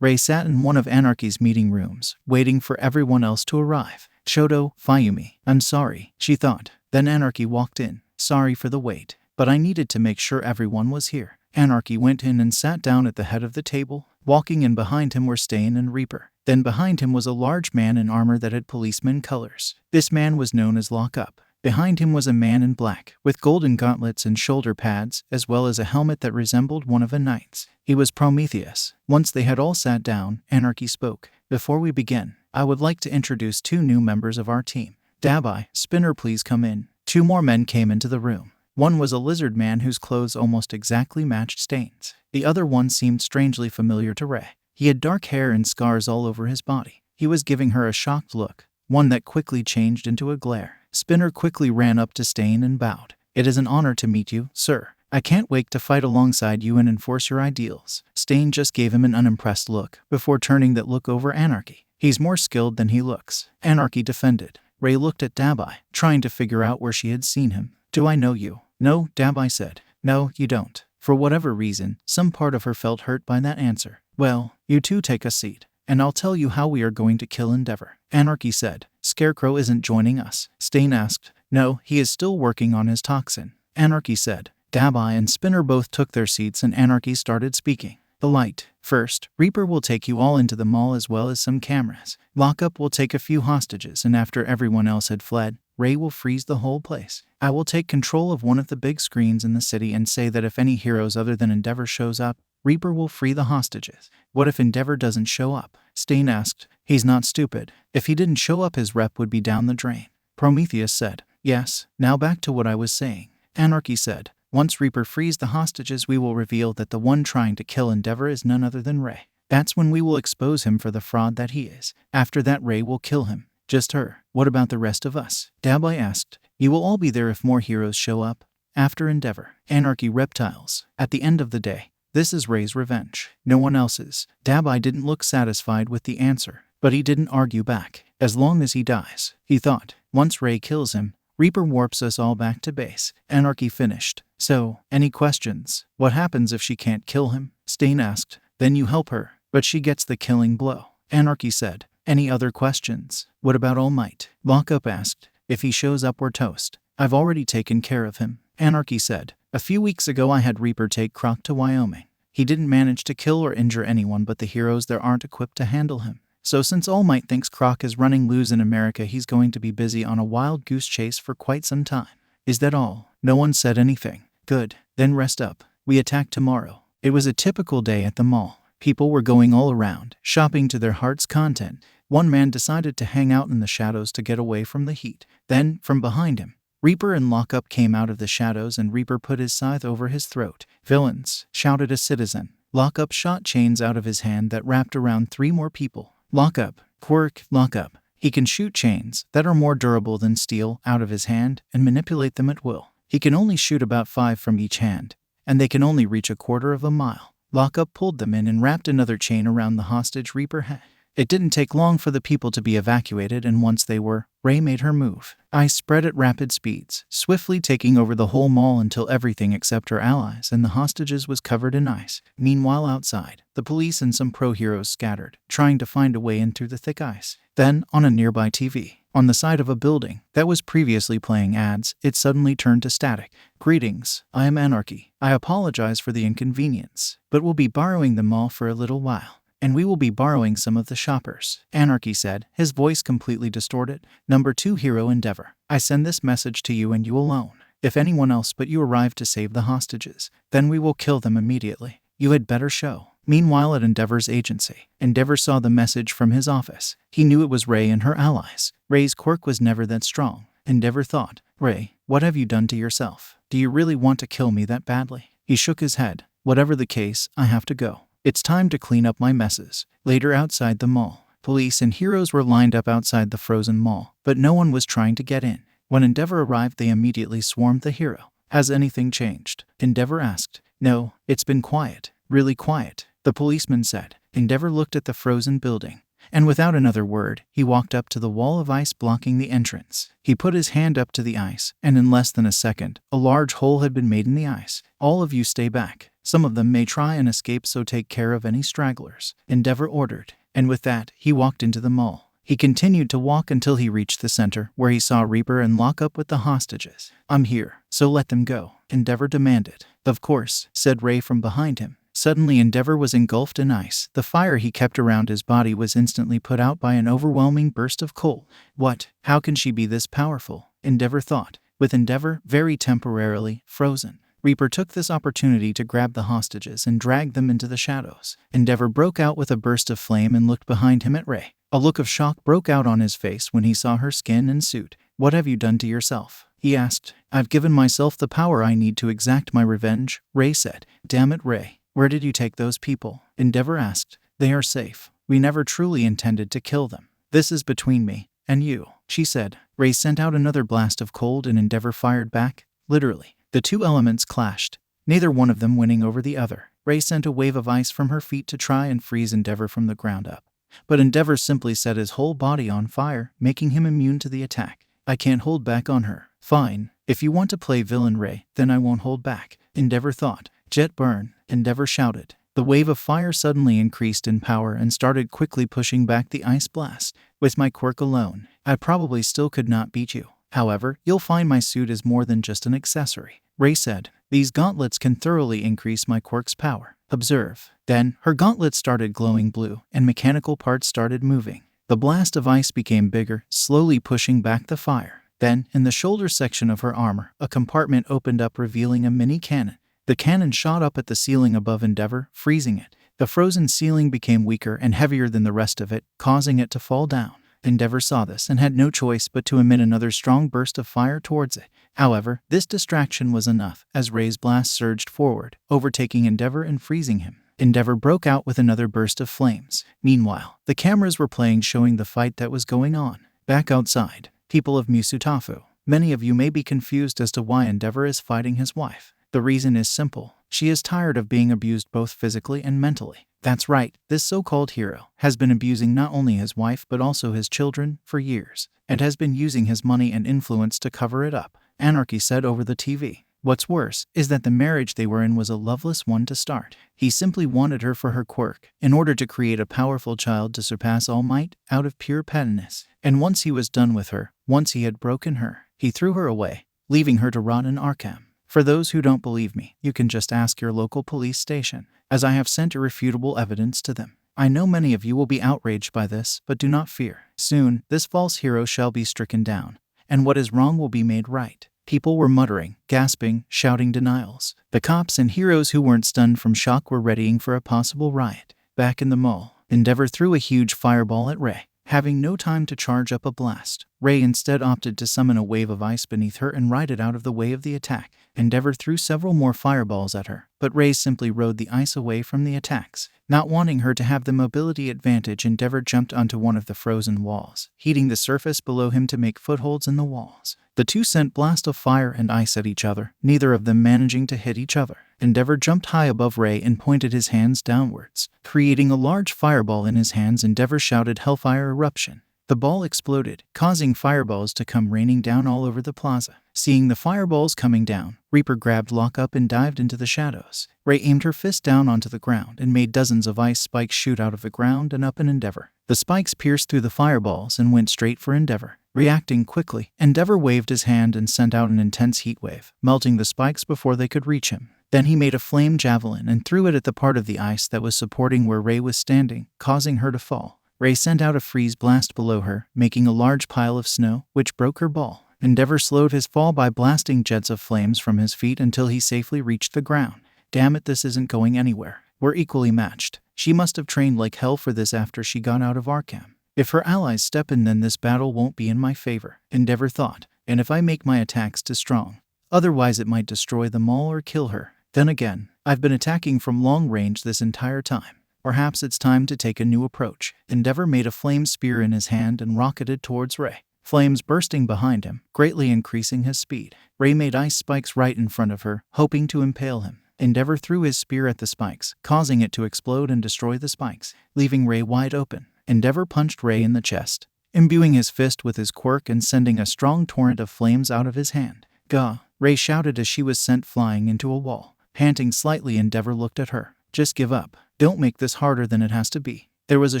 Ray sat in one of Anarchy's meeting rooms, waiting for everyone else to arrive. Shoto, Fayumi, I'm sorry, she thought. Then Anarchy walked in. Sorry for the wait, but I needed to make sure everyone was here. Anarchy went in and sat down at the head of the table. Walking in behind him were Stain and Reaper. Then behind him was a large man in armor that had policeman colors. This man was known as Lockup. Behind him was a man in black, with golden gauntlets and shoulder pads, as well as a helmet that resembled one of a knight's. He was Prometheus. Once they had all sat down, Anarchy spoke. Before we begin, I would like to introduce 2 new members of our team. Dabai, Spinner, please come in. 2 more men came into the room. One was a lizard man whose clothes almost exactly matched Stain's. The other one seemed strangely familiar to Ray. He had dark hair and scars all over his body. He was giving her a shocked look, one that quickly changed into a glare. Spinner quickly ran up to Stain and bowed. It is an honor to meet you, sir. I can't wait to fight alongside you and enforce your ideals. Stain just gave him an unimpressed look before turning that look over Anarchy. He's more skilled than he looks, Anarchy defended. Ray looked at Dabai, trying to figure out where she had seen him. Do I know you? No, Dabai said. No, you don't. For whatever reason, some part of her felt hurt by that answer. Well, you 2 take a seat, and I'll tell you how we are going to kill Endeavor. Anarchy said. Scarecrow isn't joining us. Stain asked. No, he is still working on his toxin. Anarchy said. Dabai and Spinner both took their seats and Anarchy started speaking. The light. First, Reaper will take you all into the mall as well as some cameras. Lockup will take a few hostages, and after everyone else had fled, Ray will freeze the whole place. I will take control of one of the big screens in the city and say that if any heroes other than Endeavor shows up, Reaper will free the hostages. What if Endeavor doesn't show up? Stain asked. He's not stupid. If he didn't show up, his rep would be down the drain. Prometheus said. Yes, now back to what I was saying. Anarchy said. Once Reaper frees the hostages, we will reveal that the one trying to kill Endeavor is none other than Ray. That's when we will expose him for the fraud that he is. After that, Ray will kill him. Just her. What about the rest of us? Dabai asked. You will all be there if more heroes show up. After Endeavor. Anarchy reptiles. At the end of the day, this is Ray's revenge. No one else's. Dabai didn't look satisfied with the answer, but he didn't argue back. As long as he dies, he thought. Once Ray kills him, Reaper warps us all back to base. Anarchy finished. So, any questions? What happens if she can't kill him? Stain asked. Then you help her, but she gets the killing blow. Anarchy said. Any other questions? What about All Might? Lockup asked. If he shows up, we're toast. I've already taken care of him. Anarchy said. A few weeks ago I had Reaper take Croc to Wyoming. He didn't manage to kill or injure anyone, but the heroes there aren't equipped to handle him. So since All Might thinks Croc is running loose in America, he's going to be busy on a wild goose chase for quite some time. Is that all? No one said anything. Good. Then rest up. We attack tomorrow. It was a typical day at the mall. People were going all around, shopping to their heart's content. One man decided to hang out in the shadows to get away from the heat. Then, from behind him, Reaper and Lockup came out of the shadows and Reaper put his scythe over his throat. Villains, shouted a citizen. Lockup shot chains out of his hand that wrapped around 3 more people. Lockup, quirk, Lockup. He can shoot chains that are more durable than steel out of his hand and manipulate them at will. He can only shoot about 5 from each hand, and they can only reach a quarter of a mile. Lockup pulled them in and wrapped another chain around the hostage Reaper had. It didn't take long for the people to be evacuated, and once they were, Ray made her move. Ice spread at rapid speeds, swiftly taking over the whole mall until everything except her allies and the hostages was covered in ice. Meanwhile outside, the police and some pro-heroes scattered, trying to find a way in through the thick ice. Then, on a nearby TV, on the side of a building that was previously playing ads, it suddenly turned to static. Greetings, I am Anarchy. I apologize for the inconvenience, but we'll be borrowing the mall for a little while. And we will be borrowing some of the shoppers, Anarchy said, his voice completely distorted. Number 2 hero Endeavor. I send this message to you and you alone. If anyone else but you arrive to save the hostages, then we will kill them immediately. You had better show. Meanwhile at Endeavor's agency, Endeavor saw the message from his office. He knew it was Ray and her allies. Ray's quirk was never that strong. Endeavor thought, Ray, what have you done to yourself? Do you really want to kill me that badly? He shook his head. Whatever the case, I have to go. It's time to clean up my messes. Later outside the mall, police and heroes were lined up outside the frozen mall, but no one was trying to get in. When Endeavor arrived, they immediately swarmed the hero. Has anything changed? Endeavor asked. No, it's been quiet. Really quiet, the policeman said. Endeavor looked at the frozen building, and without another word, he walked up to the wall of ice blocking the entrance. He put his hand up to the ice, and in less than a second, a large hole had been made in the ice. All of you stay back. Some of them may try and escape, so take care of any stragglers, Endeavor ordered. And with that, he walked into the mall. He continued to walk until he reached the center, where he saw Reaper and lock up with the hostages. I'm here, so let them go, Endeavor demanded. Of course, said Ray from behind him. Suddenly Endeavor was engulfed in ice. The fire he kept around his body was instantly put out by an overwhelming burst of cold. What? How can she be this powerful? Endeavor thought. With Endeavor very temporarily frozen, Reaper took this opportunity to grab the hostages and drag them into the shadows. Endeavor broke out with a burst of flame and looked behind him at Ray. A look of shock broke out on his face when he saw her skin and suit. What have you done to yourself? He asked. I've given myself the power I need to exact my revenge, Ray said. Damn it, Ray. Where did you take those people? Endeavor asked. They are safe. We never truly intended to kill them. This is between me and you, she said. Ray sent out another blast of cold and Endeavor fired back. Literally, the two elements clashed, neither one of them winning over the other. Ray sent a wave of ice from her feet to try and freeze Endeavor from the ground up. But Endeavor simply set his whole body on fire, making him immune to the attack. I can't hold back on her. Fine. If you want to play villain, Ray, then I won't hold back, Endeavor thought. Jet burn, Endeavor shouted. The wave of fire suddenly increased in power and started quickly pushing back the ice blast. With my quirk alone, I probably still could not beat you. However, you'll find my suit is more than just an accessory, Ray said. These gauntlets can thoroughly increase my quirk's power. Observe. Then, her gauntlets started glowing blue, and mechanical parts started moving. The blast of ice became bigger, slowly pushing back the fire. Then, in the shoulder section of her armor, a compartment opened up revealing a mini cannon. The cannon shot up at the ceiling above Endeavor, freezing it. The frozen ceiling became weaker and heavier than the rest of it, causing it to fall down. Endeavor saw this and had no choice but to emit another strong burst of fire towards it. However, this distraction was enough, as Ray's blast surged forward, overtaking Endeavor and freezing him. Endeavor broke out with another burst of flames. Meanwhile, the cameras were playing, showing the fight that was going on. Back outside, people of Musutafu, many of you may be confused as to why Endeavor is fighting his wife. The reason is simple. She is tired of being abused both physically and mentally. That's right, this so-called hero has been abusing not only his wife but also his children for years, and has been using his money and influence to cover it up, Anarchy said over the TV. What's worse is that the marriage they were in was a loveless one to start. He simply wanted her for her quirk, in order to create a powerful child to surpass All Might, out of pure pettiness. And once he was done with her, once he had broken her, he threw her away, leaving her to rot in Arkham. For those who don't believe me, you can just ask your local police station, as I have sent irrefutable evidence to them. I know many of you will be outraged by this, but do not fear. Soon, this false hero shall be stricken down, and what is wrong will be made right. People were muttering, gasping, shouting denials. The cops and heroes who weren't stunned from shock were readying for a possible riot. Back in the mall, Endeavor threw a huge fireball at Ray. Having no time to charge up a blast, Ray instead opted to summon a wave of ice beneath her and ride it out of the way of the attack. Endeavor threw several more fireballs at her, but Ray simply rode the ice away from the attacks. Not wanting her to have the mobility advantage, Endeavor jumped onto one of the frozen walls, heating the surface below him to make footholds in the walls. The two sent blasts of fire and ice at each other, neither of them managing to hit each other. Endeavor jumped high above Ray and pointed his hands downwards. Creating a large fireball in his hands, Endeavor shouted Hellfire Eruption. The ball exploded, causing fireballs to come raining down all over the plaza. Seeing the fireballs coming down, Reaper grabbed Lockup and dived into the shadows. Ray aimed her fist down onto the ground and made dozens of ice spikes shoot out of the ground and up in Endeavor. The spikes pierced through the fireballs and went straight for Endeavor. Reacting quickly, Endeavor waved his hand and sent out an intense heat wave, melting the spikes before they could reach him. Then he made a flame javelin and threw it at the part of the ice that was supporting where Ray was standing, causing her to fall. Ray sent out a freeze blast below her, making a large pile of snow, which broke her ball. Endeavor slowed his fall by blasting jets of flames from his feet until he safely reached the ground. Damn it, this isn't going anywhere. We're equally matched. She must have trained like hell for this after she got out of Arkham. If her allies step in, then this battle won't be in my favor, Endeavor thought. And if I make my attacks too strong, otherwise it might destroy them all or kill her. Then again, I've been attacking from long range this entire time. Perhaps it's time to take a new approach. Endeavor made a flame spear in his hand and rocketed towards Ray. flames bursting behind him, greatly increasing his speed. Ray made ice spikes right in front of her, hoping to impale him. Endeavor threw his spear at the spikes, causing it to explode and destroy the spikes, leaving Ray wide open. Endeavor punched Ray in the chest, imbuing his fist with his quirk and sending a strong torrent of flames out of his hand. Gah! Ray shouted as she was sent flying into a wall. Panting slightly, Endeavor looked at her. Just give up. Don't make this harder than it has to be. There was a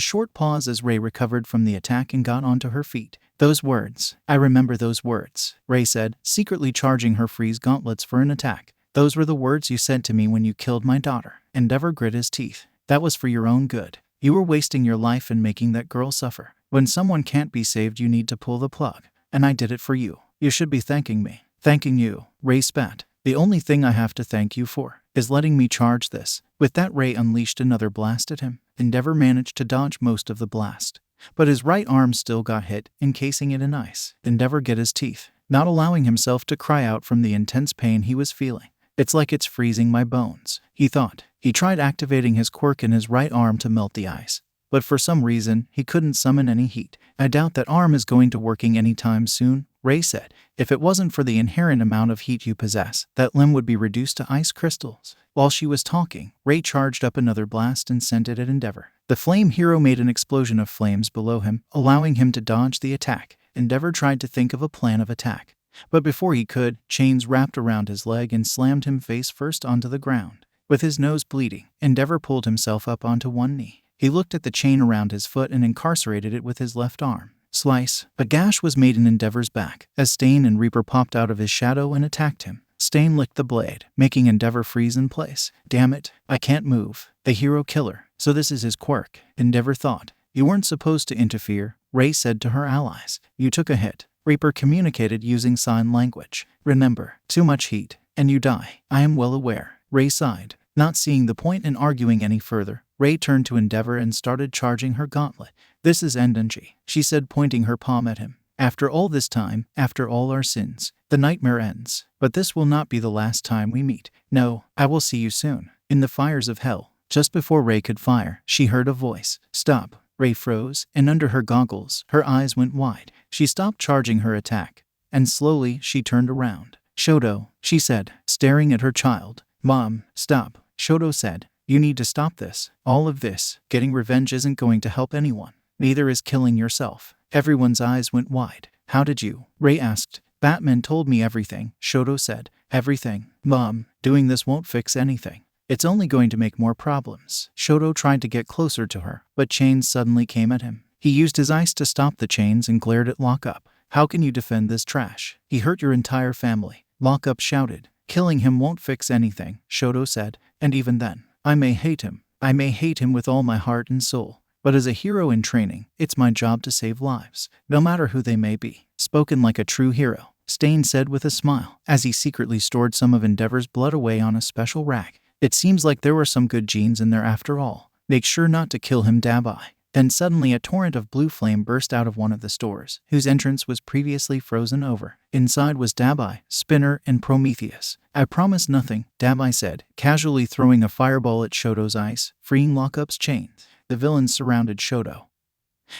short pause as Ray recovered from the attack and got onto her feet. Those words. I remember those words, Ray said, secretly charging her freeze gauntlets for an attack. Those were the words you said to me when you killed my daughter. Endeavor grit his teeth. That was for your own good. You were wasting your life and making that girl suffer. When someone can't be saved, you need to pull the plug. And I did it for you. You should be thanking me. Thanking you, Ray spat. The only thing I have to thank you for is letting me charge this. With that, Ray unleashed another blast at him. Endeavor managed to dodge most of the blast, but his right arm still got hit, encasing it in ice. Endeavor grit his teeth, not allowing himself to cry out from the intense pain he was feeling. It's like it's freezing my bones, he thought. He tried activating his quirk in his right arm to melt the ice, but for some reason, he couldn't summon any heat. I doubt that arm is going to working anytime soon, Ray said. If it wasn't for the inherent amount of heat you possess, that limb would be reduced to ice crystals. While she was talking, Ray charged up another blast and sent it at Endeavor. The flame hero made an explosion of flames below him, allowing him to dodge the attack. Endeavor tried to think of a plan of attack, but before he could, chains wrapped around his leg and slammed him face first onto the ground. With his nose bleeding, Endeavor pulled himself up onto one knee. He looked at the chain around his foot and incarcerated it with his left arm. Slice. A gash was made in Endeavor's back as Stain and Reaper popped out of his shadow and attacked him. Stain licked the blade, making Endeavor freeze in place. Damn it, I can't move. The hero killer. So this is his quirk, Endeavor thought. You weren't supposed to interfere, Ray said to her allies. You took a hit. Reaper communicated using sign language. Remember, too much heat, and you die. I am well aware, Ray sighed. Not seeing the point in arguing any further, Ray turned to Endeavor and started charging her gauntlet. This is Endenji, she said, pointing her palm at him. After all this time, after all our sins, the nightmare ends. But this will not be the last time we meet. No, I will see you soon. In the fires of hell. Just before Ray could fire, she heard a voice. Stop. Ray froze, and under her goggles, her eyes went wide. She stopped charging her attack, and slowly she turned around. Shoto, she said, staring at her child. Mom, stop, Shoto said. You need to stop this. All of this. Getting revenge isn't going to help anyone. Neither is killing yourself. Everyone's eyes went wide. How did you? Ray asked. Batman told me everything, Shoto said. Everything. Mom, doing this won't fix anything. It's only going to make more problems. Shoto tried to get closer to her, but chains suddenly came at him. He used his ice to stop the chains and glared at Lockup. How can you defend this trash? He hurt your entire family. Lockup shouted. Killing him won't fix anything, Shoto said. And even then, I may hate him. I may hate him with all my heart and soul. But as a hero in training, it's my job to save lives, no matter who they may be. Spoken like a true hero, Stain said with a smile, as he secretly stored some of Endeavor's blood away on a special rack. It seems like there were some good genes in there after all. Make sure not to kill him, Dabai. Then suddenly a torrent of blue flame burst out of one of the stores, whose entrance was previously frozen over. Inside was Dabai, Spinner, and Prometheus. I promise nothing, Dabai said, casually throwing a fireball at Shoto's ice, freeing Lockup's chains. The villains surrounded Shoto,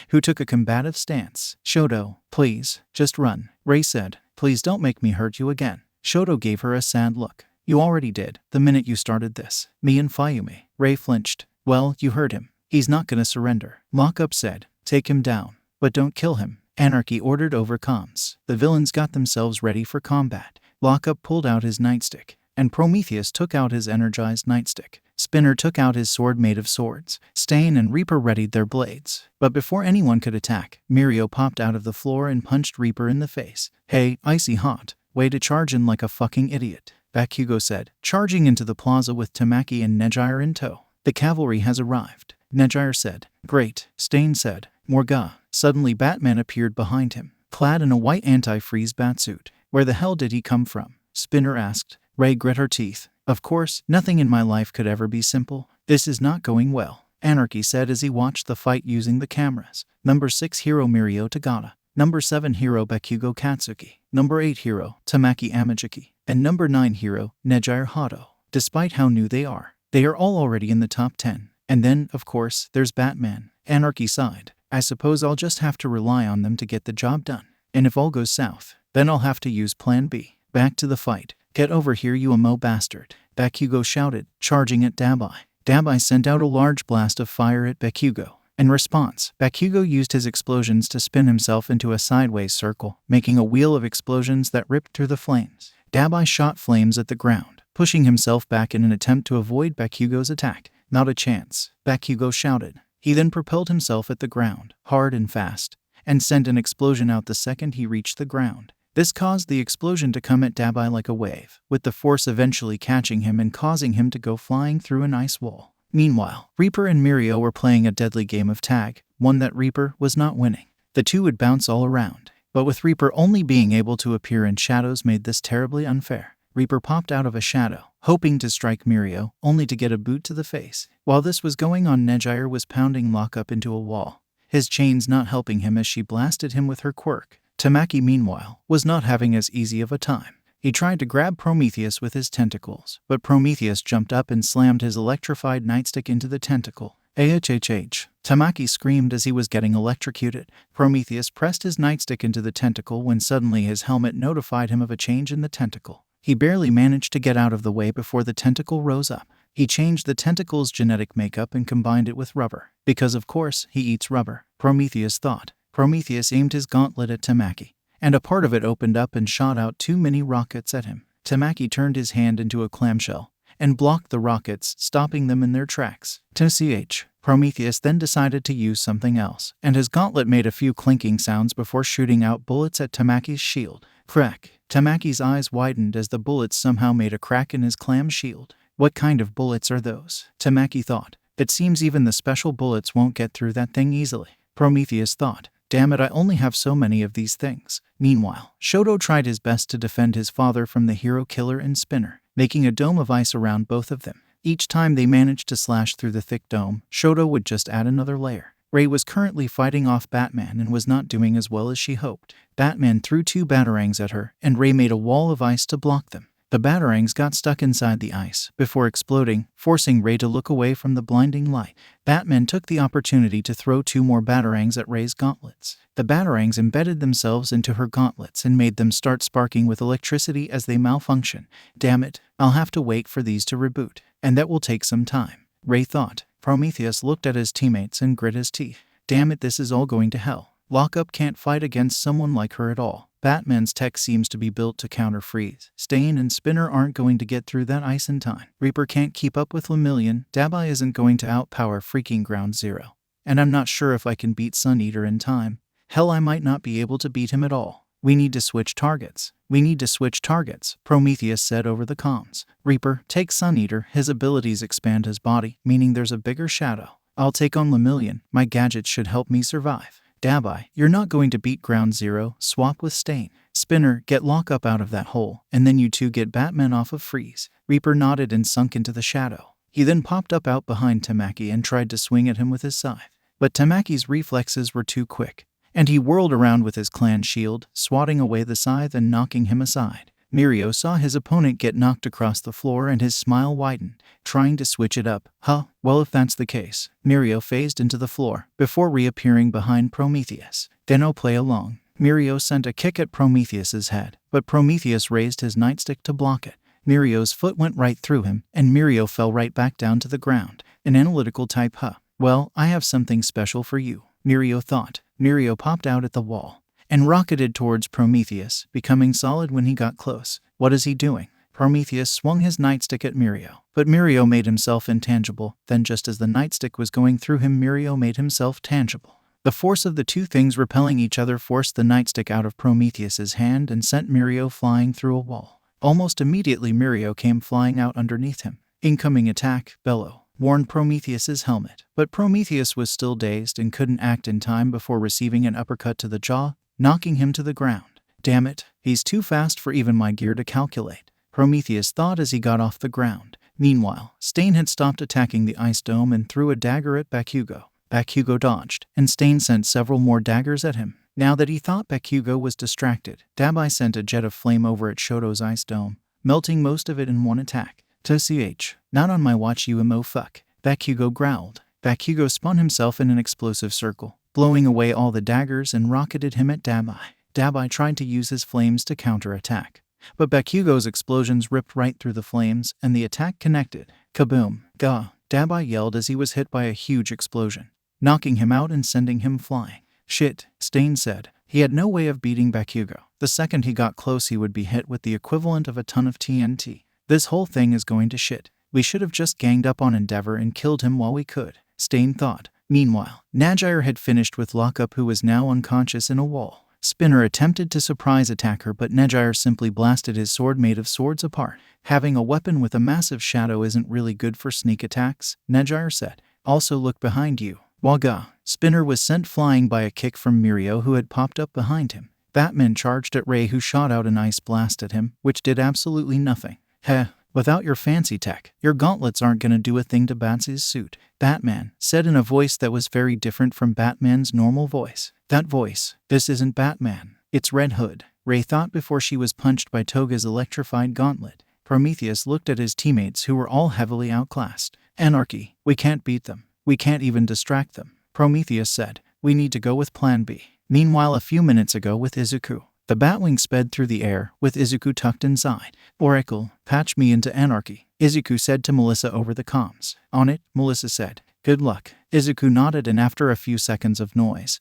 who took a combative stance. Shoto, please, just run, Ray said. Please don't make me hurt you again. Shoto gave her a sad look. You already did, the minute you started this. Me and Fayumi. Ray flinched. Well, you heard him. He's not gonna surrender. Lockup said. Take him down. But don't kill him. Anarchy ordered over comms. The villains got themselves ready for combat. Lockup pulled out his nightstick, and Prometheus took out his energized nightstick. Spinner took out his sword made of swords. Stain and Reaper readied their blades. But before anyone could attack, Mirio popped out of the floor and punched Reaper in the face. Hey, icy hot. Way to charge in like a fucking idiot, Bakugo said, charging into the plaza with Tamaki and Nejire in tow. The cavalry has arrived, Nejire said. Great, Stain said. Morga. Suddenly Batman appeared behind him, clad in a white anti-freeze batsuit. Where the hell did he come from? Spinner asked. Ray grit her teeth. Of course, nothing in my life could ever be simple. This is not going well, Anarchy said as he watched the fight using the cameras. Number 6 hero Mirio Tagata. Number 7 hero Bakugo Katsuki. Number 8 hero Tamaki Amajiki. And number 9 hero Nejire Hato. Despite how new they are all already in the top 10. And then, of course, there's Batman. Anarchy sighed. I suppose I'll just have to rely on them to get the job done. And if all goes south, then I'll have to use plan B. Back to the fight. Get over here, you emo bastard, Bakugo shouted, charging at Dabai. Dabai sent out a large blast of fire at Bakugo. In response, Bakugo used his explosions to spin himself into a sideways circle, making a wheel of explosions that ripped through the flames. Dabai shot flames at the ground, pushing himself back in an attempt to avoid Bakugo's attack. Not a chance, Bakugo shouted. He then propelled himself at the ground, hard and fast, and sent an explosion out the second he reached the ground. This caused the explosion to come at Dabai like a wave, with the force eventually catching him and causing him to go flying through an ice wall. Meanwhile, Reaper and Mirio were playing a deadly game of tag, one that Reaper was not winning. The two would bounce all around, but with Reaper only being able to appear in shadows made this terribly unfair. Reaper popped out of a shadow, hoping to strike Mirio, only to get a boot to the face. While this was going on, Nejire was pounding Lockup into a wall, his chains not helping him as she blasted him with her quirk. Tamaki, meanwhile, was not having as easy of a time. He tried to grab Prometheus with his tentacles, but Prometheus jumped up and slammed his electrified nightstick into the tentacle. AHHH. Tamaki screamed as he was getting electrocuted. Prometheus pressed his nightstick into the tentacle when suddenly his helmet notified him of a change in the tentacle. He barely managed to get out of the way before the tentacle rose up. He changed the tentacle's genetic makeup and combined it with rubber. Because of course, he eats rubber, Prometheus thought. Prometheus aimed his gauntlet at Tamaki, and a part of it opened up and shot out 2 mini rockets at him. Tamaki turned his hand into a clamshell and blocked the rockets, stopping them in their tracks. TCH. Prometheus then decided to use something else, and his gauntlet made a few clinking sounds before shooting out bullets at Tamaki's shield. Crack. Tamaki's eyes widened as the bullets somehow made a crack in his clam shield. What kind of bullets are those? Tamaki thought. It seems even the special bullets won't get through that thing easily. Prometheus thought. Damn it, I only have so many of these things. Meanwhile, Shoto tried his best to defend his father from the hero killer and Spinner, making a dome of ice around both of them. Each time they managed to slash through the thick dome, Shoto would just add another layer. Ray was currently fighting off Batman and was not doing as well as she hoped. Batman threw 2 batarangs at her, and Ray made a wall of ice to block them. The batarangs got stuck inside the ice before exploding, forcing Ray to look away from the blinding light. Batman took the opportunity to throw 2 more batarangs at Ray's gauntlets. The batarangs embedded themselves into her gauntlets and made them start sparking with electricity as they malfunction. Damn it, I'll have to wait for these to reboot, and that will take some time, Ray thought. Prometheus looked at his teammates and grit his teeth. Damn it, this is all going to hell. Lockup can't fight against someone like her at all. Batman's tech seems to be built to counter freeze. Stain and Spinner aren't going to get through that ice in time. Reaper can't keep up with Lemillion. Dabai isn't going to outpower freaking Ground Zero. And I'm not sure if I can beat Sun Eater in time. Hell, I might not be able to beat him at all. We need to switch targets. We need to switch targets, Prometheus said over the comms. Reaper, take Sun Eater. His abilities expand his body, meaning there's a bigger shadow. I'll take on Lemillion. My gadgets should help me survive. Dabai, you're not going to beat Ground Zero. Swap with Stain. Spinner, get Lockup out of that hole, and then you two get Batman off of Freeze. Reaper nodded and sunk into the shadow. He then popped up out behind Tamaki and tried to swing at him with his scythe. But Tamaki's reflexes were too quick, and he whirled around with his clan shield, swatting away the scythe and knocking him aside. Mirio saw his opponent get knocked across the floor and his smile widened, trying to switch it up. Huh, well if that's the case. Mirio phased into the floor, before reappearing behind Prometheus. Then I'll play along. Mirio sent a kick at Prometheus's head, but Prometheus raised his nightstick to block it. Mirio's foot went right through him, and Mirio fell right back down to the ground. An analytical type, huh? Well, I have something special for you, Mirio thought. Mirio popped out at the wall and rocketed towards Prometheus, becoming solid when he got close. What is he doing? Prometheus swung his nightstick at Mirio, but Mirio made himself intangible. Then just as the nightstick was going through him, Mirio made himself tangible. The force of the two things repelling each other forced the nightstick out of Prometheus's hand and sent Mirio flying through a wall. Almost immediately, Mirio came flying out underneath him. Incoming attack, bellow, warned Prometheus's helmet, but Prometheus was still dazed and couldn't act in time before receiving an uppercut to the jaw, knocking him to the ground. Damn it, he's too fast for even my gear to calculate, Prometheus thought as he got off the ground. Meanwhile, Stain had stopped attacking the ice dome and threw a dagger at Bakugo. Bakugo dodged, and Stain sent several more daggers at him. Now that he thought Bakugo was distracted, Dabai sent a jet of flame over at Shoto's ice dome, melting most of it in one attack. TCH, not on my watch, you emo fuck, Bakugo growled. Bakugo spun himself in an explosive circle, blowing away all the daggers and rocketed him at Dabai. Dabai tried to use his flames to counterattack, but Bakugo's explosions ripped right through the flames and the attack connected. Kaboom! Gah! Dabai yelled as he was hit by a huge explosion, knocking him out and sending him flying. Shit, Stain said. He had no way of beating Bakugo. The second he got close he would be hit with the equivalent of a ton of TNT. This whole thing is going to shit. We should have just ganged up on Endeavor and killed him while we could, Stain thought. Meanwhile, Najire had finished with Lockup, who was now unconscious in a wall. Spinner attempted to surprise attack her, but Najire simply blasted his sword made of swords apart. Having a weapon with a massive shadow isn't really good for sneak attacks, Najire said. Also look behind you. Waga! Spinner was sent flying by a kick from Mirio, who had popped up behind him. Batman charged at Ray, who shot out an ice blast at him, which did absolutely nothing. Heh, without your fancy tech, your gauntlets aren't gonna do a thing to Batsy's suit, Batman said in a voice that was very different from Batman's normal voice. That voice, this isn't Batman, it's Red Hood, Ray thought before she was punched by Toga's electrified gauntlet. Prometheus looked at his teammates, who were all heavily outclassed. Anarchy, we can't beat them. We can't even distract them, Prometheus said. We need to go with Plan B. Meanwhile, a few minutes ago with Izuku, the Batwing sped through the air, with Izuku tucked inside. Oracle, patch me into Anarchy, Izuku said to Melissa over the comms. On it, Melissa said. Good luck. Izuku nodded, and after a few seconds of noise,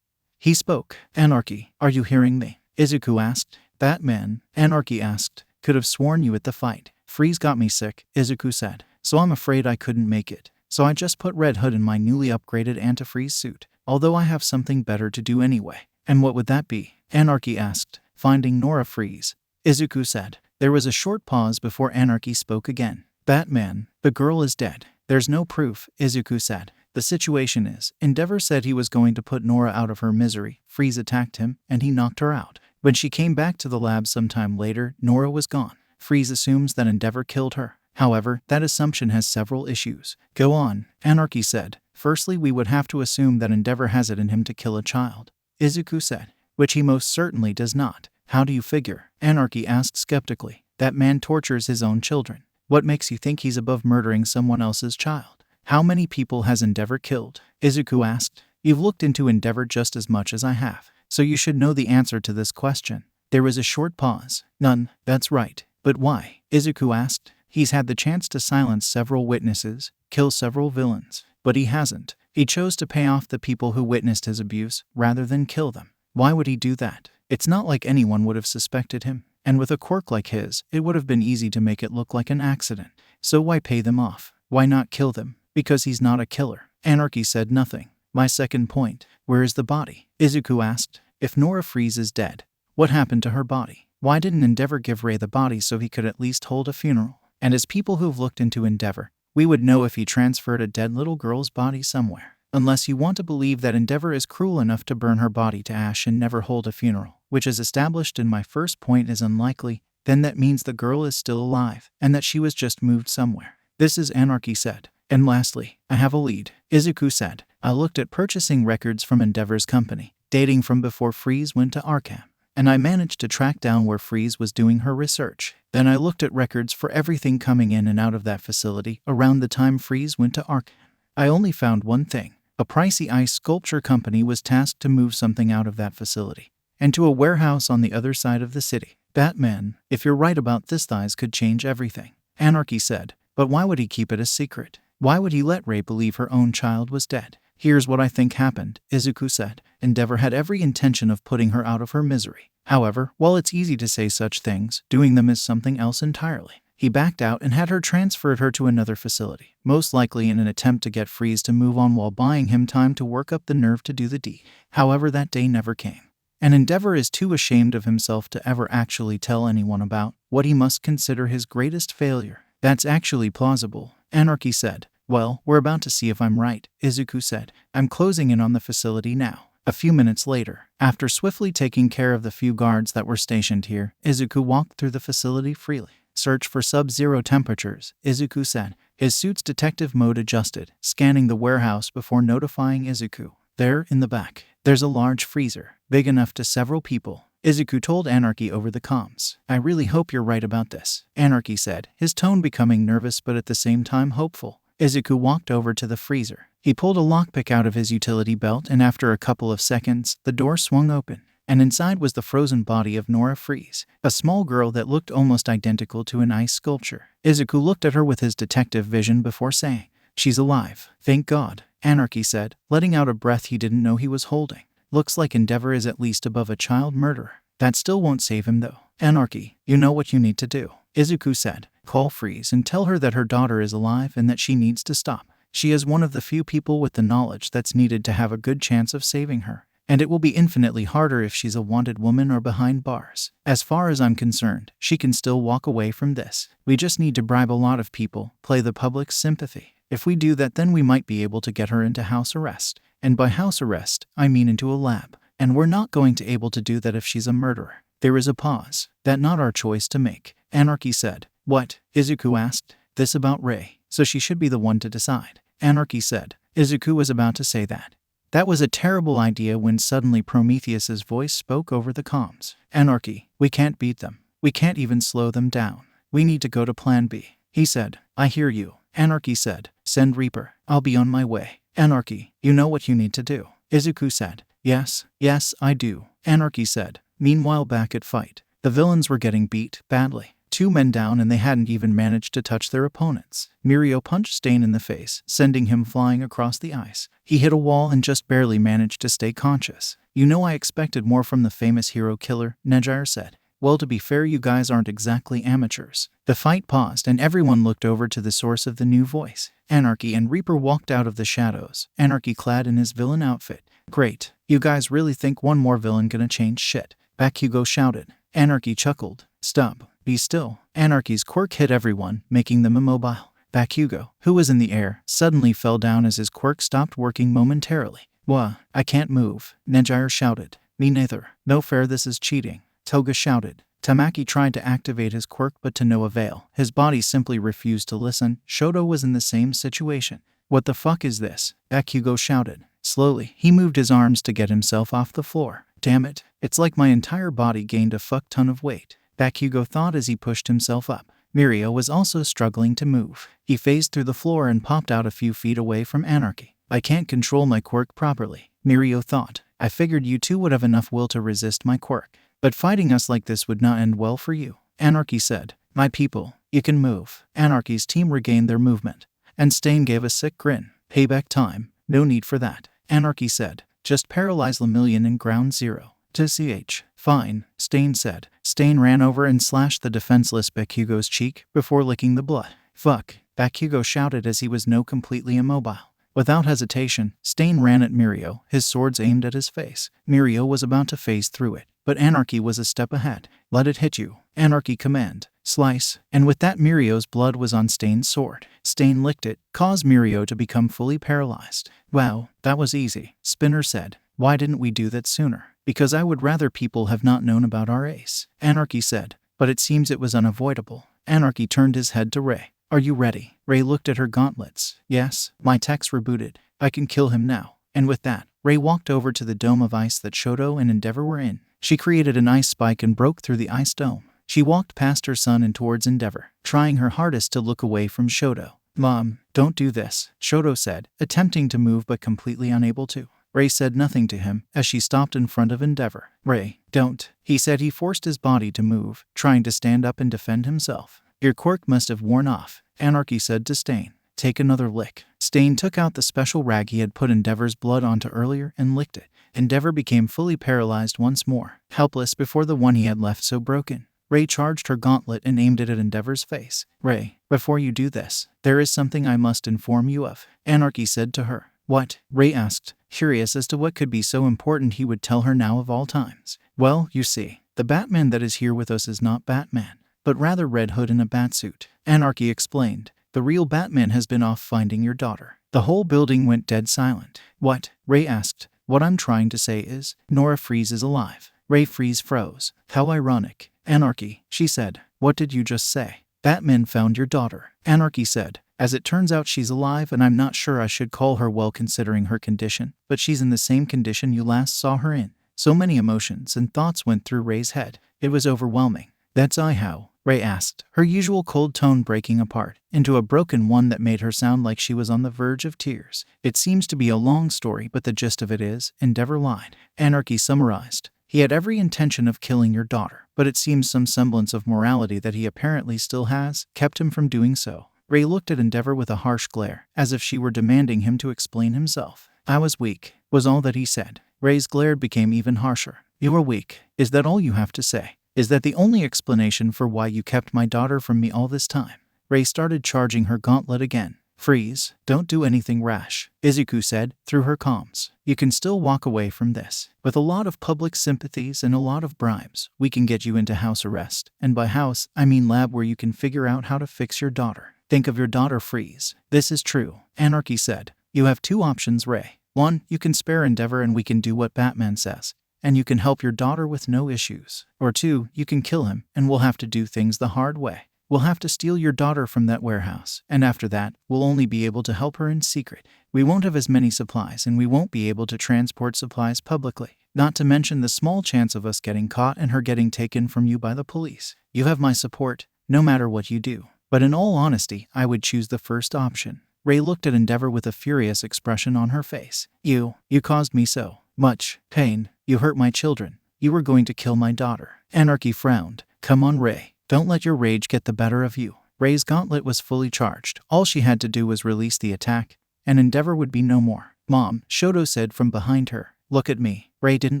he spoke. Anarchy, are you hearing me? Izuku asked. Batman, Anarchy asked. Could have sworn you at the fight. Freeze got me sick, Izuku said. So I'm afraid I couldn't make it. So I just put Red Hood in my newly upgraded antifreeze suit, although I have something better to do anyway. And what would that be? Anarchy asked. Finding Nora Freeze, Izuku said. There was a short pause before Anarchy spoke again. Batman, the girl is dead. There's no proof, Izuku said. The situation is, Endeavor said he was going to put Nora out of her misery. Freeze attacked him, and he knocked her out. When she came back to the lab sometime later, Nora was gone. Freeze assumes that Endeavor killed her. However, that assumption has several issues. Go on, Anarchy said. Firstly, we would have to assume that Endeavor has it in him to kill a child, Izuku said. Which he most certainly does not. How do you figure? Anarchy asked skeptically. That man tortures his own children. What makes you think he's above murdering someone else's child? How many people has Endeavor killed? Izuku asked. You've looked into Endeavor just as much as I have, so you should know the answer to this question. There was a short pause. None, that's right. But why? Izuku asked. He's had the chance to silence several witnesses, kill several villains, but he hasn't. He chose to pay off the people who witnessed his abuse, rather than kill them. Why would he do that? It's not like anyone would have suspected him, and with a quirk like his, it would have been easy to make it look like an accident. So why pay them off? Why not kill them? Because he's not a killer. Anarchy said nothing. My second point, where is the body? Izuku asked. If Nora Freeze is dead, what happened to her body? Why didn't Endeavor give Ray the body so he could at least hold a funeral? And as people who've looked into Endeavor, we would know if he transferred a dead little girl's body somewhere. Unless you want to believe that Endeavor is cruel enough to burn her body to ash and never hold a funeral, which is established in my first point is unlikely, then that means the girl is still alive, and that she was just moved somewhere. This is Anarchy said. And lastly, I have a lead, Izuku said. I looked at purchasing records from Endeavor's company, dating from before Freeze went to Arkham, and I managed to track down where Freeze was doing her research. Then I looked at records for everything coming in and out of that facility around the time Freeze went to Arkham. I only found one thing. A pricey ice sculpture company was tasked to move something out of that facility and to a warehouse on the other side of the city. Batman, if you're right about this, thighs could change everything, Anarchy said. But why would he keep it a secret? Why would he let Ray believe her own child was dead? Here's what I think happened, Izuku said. Endeavor had every intention of putting her out of her misery. However, while it's easy to say such things, doing them is something else entirely. He backed out and had her transferred her to another facility, most likely in an attempt to get Freeze to move on while buying him time to work up the nerve to do the deed. However, that day never came. And Endeavor is too ashamed of himself to ever actually tell anyone about what he must consider his greatest failure. That's actually plausible, Anarchy said. Well, we're about to see if I'm right, Izuku said. I'm closing in on the facility now. A few minutes later, after swiftly taking care of the few guards that were stationed here, Izuku walked through the facility freely. Search for sub-zero temperatures, Izuku said. His suit's detective mode adjusted, scanning the warehouse before notifying Izuku. There, in the back, there's a large freezer, big enough to several people. Izuku told Anarchy over the comms. I really hope you're right about this, Anarchy said, his tone becoming nervous but at the same time hopeful. Izuku walked over to the freezer. He pulled a lockpick out of his utility belt, and after a couple of seconds, the door swung open. and inside was the frozen body of Nora Freeze, a small girl that looked almost identical to an ice sculpture. Izuku looked at her with his detective vision before saying, "She's alive. Thank God," Anarchy said, letting out a breath he didn't know he was holding. "Looks like Endeavor is at least above a child murderer. That still won't save him though." "Anarchy, you know what you need to do," Izuku said. "Call Freeze and tell her that her daughter is alive and that she needs to stop. She is one of the few people with the knowledge that's needed to have a good chance of saving her. And it will be infinitely harder if she's a wanted woman or behind bars. As far as I'm concerned, she can still walk away from this. We just need to bribe a lot of people, play the public's sympathy. If we do that, then we might be able to get her into house arrest. And by house arrest, I mean into a lab. And we're not going to be able to do that if she's a murderer." There is a pause. "That not our choice to make," Anarchy said. "What?" Izuku asked. "This about Ray, so she should be the one to decide," Anarchy said. Izuku was about to say that. That was a terrible idea when suddenly Prometheus's voice spoke over the comms. "Anarchy, we can't beat them. We can't even slow them down. We need to go to Plan B," he said. "I hear you," Anarchy said. "Send Reaper. I'll be on my way." "Anarchy, you know what you need to do," Izuku said. Yes, I do," Anarchy said. Meanwhile, back at fight, the villains were getting beat badly. 2 men down and they hadn't even managed to touch their opponents. Mirio punched Stain in the face, sending him flying across the ice. He hit a wall and just barely managed to stay conscious. "You know, I expected more from the famous hero killer," Nejire said. "Well, to be fair, you guys aren't exactly amateurs." The fight paused and everyone looked over to the source of the new voice. Anarchy and Reaper walked out of the shadows, Anarchy clad in his villain outfit. "Great. You guys really think one more villain gonna change shit?" Bakugo shouted. Anarchy chuckled. "Stub. Be still." Anarchy's quirk hit everyone, making them immobile. Bakugo, who was in the air, suddenly fell down as his quirk stopped working momentarily. "Wha? I can't move," Nejire shouted. "Me neither. No fair, this is cheating," Toga shouted. Tamaki tried to activate his quirk but to no avail. His body simply refused to listen. Shoto was in the same situation. "What the fuck is this?" Bakugo shouted. Slowly, he moved his arms to get himself off the floor. "Damn it, it's like my entire body gained a fuck ton of weight," Bakugo thought as he pushed himself up. Mirio was also struggling to move. He phased through the floor and popped out a few feet away from Anarchy. "I can't control my quirk properly," Mirio thought. "I figured you two would have enough will to resist my quirk. But fighting us like this would not end well for you," Anarchy said. "My people, you can move." Anarchy's team regained their movement. And Stain gave a sick grin. "Payback time. No need for that," Anarchy said. "Just paralyze Lemillion in ground zero." "TCH. Fine," Stain said. Stain ran over and slashed the defenseless Bakugo's cheek before licking the blood. "Fuck," Bakugo shouted as he was now completely immobile. Without hesitation, Stain ran at Mirio, his swords aimed at his face. Mirio was about to phase through it, but Anarchy was a step ahead. "Let it hit you," Anarchy commanded. Slice. And with that, Mirio's blood was on Stain's sword. Stain licked it, caused Mirio to become fully paralyzed. "Wow, that was easy," Spinner said. "Why didn't we do that sooner?" "Because I would rather people have not known about our ace," Anarchy said. "But it seems it was unavoidable." Anarchy turned his head to Ray. "Are you ready?" Ray looked at her gauntlets. "Yes, my tech's rebooted. I can kill him now." And with that, Ray walked over to the dome of ice that Shoto and Endeavor were in. She created an ice spike and broke through the ice dome. She walked past her son and towards Endeavor, trying her hardest to look away from Shoto. "Mom, don't do this," Shoto said, attempting to move but completely unable to. Ray said nothing to him as she stopped in front of Endeavor. "Ray, don't," he said. He forced his body to move, trying to stand up and defend himself. "Your quirk must have worn off," Anarchy said to Stain. "Take another lick." Stain took out the special rag he had put Endeavor's blood onto earlier and licked it. Endeavor became fully paralyzed once more, helpless before the one he had left so broken. Ray charged her gauntlet and aimed it at Endeavor's face. "Ray, before you do this, there is something I must inform you of," Anarchy said to her. "What?" Ray asked, curious as to what could be so important he would tell her now of all times. "Well, you see, the Batman that is here with us is not Batman, but rather Red Hood in a batsuit," Anarchy explained. "The real Batman has been off finding your daughter." The whole building went dead silent. "What?" Ray asked. "What I'm trying to say is, Nora Freeze is alive." Ray Freeze froze. "How ironic." "Anarchy," she said. "What did you just say?" "Batman found your daughter," Anarchy said. "As it turns out, she's alive, and I'm not sure I should call her well considering her condition, but she's in the same condition you last saw her in." So many emotions and thoughts went through Ray's head. It was overwhelming. "That's how?" Ray asked, her usual cold tone breaking apart into a broken one that made her sound like she was on the verge of tears. "It seems to be a long story, but the gist of it is," Endeavor lied. Anarchy summarized. He had every intention of killing your daughter, but it seems some semblance of morality that he apparently still has kept him from doing so. Ray looked at Endeavor with a harsh glare, as if she were demanding him to explain himself. I was weak, was all that he said. Ray's glare became even harsher. You were weak. Is that all you have to say? Is that the only explanation for why you kept my daughter from me all this time? Ray started charging her gauntlet again. Freeze, don't do anything rash, Izuku said, through her comms. You can still walk away from this. With a lot of public sympathies and a lot of bribes, we can get you into house arrest. And by house, I mean lab where you can figure out how to fix your daughter. Think of your daughter, Freeze. This is true, Anarchy said. You have two options, Ray. One, you can spare Endeavor and we can do what Batman says, and you can help your daughter with no issues. Or two, you can kill him, and we'll have to do things the hard way. We'll have to steal your daughter from that warehouse, and after that, we'll only be able to help her in secret. We won't have as many supplies, and we won't be able to transport supplies publicly. Not to mention the small chance of us getting caught and her getting taken from you by the police. You have my support, no matter what you do. But in all honesty, I would choose the first option. Ray looked at Endeavor with a furious expression on her face. You caused me so much pain. You hurt my children. You were going to kill my daughter. Anarchy frowned. Come on, Ray. Don't let your rage get the better of you. Ray's gauntlet was fully charged. All she had to do was release the attack, and Endeavor would be no more. Mom, Shoto said from behind her. Look at me. Ray didn't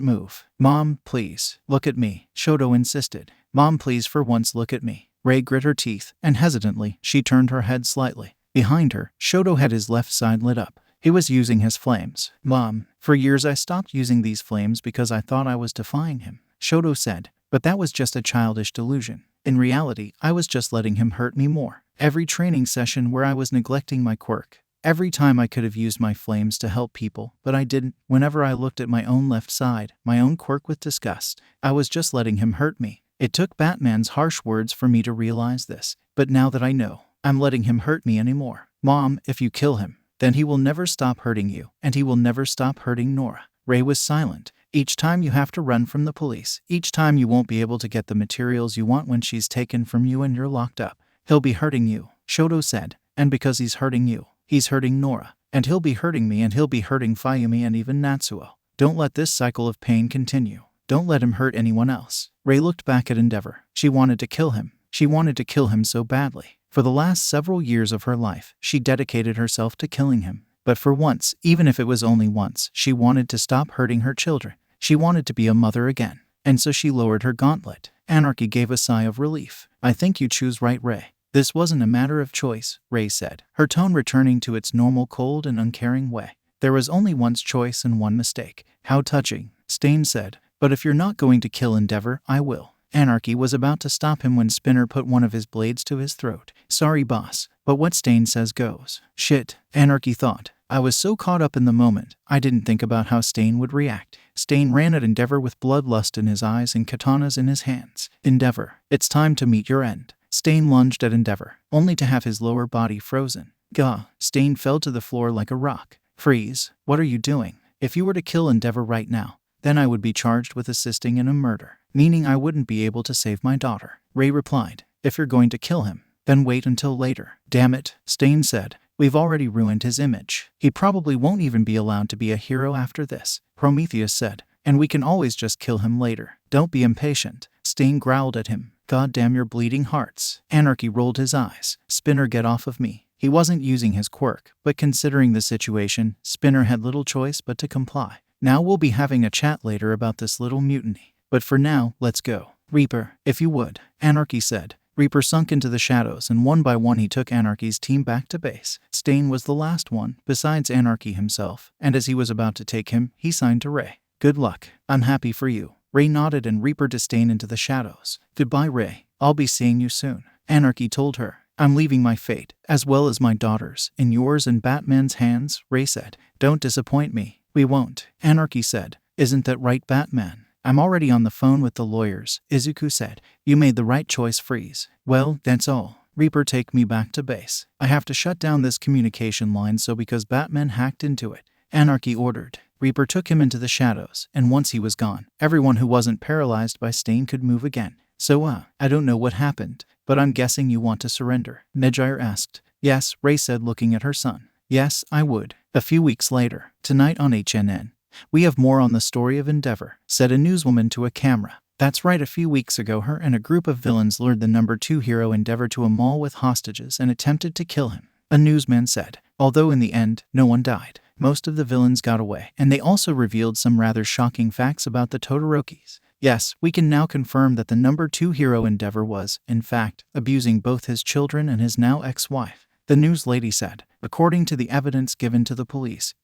move. Mom, please, look at me, Shoto insisted. Mom, please, for once look at me. Ray grit her teeth, and hesitantly, she turned her head slightly. Behind her, Shoto had his left side lit up. He was using his flames. Mom, for years I stopped using these flames because I thought I was defying him, Shoto said. But that was just a childish delusion. In reality, I was just letting him hurt me more. Every training session where I was neglecting my quirk. Every time I could have used my flames to help people, but I didn't. Whenever I looked at my own left side, my own quirk with disgust, I was just letting him hurt me. It took Batman's harsh words for me to realize this, but now that I know, I'm letting him hurt me anymore. Mom, if you kill him, then he will never stop hurting you, and he will never stop hurting Nora. Ray was silent. Each time you have to run from the police, each time you won't be able to get the materials you want when she's taken from you and you're locked up, he'll be hurting you, Shoto said. And because he's hurting you, he's hurting Nora. And he'll be hurting me, and he'll be hurting Fayumi and even Natsuo. Don't let this cycle of pain continue. Don't let him hurt anyone else. Ray looked back at Endeavor. She wanted to kill him. She wanted to kill him so badly. For the last several years of her life, she dedicated herself to killing him. But for once, even if it was only once, she wanted to stop hurting her children. She wanted to be a mother again. And so she lowered her gauntlet. Anarchy gave a sigh of relief. I think you choose right, Ray. This wasn't a matter of choice, Ray said, her tone returning to its normal cold and uncaring way. There was only one's choice and one mistake. How touching, Stain said. But if you're not going to kill Endeavor, I will. Anarchy was about to stop him when Spinner put one of his blades to his throat. Sorry, boss, but what Stain says goes. Shit, Anarchy thought. I was so caught up in the moment, I didn't think about how Stain would react. Stain ran at Endeavor with bloodlust in his eyes and katanas in his hands. Endeavor, it's time to meet your end. Stain lunged at Endeavor, only to have his lower body frozen. Gah! Stain fell to the floor like a rock. Freeze, what are you doing? If you were to kill Endeavor right now, then I would be charged with assisting in a murder, meaning I wouldn't be able to save my daughter. Ray replied, if you're going to kill him, then wait until later. Damn it, Stain said. We've already ruined his image. He probably won't even be allowed to be a hero after this, Prometheus said, and we can always just kill him later. Don't be impatient. Stain growled at him. God damn your bleeding hearts. Anarchy rolled his eyes. Spinner, get off of me. He wasn't using his quirk, but considering the situation, Spinner had little choice but to comply. Now we'll be having a chat later about this little mutiny. But for now, let's go. Reaper, if you would, Anarchy said. Reaper sunk into the shadows, and one by one he took Anarchy's team back to base. Stain was the last one, besides Anarchy himself, and as he was about to take him, he signed to Ray. Good luck. I'm happy for you. Ray nodded and Reaper disdained into the shadows. Goodbye, Ray. I'll be seeing you soon. Anarchy told her. I'm leaving my fate, as well as my daughter's, in yours and Batman's hands, Ray said. Don't disappoint me. We won't, Anarchy said. Isn't that right, Batman? I'm already on the phone with the lawyers, Izuku said. You made the right choice, Freeze. Well, that's all. Reaper, take me back to base. I have to shut down this communication line because Batman hacked into it. Anarchy ordered. Reaper took him into the shadows, and once he was gone, everyone who wasn't paralyzed by Stain could move again. So, I don't know what happened, but I'm guessing you want to surrender, Medjire asked. Yes, Ray said, looking at her son. Yes, I would. A few weeks later, tonight on HNN, We have more on the story of Endeavor, said a newswoman to a camera. That's right, a few weeks ago her and a group of villains lured the number 2 hero Endeavor to a mall with hostages and attempted to kill him, a newsman said. Although in the end, no one died. Most of the villains got away, and they also revealed some rather shocking facts about the Todorokis. Yes, we can now confirm that the number 2 hero Endeavor was, in fact, abusing both his children and his now ex-wife, the news lady said. According to the evidence given to the police,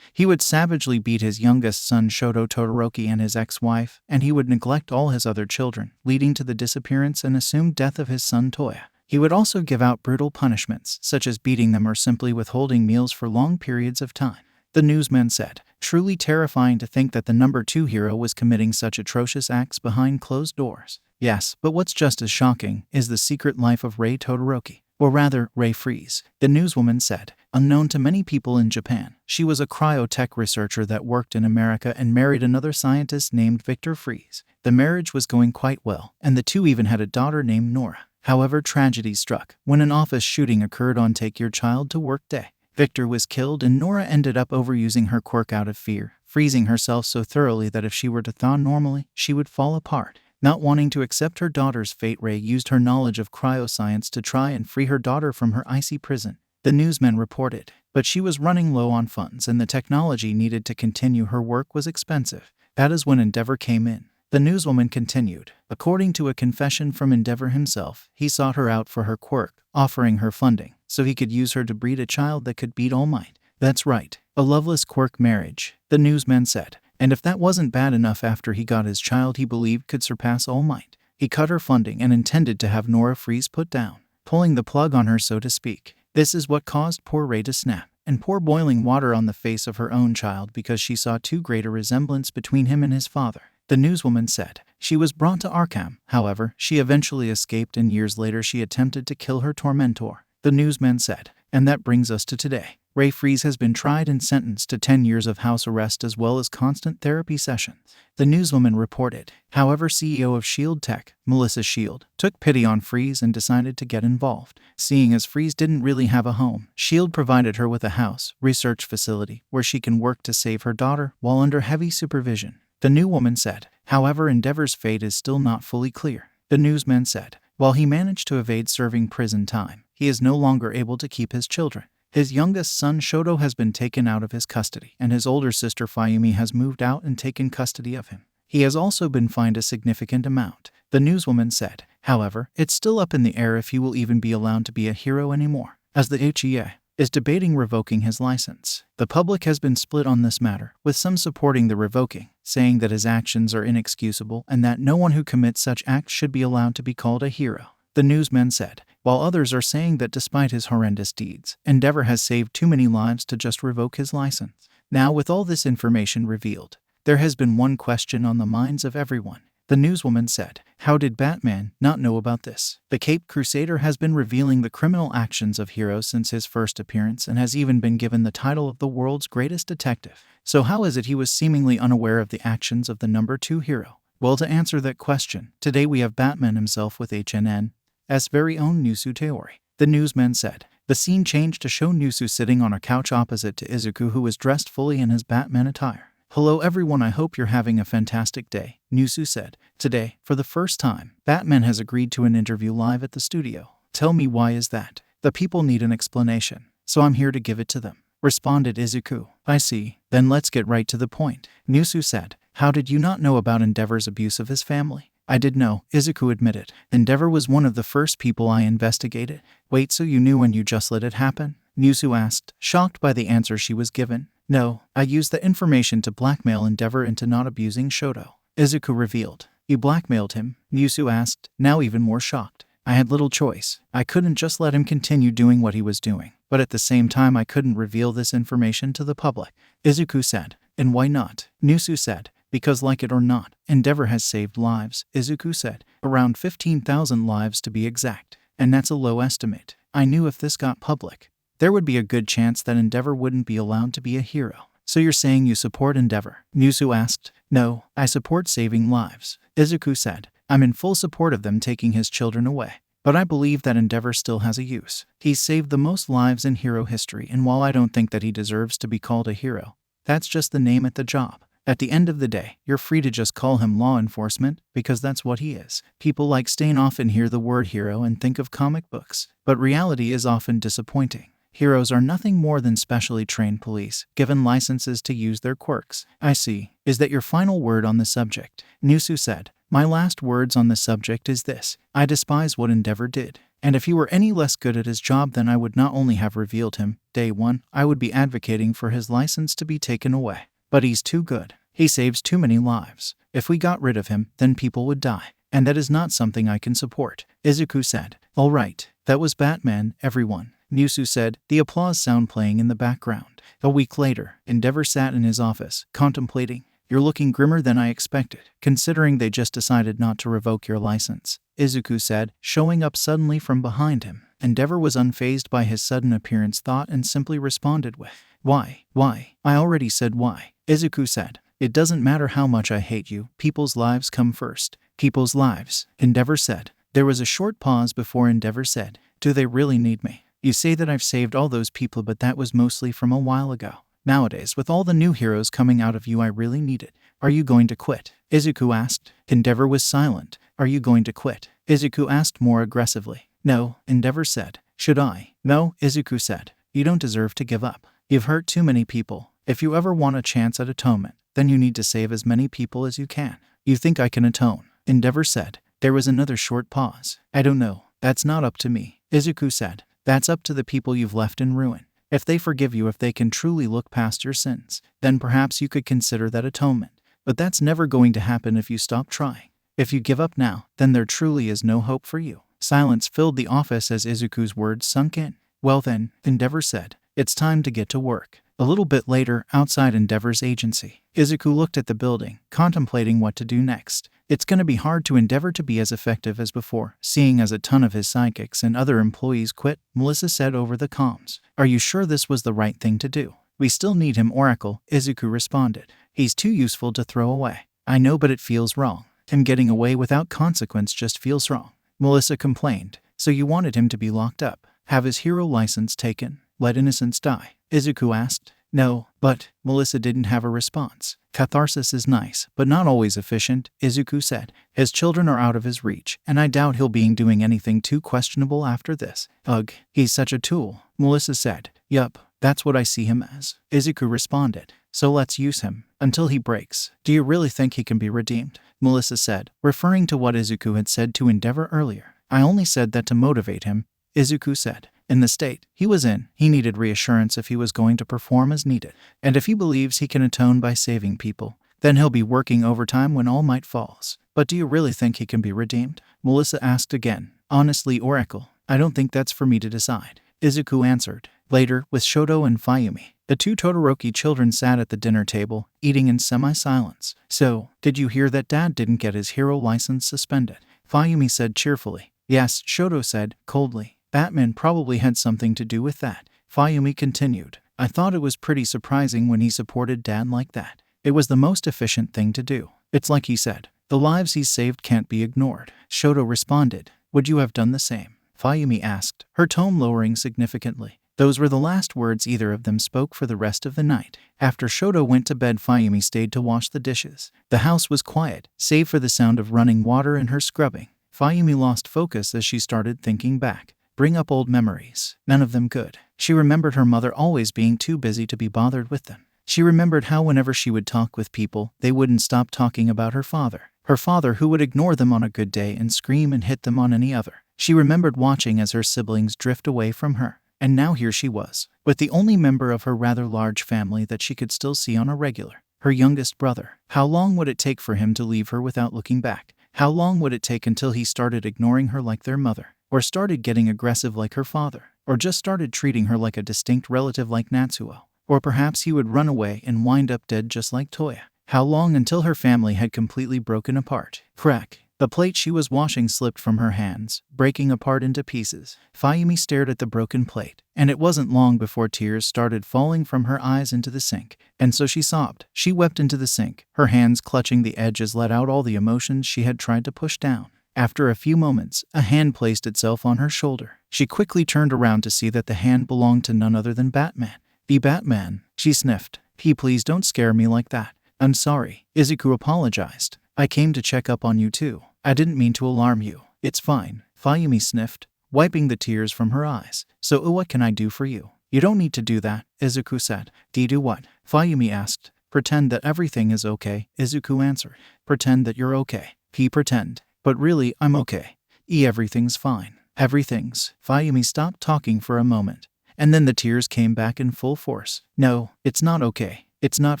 he would savagely beat his youngest son Shoto Todoroki and his ex-wife, and he would neglect all his other children, leading to the disappearance and assumed death of his son Toya. He would also give out brutal punishments, such as beating them or simply withholding meals for long periods of time, the newsman said. Truly terrifying to think that the number 2 hero was committing such atrocious acts behind closed doors. Yes, but what's just as shocking is the secret life of Ray Todoroki, or rather, Nora Freeze, the newswoman said. Unknown to many people in Japan, she was a cryotech researcher that worked in America and married another scientist named Victor Freeze. The marriage was going quite well, and the two even had a daughter named Nora. However, tragedy struck when an office shooting occurred on Take Your Child to Work Day. Victor was killed and Nora ended up overusing her quirk out of fear, freezing herself so thoroughly that if she were to thaw normally, she would fall apart. Not wanting to accept her daughter's fate, Ray used her knowledge of cryoscience to try and free her daughter from her icy prison, the newsman reported. But she was running low on funds and the technology needed to continue her work was expensive. That is when Endeavor came in. The newswoman continued. According to a confession from Endeavor himself, he sought her out for her quirk, offering her funding, so he could use her to breed a child that could beat All Might. That's right, a loveless quirk marriage, the newsman said. And if that wasn't bad enough, after he got his child he believed could surpass All Might, he cut her funding and intended to have Nora Freeze put down, pulling the plug on her so to speak. This is what caused poor Ray to snap and pour boiling water on the face of her own child because she saw too great a resemblance between him and his father, the newswoman said. She was brought to Arkham, however, she eventually escaped and years later she attempted to kill her tormentor, the newsman said. And that brings us to today. Nora Freeze has been tried and sentenced to 10 years of house arrest as well as constant therapy sessions, the newswoman reported. However, CEO of Shield Tech, Melissa Shield, took pity on Freeze and decided to get involved. Seeing as Freeze didn't really have a home, Shield provided her with a house, research facility, where she can work to save her daughter while under heavy supervision, the new woman said. However, Endeavor's fate is still not fully clear, the newsman said. While he managed to evade serving prison time, he is no longer able to keep his children. His youngest son Shoto has been taken out of his custody, and his older sister Fayumi has moved out and taken custody of him. He has also been fined a significant amount, the newswoman said. However, it's still up in the air if he will even be allowed to be a hero anymore, as the HEA is debating revoking his license. The public has been split on this matter, with some supporting the revoking, saying that his actions are inexcusable and that no one who commits such acts should be allowed to be called a hero, the newsman said, while others are saying that despite his horrendous deeds, Endeavor has saved too many lives to just revoke his license. Now, with all this information revealed, there has been one question on the minds of everyone, the newswoman said. How did Batman not know about this? The Caped Crusader has been revealing the criminal actions of heroes since his first appearance and has even been given the title of the world's greatest detective. So how is it he was seemingly unaware of the actions of the number 2 hero? Well, to answer that question, today we have Batman himself with HNN's very own Nusu Teori, the newsman said. The scene changed to show Nusu sitting on a couch opposite to Izuku, who was dressed fully in his Batman attire. Hello everyone, I hope you're having a fantastic day, Nusu said. Today, for the first time, Batman has agreed to an interview live at the studio. Tell me, why is that? The people need an explanation, so I'm here to give it to them, responded Izuku. I see, then let's get right to the point, Nusu said. How did you not know about Endeavor's abuse of his family? I did know, Izuku admitted. Endeavor was one of the first people I investigated. Wait, so you knew when you just let it happen? Nusu asked, shocked by the answer she was given. No, I used the information to blackmail Endeavor into not abusing Shoto, Izuku revealed. You blackmailed him? Nusu asked, now even more shocked. I had little choice. I couldn't just let him continue doing what he was doing, but at the same time I couldn't reveal this information to the public, Izuku said. And why not? Nusu said. Because like it or not, Endeavor has saved lives, Izuku said. Around 15,000 lives to be exact. And that's a low estimate. I knew if this got public, there would be a good chance that Endeavor wouldn't be allowed to be a hero. So you're saying you support Endeavor? Nusu asked. No, I support saving lives, Izuku said. I'm in full support of them taking his children away. But I believe that Endeavor still has a use. He's saved the most lives in hero history, and while I don't think that he deserves to be called a hero, That's just the name at the job. At the end of the day, you're free to just call him law enforcement, because that's what he is. People like Stain often hear the word hero and think of comic books, but reality is often disappointing. Heroes are nothing more than specially trained police, given licenses to use their quirks. I see. Is that your final word on the subject? Nomu said. My last words on the subject is this. I despise what Endeavor did. And if he were any less good at his job, then I would not only have revealed him, day one, I would be advocating for his license to be taken away. But he's too good. He saves too many lives. If we got rid of him, then people would die. And that is not something I can support. Izuku said. All right, that was Batman, everyone. Nomu said, the applause sound playing in the background. A week later, Endeavor sat in his office, contemplating. You're looking grimmer than I expected, considering they just decided not to revoke your license, Izuku said, showing up suddenly from behind him. Endeavor was unfazed by his sudden appearance thought and simply responded with, Why? I already said why, Izuku said. It doesn't matter how much I hate you, people's lives come first. People's lives, Endeavor said. There was a short pause before Endeavor said, Do they really need me? You say that I've saved all those people, but that was mostly from a while ago. Nowadays, with all the new heroes coming out of you, I really need it. Are you going to quit? Izuku asked. Endeavor was silent. Are you going to quit? Izuku asked more aggressively. No, Endeavor said. Should I? No, Izuku said. You don't deserve to give up. You've hurt too many people. If you ever want a chance at atonement, then you need to save as many people as you can. You think I can atone? Endeavor said. There was another short pause. I don't know. That's not up to me, Izuku said. That's up to the people you've left in ruin. If they forgive you, if they can truly look past your sins, then perhaps you could consider that atonement. But that's never going to happen if you stop trying. If you give up now, then there truly is no hope for you. Silence filled the office as Izuku's words sunk in. Well then, Endeavor said, it's time to get to work. A little bit later, outside Endeavor's agency, Izuku looked at the building, contemplating what to do next. It's gonna be hard to Endeavor to be as effective as before, seeing as a ton of his sidekicks and other employees quit, Melissa said over the comms. Are you sure this was the right thing to do? We still need him, Oracle, Izuku responded. He's too useful to throw away. I know, but it feels wrong. Him getting away without consequence just feels wrong, Melissa complained. So you wanted him to be locked up, have his hero license taken, let innocents die? Izuku asked. No, but Melissa didn't have a response. Catharsis is nice, but not always efficient, Izuku said. His children are out of his reach, and I doubt he'll be doing anything too questionable after this. Ugh, he's such a tool, Melissa said. Yup, that's what I see him as, Izuku responded. So let's use him, until he breaks. Do you really think he can be redeemed? Melissa said, referring to what Izuku had said to Endeavor earlier. I only said that to motivate him, Izuku said. In the state he was in, he needed reassurance if he was going to perform as needed. And if he believes he can atone by saving people, then he'll be working overtime when All Might falls. But do you really think he can be redeemed? Melissa asked again. Honestly, Oracle, I don't think that's for me to decide, Izuku answered. Later, with Shoto and Fayumi, the two Todoroki children sat at the dinner table, eating in semi-silence. So, did you hear that Dad didn't get his hero license suspended? Fayumi said cheerfully. Yes, Shoto said, coldly. Batman probably had something to do with that. Fayumi continued. I thought it was pretty surprising when he supported Dad like that. It was the most efficient thing to do. It's like he said, the lives he's saved can't be ignored. Shoto responded. Would you have done the same? Fayumi asked, her tone lowering significantly. Those were the last words either of them spoke for the rest of the night. After Shoto went to bed, Fayumi stayed to wash the dishes. The house was quiet, save for the sound of running water and her scrubbing. Fayumi lost focus as she started thinking back. Bring up old memories, none of them good. She remembered her mother always being too busy to be bothered with them. She remembered how whenever she would talk with people, they wouldn't stop talking about her father who would ignore them on a good day and scream and hit them on any other. She remembered watching as her siblings drift away from her. And now here she was, with the only member of her rather large family that she could still see on a regular, her youngest brother. How long would it take for him to leave her without looking back? How long would it take until he started ignoring her like their mother? Or started getting aggressive like her father? Or just started treating her like a distinct relative like Natsuo? Or perhaps he would run away and wind up dead just like Toya? How long until her family had completely broken apart? Crack. The plate she was washing slipped from her hands, breaking apart into pieces. Fayumi stared at the broken plate, and it wasn't long before tears started falling from her eyes into the sink. And so she sobbed. She wept into the sink, her hands clutching the edges let out all the emotions she had tried to push down. After a few moments, a hand placed itself on her shoulder. She quickly turned around to see that the hand belonged to none other than Batman. The Batman, she sniffed. Please don't scare me like that. I'm sorry. Izuku apologized. I came to check up on you too. I didn't mean to alarm you. It's fine. Fayumi sniffed, wiping the tears from her eyes. So what can I do for you? You don't need to do that, Izuku said. Do what? Fayumi asked. Pretend that everything is okay, Izuku answered. Pretend that you're okay. Pretend. But really, I'm okay. Everything's fine. Everything's. Fayumi stopped talking for a moment, and then the tears came back in full force. No, it's not okay. It's not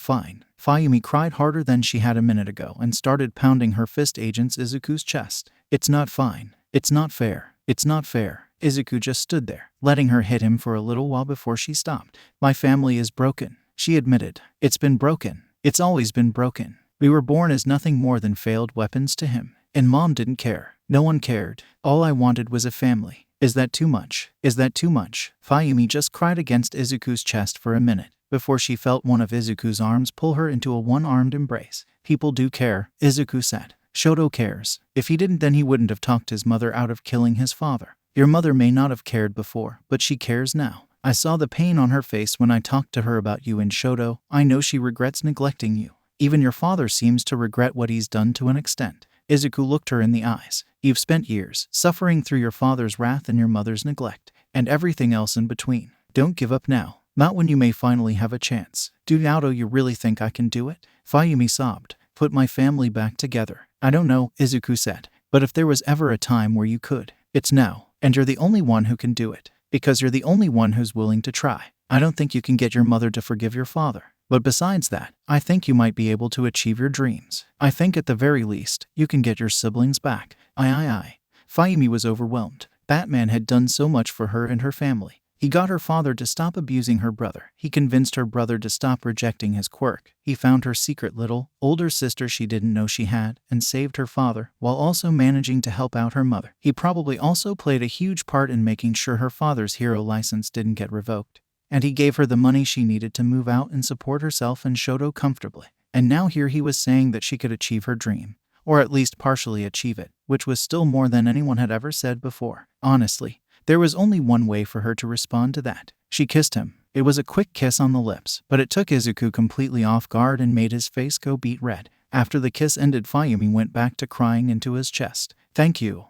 fine. Fayumi cried harder than she had a minute ago and started pounding her fist against Izuku's chest. It's not fine. It's not fair. It's not fair. Izuku just stood there, letting her hit him for a little while before she stopped. My family is broken, she admitted. It's been broken. It's always been broken. We were born as nothing more than failed weapons to him. And Mom didn't care. No one cared. All I wanted was a family. Is that too much? Is that too much? Fayumi just cried against Izuku's chest for a minute, before she felt one of Izuku's arms pull her into a one-armed embrace. People do care, Izuku said. Shoto cares. If he didn't, then he wouldn't have talked his mother out of killing his father. Your mother may not have cared before, but she cares now. I saw the pain on her face when I talked to her about you and Shoto. I know she regrets neglecting you. Even your father seems to regret what he's done to an extent. Izuku looked her in the eyes. You've spent years suffering through your father's wrath and your mother's neglect, and everything else in between. Don't give up now. Not when you may finally have a chance. Do you really think I can do it? Fayumi sobbed. Put my family back together. I don't know, Izuku said. But if there was ever a time where you could, it's now. And you're the only one who can do it. Because you're the only one who's willing to try. I don't think you can get your mother to forgive your father. But besides that, I think you might be able to achieve your dreams. I think at the very least, you can get your siblings back. Aye. Fayumi was overwhelmed. Batman had done so much for her and her family. He got her father to stop abusing her brother. He convinced her brother to stop rejecting his quirk. He found her secret little, older sister she didn't know she had, and saved her father, while also managing to help out her mother. He probably also played a huge part in making sure her father's hero license didn't get revoked. And he gave her the money she needed to move out and support herself and Shoto comfortably. And now here he was saying that she could achieve her dream. Or at least partially achieve it, which was still more than anyone had ever said before. Honestly, there was only one way for her to respond to that. She kissed him. It was a quick kiss on the lips, but it took Izuku completely off guard and made his face go beet red. After the kiss ended, Fayumi went back to crying into his chest. Thank you.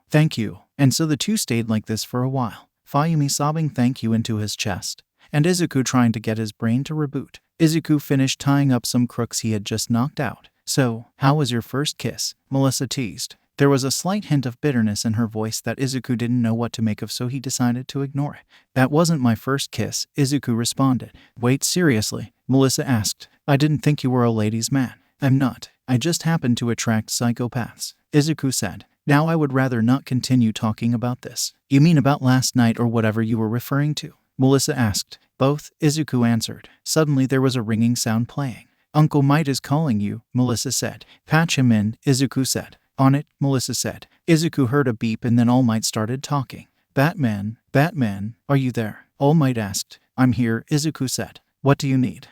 And so the two stayed like this for a while. Fayumi sobbing thank you into his chest, and Izuku trying to get his brain to reboot. Izuku finished tying up some crooks he had just knocked out. So, how was your first kiss? Melissa teased. There was a slight hint of bitterness in her voice that Izuku didn't know what to make of, so he decided to ignore it. That wasn't my first kiss, Izuku responded. Wait, seriously? Melissa asked. I didn't think you were a ladies' man. I'm not. I just happen to attract psychopaths, Izuku said. Now I would rather not continue talking about this. You mean about last night or whatever you were referring to? Melissa asked. Both, Izuku answered. Suddenly there was a ringing sound playing. Uncle Might is calling you, Melissa said. Patch him in, Izuku said. On it, Melissa said. Izuku heard a beep and then All Might started talking. Batman, are you there? All Might asked. I'm here, Izuku said. What do you need?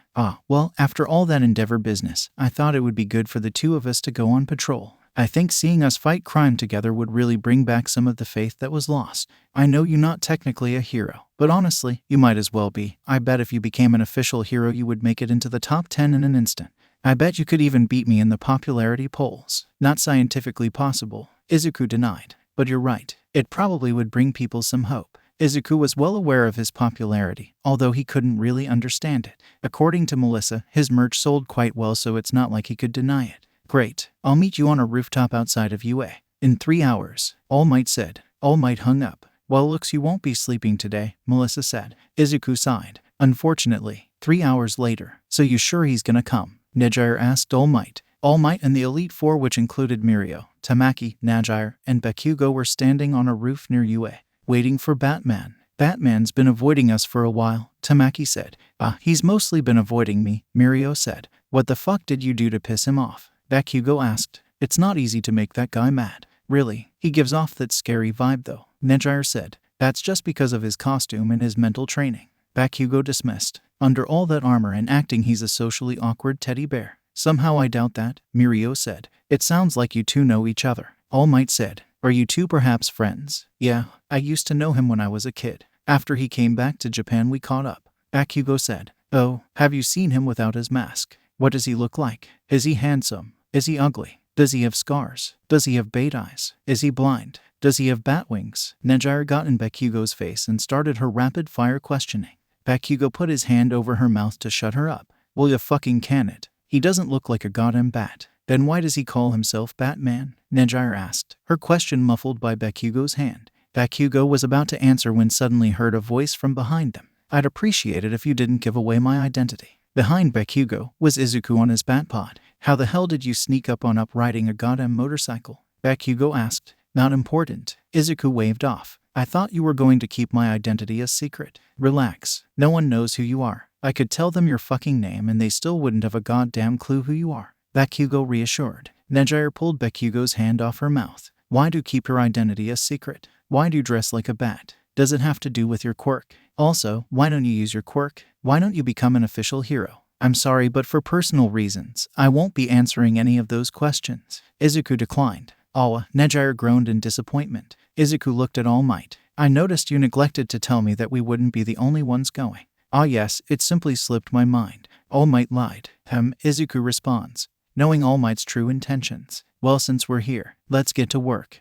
Well, after all that Endeavor business, I thought it would be good for the two of us to go on patrol. I think seeing us fight crime together would really bring back some of the faith that was lost. I know you're not technically a hero, but honestly, you might as well be. I bet if you became an official hero you would make it into the top 10 in an instant. I bet you could even beat me in the popularity polls. Not scientifically possible, Izuku denied. But you're right. It probably would bring people some hope. Izuku was well aware of his popularity, although he couldn't really understand it. According to Melissa, his merch sold quite well, so it's not like he could deny it. Great. I'll meet you on a rooftop outside of UA. In 3 hours, All Might said. All Might hung up. Well, looks you won't be sleeping today, Melissa said. Izuku sighed. Unfortunately, 3 hours later. So you sure he's gonna come? Najire asked All Might. All Might and the Elite Four, which included Mirio, Tamaki, Najire, and Bakugo, were standing on a roof near UA, waiting for Batman. Batman's been avoiding us for a while, Tamaki said. He's mostly been avoiding me, Mirio said. What the fuck did you do to piss him off? Bakugo asked. It's not easy to make that guy mad. Really, he gives off that scary vibe though, Najire said. That's just because of his costume and his mental training. Bakugo dismissed. Under all that armor and acting, he's a socially awkward teddy bear. Somehow I doubt that, Mirio said. It sounds like you two know each other, All Might said. Are you two perhaps friends? Yeah, I used to know him when I was a kid. After he came back to Japan we caught up, Bakugo said. Oh, have you seen him without his mask? What does he look like? Is he handsome? Is he ugly? Does he have scars? Does he have bait eyes? Is he blind? Does he have bat wings? Nejire got in Bakugo's face and started her rapid-fire questioning. Bakugo put his hand over her mouth to shut her up. Will you fucking can it? He doesn't look like a goddamn bat. Then why does he call himself Batman? Nejire asked, her question muffled by Bakugo's hand. Bakugo was about to answer when suddenly heard a voice from behind them. I'd appreciate it if you didn't give away my identity. Behind Bakugo was Izuku on his Batpod. How the hell did you sneak up riding a goddamn motorcycle? Bakugo asked. Not important. Izuku waved off. I thought you were going to keep my identity a secret. Relax. No one knows who you are. I could tell them your fucking name and they still wouldn't have a goddamn clue who you are. Bakugo reassured. Nejire pulled Bakugo's hand off her mouth. Why do you keep your identity a secret? Why do you dress like a bat? Does it have to do with your quirk? Also, why don't you use your quirk? Why don't you become an official hero? I'm sorry, but for personal reasons, I won't be answering any of those questions. Izuku declined. Awa, Nejire groaned in disappointment. Izuku looked at All Might. I noticed you neglected to tell me that we wouldn't be the only ones going. Ah yes, it simply slipped my mind. All Might lied. Izuku responds, knowing All Might's true intentions. Well, since we're here, let's get to work.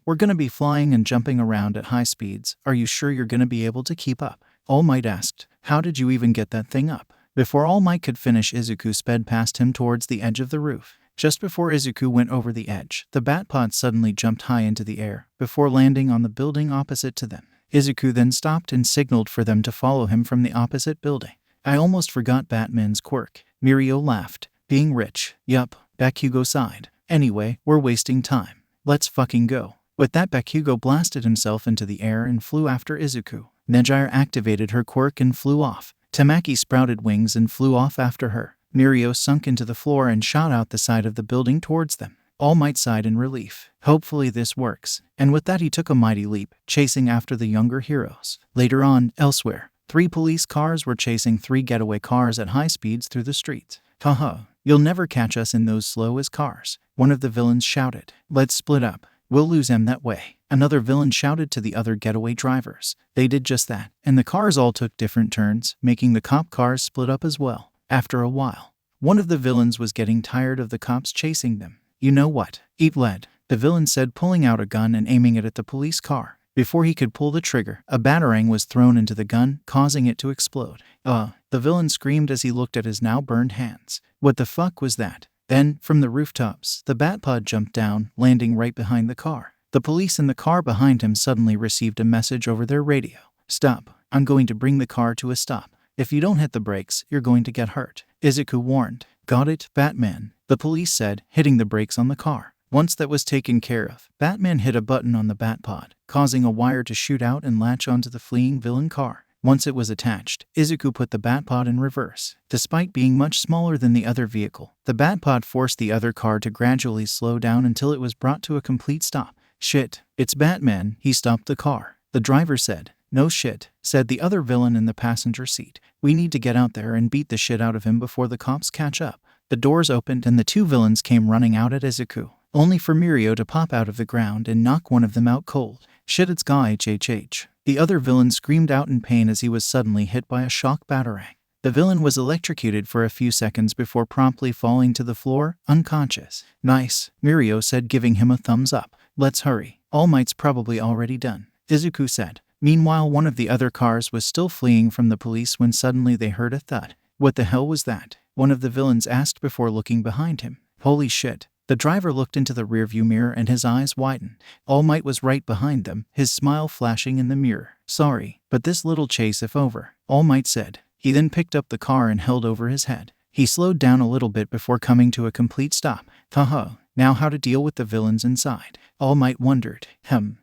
We're gonna be flying and jumping around at high speeds. Are you sure you're gonna be able to keep up? All Might asked. How did you even get that thing up? Before All Might could finish, Izuku sped past him towards the edge of the roof. Just before Izuku went over the edge, the Batpod suddenly jumped high into the air, before landing on the building opposite to them. Izuku then stopped and signaled for them to follow him from the opposite building. I almost forgot Batman's quirk. Mirio laughed. Being rich. Yup. Bakugo sighed. Anyway, we're wasting time. Let's fucking go. With that, Bakugo blasted himself into the air and flew after Izuku. Nejire activated her quirk and flew off. Tamaki sprouted wings and flew off after her. Mirio sunk into the floor and shot out the side of the building towards them. All Might sighed in relief. Hopefully this works. And with that he took a mighty leap, chasing after the younger heroes. Later on, elsewhere, 3 police cars were chasing 3 getaway cars at high speeds through the streets. Haha, you'll never catch us in those slow-as cars. One of the villains shouted. Let's split up. We'll lose them that way. Another villain shouted to the other getaway drivers. They did just that, and the cars all took different turns, making the cop cars split up as well. After a while, one of the villains was getting tired of the cops chasing them. You know what? Eat lead, the villain said, pulling out a gun and aiming it at the police car. Before he could pull the trigger, a batarang was thrown into the gun, causing it to explode. The villain screamed as he looked at his now burned hands. What the fuck was that? Then, from the rooftops, the Batpod jumped down, landing right behind the car. The police in the car behind him suddenly received a message over their radio. Stop. I'm going to bring the car to a stop. If you don't hit the brakes, you're going to get hurt. Izuku warned. Got it, Batman, the police said, hitting the brakes on the car. Once that was taken care of, Batman hit a button on the Batpod, causing a wire to shoot out and latch onto the fleeing villain car. Once it was attached, Izuku put the Batpod in reverse. Despite being much smaller than the other vehicle, the Batpod forced the other car to gradually slow down until it was brought to a complete stop. Shit, it's Batman, he stopped the car. The driver said. No shit, said the other villain in the passenger seat. We need to get out there and beat the shit out of him before the cops catch up. The doors opened and the 2 villains came running out at Izuku, only for Mirio to pop out of the ground and knock one of them out cold. Shit, it's Guy HHH. The other villain screamed out in pain as he was suddenly hit by a shock batarang. The villain was electrocuted for a few seconds before promptly falling to the floor, unconscious. Nice, Mirio said, giving him a thumbs up. Let's hurry. All Might's probably already done, Izuku said. Meanwhile, one of the other cars was still fleeing from the police when suddenly they heard a thud. What the hell was that? One of the villains asked before looking behind him. Holy shit. The driver looked into the rearview mirror and his eyes widened. All Might was right behind them, his smile flashing in the mirror. Sorry, but this little chase if over, All Might said. He then picked up the car and held over his head. He slowed down a little bit before coming to a complete stop. Haha, now how to deal with the villains inside? All Might wondered.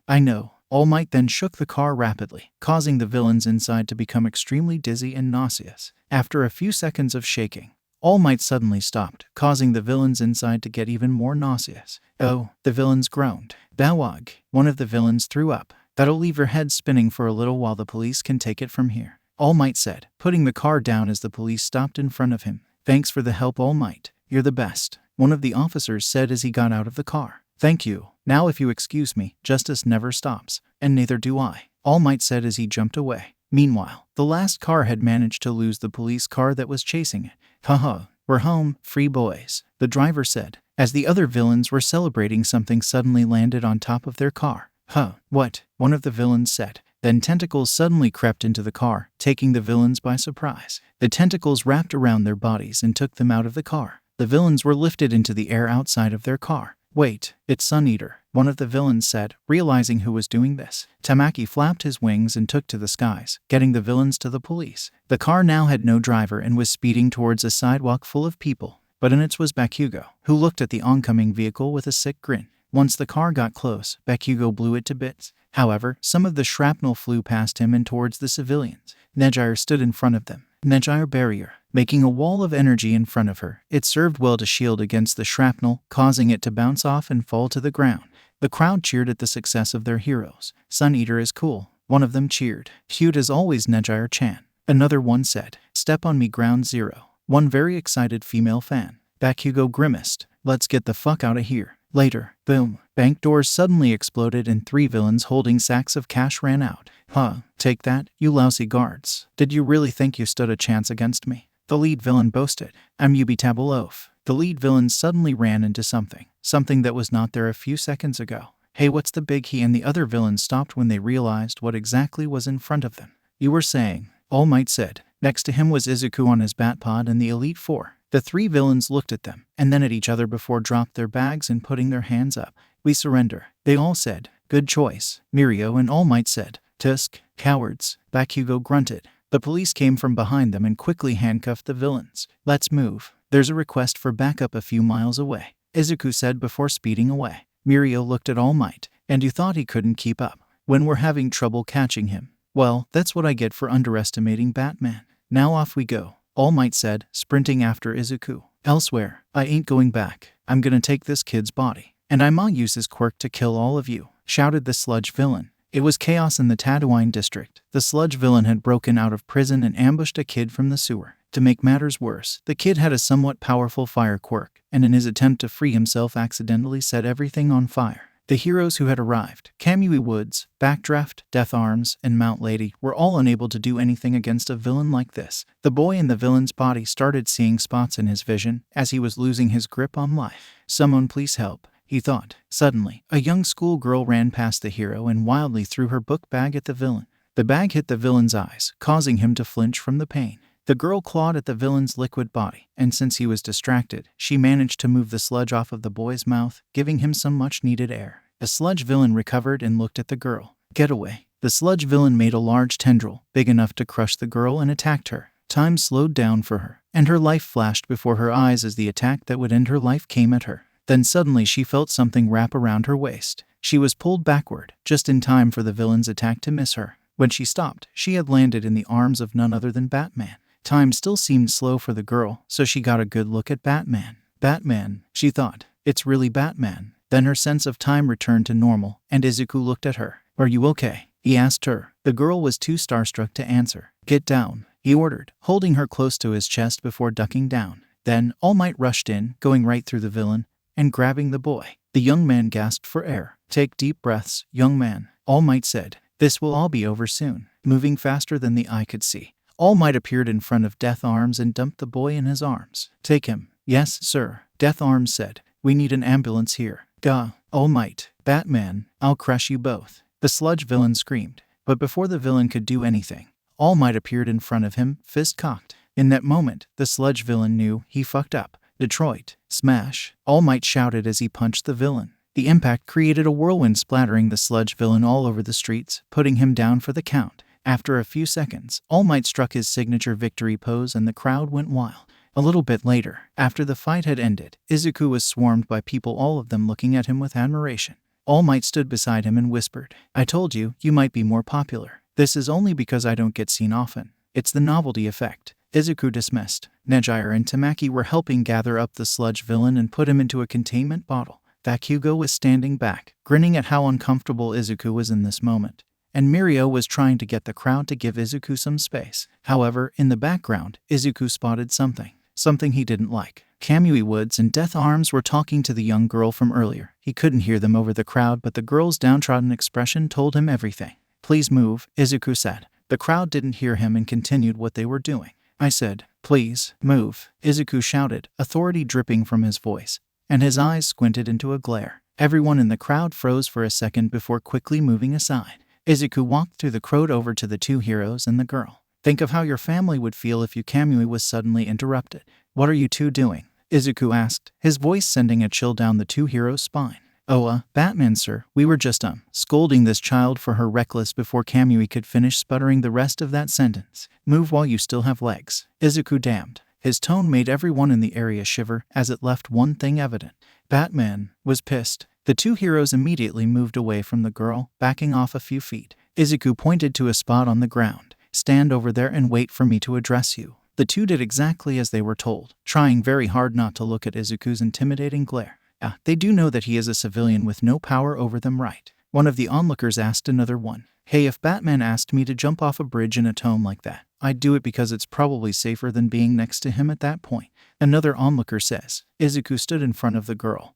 I know. All Might then shook the car rapidly, causing the villains inside to become extremely dizzy and nauseous. After a few seconds of shaking, All Might suddenly stopped, causing the villains inside to get even more nauseous. Oh, the villains groaned. Bawag, one of the villains threw up. That'll leave your head spinning for a little while the police can take it from here, All Might said, putting the car down as the police stopped in front of him. Thanks for the help, All Might. You're the best, one of the officers said as he got out of the car. Thank you. Now if you excuse me, justice never stops. And neither do I, All Might said as he jumped away. Meanwhile, the last car had managed to lose the police car that was chasing it. Haha, we're home, free boys, the driver said, as the other villains were celebrating. Something suddenly landed on top of their car. Huh, what? One of the villains said. Then tentacles suddenly crept into the car, taking the villains by surprise. The tentacles wrapped around their bodies and took them out of the car. The villains were lifted into the air outside of their car. Wait, it's Sun Eater, one of the villains said, realizing who was doing this. Tamaki flapped his wings and took to the skies, getting the villains to the police. The car now had no driver and was speeding towards a sidewalk full of people, but in it was Bakugo, who looked at the oncoming vehicle with a sick grin. Once the car got close, Bakugo blew it to bits. However, some of the shrapnel flew past him and towards the civilians. Nejire stood in front of them. Nejire barrier, making a wall of energy in front of her. It served well to shield against the shrapnel, causing it to bounce off and fall to the ground. The crowd cheered at the success of their heroes. Sun Eater is cool. One of them cheered. Cute as always, Nejire-chan. Another one said, step on me, Ground Zero. One very excited female fan. Bakugo grimaced. Let's get the fuck out of here. Later, boom, bank doors suddenly exploded and 3 villains holding sacks of cash ran out. Huh, take that, you lousy guards. Did you really think you stood a chance against me? The lead villain boasted. I'm Yubitabulof. The lead villain suddenly ran into something that was not there a few seconds ago. Hey, what's the big? He and the other villains stopped when they realized what exactly was in front of them. You were saying, All Might said. Next to him was Izuku on his Batpod and the Elite Four. The 3 villains looked at them, and then at each other before dropped their bags and putting their hands up. We surrender. They all said, good choice. Mirio and All Might said, Tusk, cowards. Bakugo grunted. The police came from behind them and quickly handcuffed the villains. Let's move. There's a request for backup a few miles away, Izuku said before speeding away. Mirio looked at All Might. And you thought he couldn't keep up when we're having trouble catching him. Well, that's what I get for underestimating Batman. Now off we go, All Might said, sprinting after Izuku. Elsewhere, I ain't going back. I'm gonna take this kid's body, and I might use his quirk to kill all of you, shouted the sludge villain. It was chaos in the Tatooine district. The sludge villain had broken out of prison and ambushed a kid from the sewer. To make matters worse, the kid had a somewhat powerful fire quirk, and in his attempt to free himself accidentally set everything on fire. The heroes who had arrived, Kamui Woods, Backdraft, Death Arms, and Mount Lady, were all unable to do anything against a villain like this. The boy in the villain's body started seeing spots in his vision as he was losing his grip on life. Someone please help, he thought. Suddenly, a young schoolgirl ran past the hero and wildly threw her book bag at the villain. The bag hit the villain's eyes, causing him to flinch from the pain. The girl clawed at the villain's liquid body, and since he was distracted, she managed to move the sludge off of the boy's mouth, giving him some much-needed air. The sludge villain recovered and looked at the girl. Get away. The sludge villain made a large tendril, big enough to crush the girl, and attacked her. Time slowed down for her, and her life flashed before her eyes as the attack that would end her life came at her. Then suddenly she felt something wrap around her waist. She was pulled backward, just in time for the villain's attack to miss her. When she stopped, she had landed in the arms of none other than Batman. Time still seemed slow for the girl, so she got a good look at Batman. Batman, she thought. It's really Batman. Then her sense of time returned to normal, and Izuku looked at her. Are you okay? He asked her. The girl was too starstruck to answer. Get down, he ordered, holding her close to his chest before ducking down. Then, All Might rushed in, going right through the villain, and grabbing the boy. The young man gasped for air. Take deep breaths, young man, All Might said. This will all be over soon. Moving faster than the eye could see, All Might appeared in front of Death Arms and dumped the boy in his arms. Take him. Yes, sir, Death Arms said. We need an ambulance here. Gah, All Might, Batman, I'll crush you both, the sludge villain screamed. But before the villain could do anything, All Might appeared in front of him, fist cocked. In that moment, the sludge villain knew he fucked up. Detroit, smash, All Might shouted as he punched the villain. The impact created a whirlwind splattering the sludge villain all over the streets, putting him down for the count. After a few seconds, All Might struck his signature victory pose and the crowd went wild. A little bit later, after the fight had ended, Izuku was swarmed by people, all of them looking at him with admiration. All Might stood beside him and whispered, I told you, you might be more popular. This is only because I don't get seen often. It's the novelty effect. Izuku dismissed. Nejire and Tamaki were helping gather up the sludge villain and put him into a containment bottle. Bakugo was standing back, grinning at how uncomfortable Izuku was in this moment. And Mirio was trying to get the crowd to give Izuku some space. However, in the background, Izuku spotted something he didn't like. Kamui Woods and Death Arms were talking to the young girl from earlier. He couldn't hear them over the crowd, but the girl's downtrodden expression told him everything. Please move, Izuku said. The crowd didn't hear him and continued what they were doing. I said, "Please, move," Izuku shouted, authority dripping from his voice, and his eyes squinted into a glare. Everyone in the crowd froze for a second before quickly moving aside. Izuku walked through the crowd over to the two heroes and the girl. "Think of how your family would feel if your Kamui was suddenly interrupted. What are you two doing?" Izuku asked, his voice sending a chill down the two heroes' spine. "Oh, Batman sir, we were just scolding this child for her reckless," before Kamui could finish sputtering the rest of that sentence. "Move while you still have legs." Izuku damned. His tone made everyone in the area shiver, as it left one thing evident. Batman was pissed. The two heroes immediately moved away from the girl, backing off a few feet. Izuku pointed to a spot on the ground. "Stand over there and wait for me to address you." The two did exactly as they were told, trying very hard not to look at Izuku's intimidating glare. They do know that he is a civilian with no power over them, right? One of the onlookers asked another one. "Hey, if Batman asked me to jump off a bridge in a tome like that, I'd do it because it's probably safer than being next to him at that point," another onlooker says. Izuku stood in front of the girl,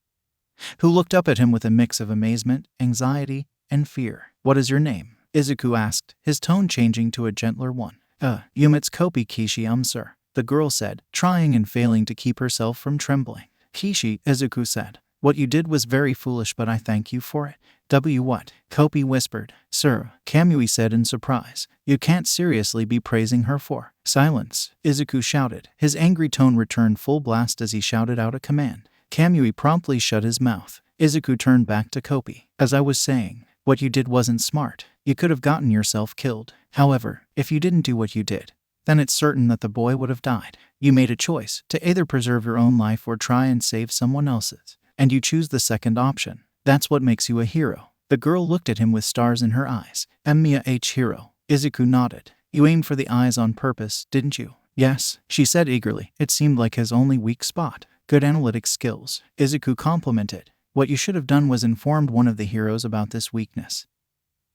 who looked up at him with a mix of amazement, anxiety, and fear. "What is your name?" Izuku asked, his tone changing to a gentler one. Yumitsukopi Kishi, sir," the girl said, trying and failing to keep herself from trembling. "Kishi," Izuku said. "What you did was very foolish, but I thank you for it." What? Kopi whispered. "Sir," Kamui said in surprise. "You can't seriously be praising her for." "Silence," Izuku shouted. His angry tone returned full blast as he shouted out a command. Kamui promptly shut his mouth. Izuku turned back to Kopi. "As I was saying, what you did wasn't smart. You could have gotten yourself killed. However, if you didn't do what you did, then it's certain that the boy would have died. You made a choice to either preserve your own life or try and save someone else's. And you choose the second option. That's what makes you a hero." The girl looked at him with stars in her eyes. "Emiya hero." Izuku nodded. "You aimed for the eyes on purpose, didn't you?" "Yes," she said eagerly. It seemed like his only weak spot. "Good analytic skills," Izuku complimented. "What you should have done was informed one of the heroes about this weakness,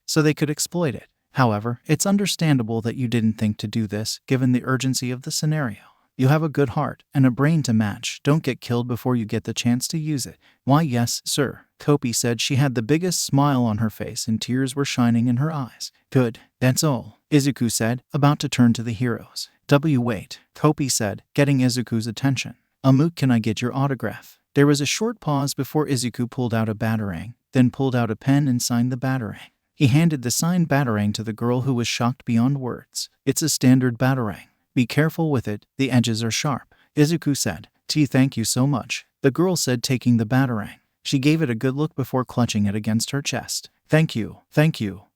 so they could exploit it. However, it's understandable that you didn't think to do this, given the urgency of the scenario. You have a good heart and a brain to match. Don't get killed before you get the chance to use it." "Why, yes, sir," Kopi said. She had the biggest smile on her face and tears were shining in her eyes. "Good, that's all," Izuku said, about to turn to the heroes. Wait," Kopi said, getting Izuku's attention. "Amuk, can I get your autograph?" There was a short pause before Izuku pulled out a batarang, then pulled out a pen and signed the batarang. He handed the signed batarang to the girl, who was shocked beyond words. "It's a standard batarang. Be careful with it, the edges are sharp," Izuku said. Thank you so much," the girl said, taking the batarang. She gave it a good look before clutching it against her chest. Thank you.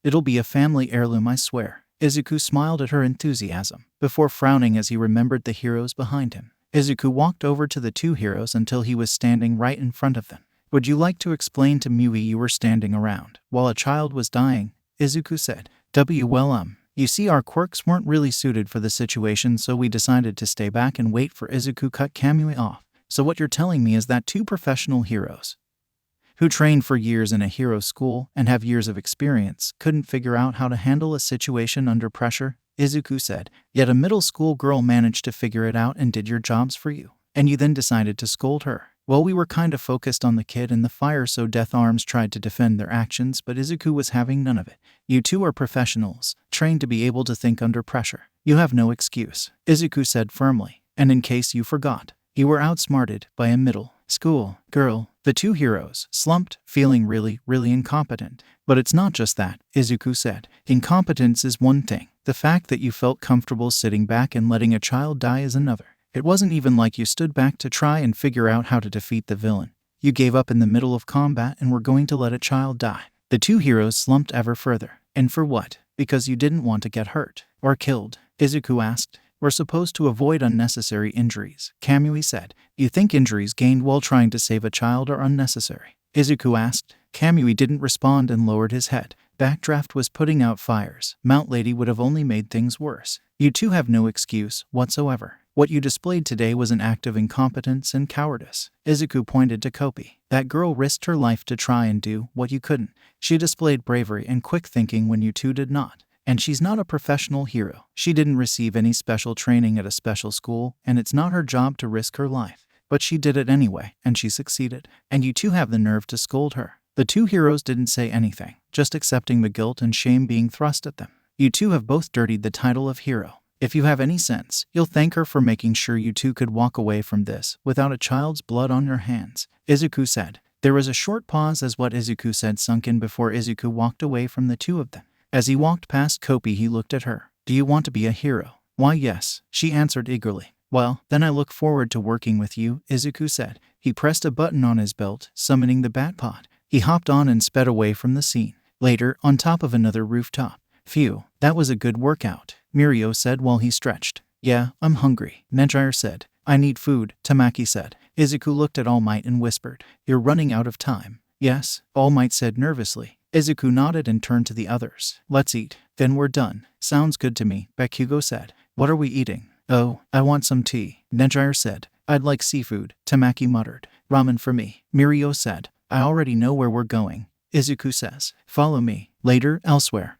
It'll be a family heirloom, I swear." Izuku smiled at her enthusiasm, before frowning as he remembered the heroes behind him. Izuku walked over to the two heroes until he was standing right in front of them. "Would you like to explain to Mui you were standing around while a child was dying?" Izuku said. You see, our quirks weren't really suited for the situation, so we decided to stay back and wait for." Izuku cut Kamui off. "So what you're telling me is that two professional heroes, who trained for years in a hero school and have years of experience, couldn't figure out how to handle a situation under pressure?" Izuku said. "Yet a middle school girl managed to figure it out and did your jobs for you. And you then decided to scold her." "Well, we were kind of focused on the kid and the fire, so Death Arms tried to defend their actions, but Izuku was having none of it. You two are professionals, trained to be able to think under pressure. You have no excuse," Izuku said firmly. "And in case you forgot, you were outsmarted by a middle school girl." The two heroes slumped, feeling really incompetent. "But it's not just that," Izuku said. "Incompetence is one thing. The fact that you felt comfortable sitting back and letting a child die is another. It wasn't even like you stood back to try and figure out how to defeat the villain. You gave up in the middle of combat and were going to let a child die." The two heroes slumped ever further. "And for what? Because you didn't want to get hurt or killed?" Izuku asked. "We're supposed to avoid unnecessary injuries," Kamui said. "You think injuries gained while trying to save a child are unnecessary?" Izuku asked. Kamui didn't respond and lowered his head. "Backdraft was putting out fires. Mount Lady would have only made things worse. You two have no excuse whatsoever. What you displayed today was an act of incompetence and cowardice." Izuku pointed to Kopi. "That girl risked her life to try and do what you couldn't. She displayed bravery and quick thinking when you two did not. And she's not a professional hero. She didn't receive any special training at a special school, and it's not her job to risk her life. But she did it anyway, and she succeeded. And you two have the nerve to scold her." The two heroes didn't say anything, just accepting the guilt and shame being thrust at them. You two have both dirtied the title of hero. If you have any sense, you'll thank her for making sure you two could walk away from this without a child's blood on your hands," Izuku said. There was a short pause as what Izuku said sunk in before Izuku walked away from the two of them. As he walked past Kopi, he looked at her. "Do you want to be a hero?" "Why, yes," she answered eagerly. "Well, then I look forward to working with you," Izuku said. He pressed a button on his belt, summoning the bat pod. He hopped on and sped away from the scene. Later, on top of another rooftop. "Phew, that was a good workout," Mirio said while he stretched. "Yeah, I'm hungry," Nejire said. "I need food," Tamaki said. Izuku looked at All Might and whispered, "You're running out of time." "Yes," All Might said nervously. Izuku nodded and turned to the others. "Let's eat. Then we're done." "Sounds good to me," Bakugo said. "What are we eating?" "Oh, I want some tea," Nejire said. "I'd like seafood," Tamaki muttered. "Ramen for me," Mirio said. "I already know where we're going," Izuku says. "Follow me." Later, elsewhere.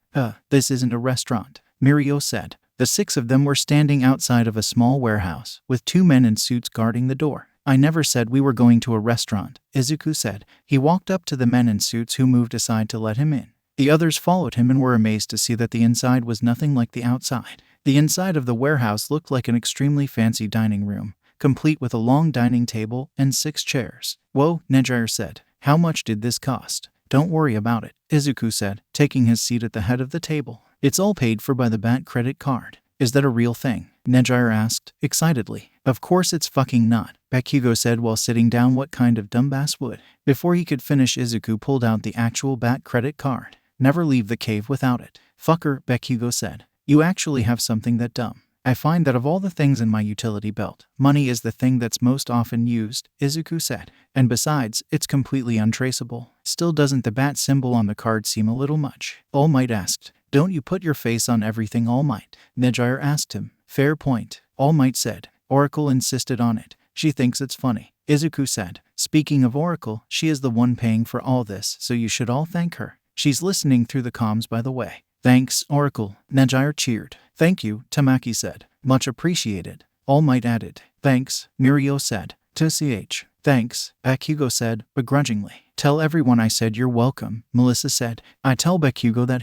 This isn't a restaurant," Mirio said. The six of them were standing outside of a small warehouse, with two men in suits guarding the door. "I never said we were going to a restaurant," Izuku said. He walked up to the men in suits who moved aside to let him in. The others followed him and were amazed to see that the inside was nothing like the outside. The inside of the warehouse looked like an extremely fancy dining room, complete with a long dining table and 6 chairs. "Whoa," Nejire said. "How much did this cost?" "Don't worry about it," Izuku said, taking his seat at the head of the table. "It's all paid for by the BAT credit card." "Is that a real thing?" Nejire asked, excitedly. "Of course it's fucking not," Bakugo said while sitting down. "What kind of dumbass would?" Before he could finish, Izuku pulled out the actual BAT credit card. "Never leave the cave without it." "Fucker," Bakugo said. "You actually have something that dumb. I find that of all the things in my utility belt, money is the thing that's most often used," Izuku said. "And besides, it's completely untraceable." "Still, doesn't the bat symbol on the card seem a little much?" All Might asked. "Don't you put your face on everything, All Might?" Nejire asked him. "Fair point," All Might said. "Oracle insisted on it. She thinks it's funny," Izuku said. "Speaking of Oracle, she is the one paying for all this, so you should all thank her. She's listening through the comms, by the way." "Thanks, Oracle," Nejire cheered. "Thank you," Tamaki said. "Much appreciated." All Might added. "Thanks," Mirio said. "TCH. Thanks," Bakugo said, begrudgingly. "Tell everyone I said you're welcome," Melissa said. "I tell Bakugo that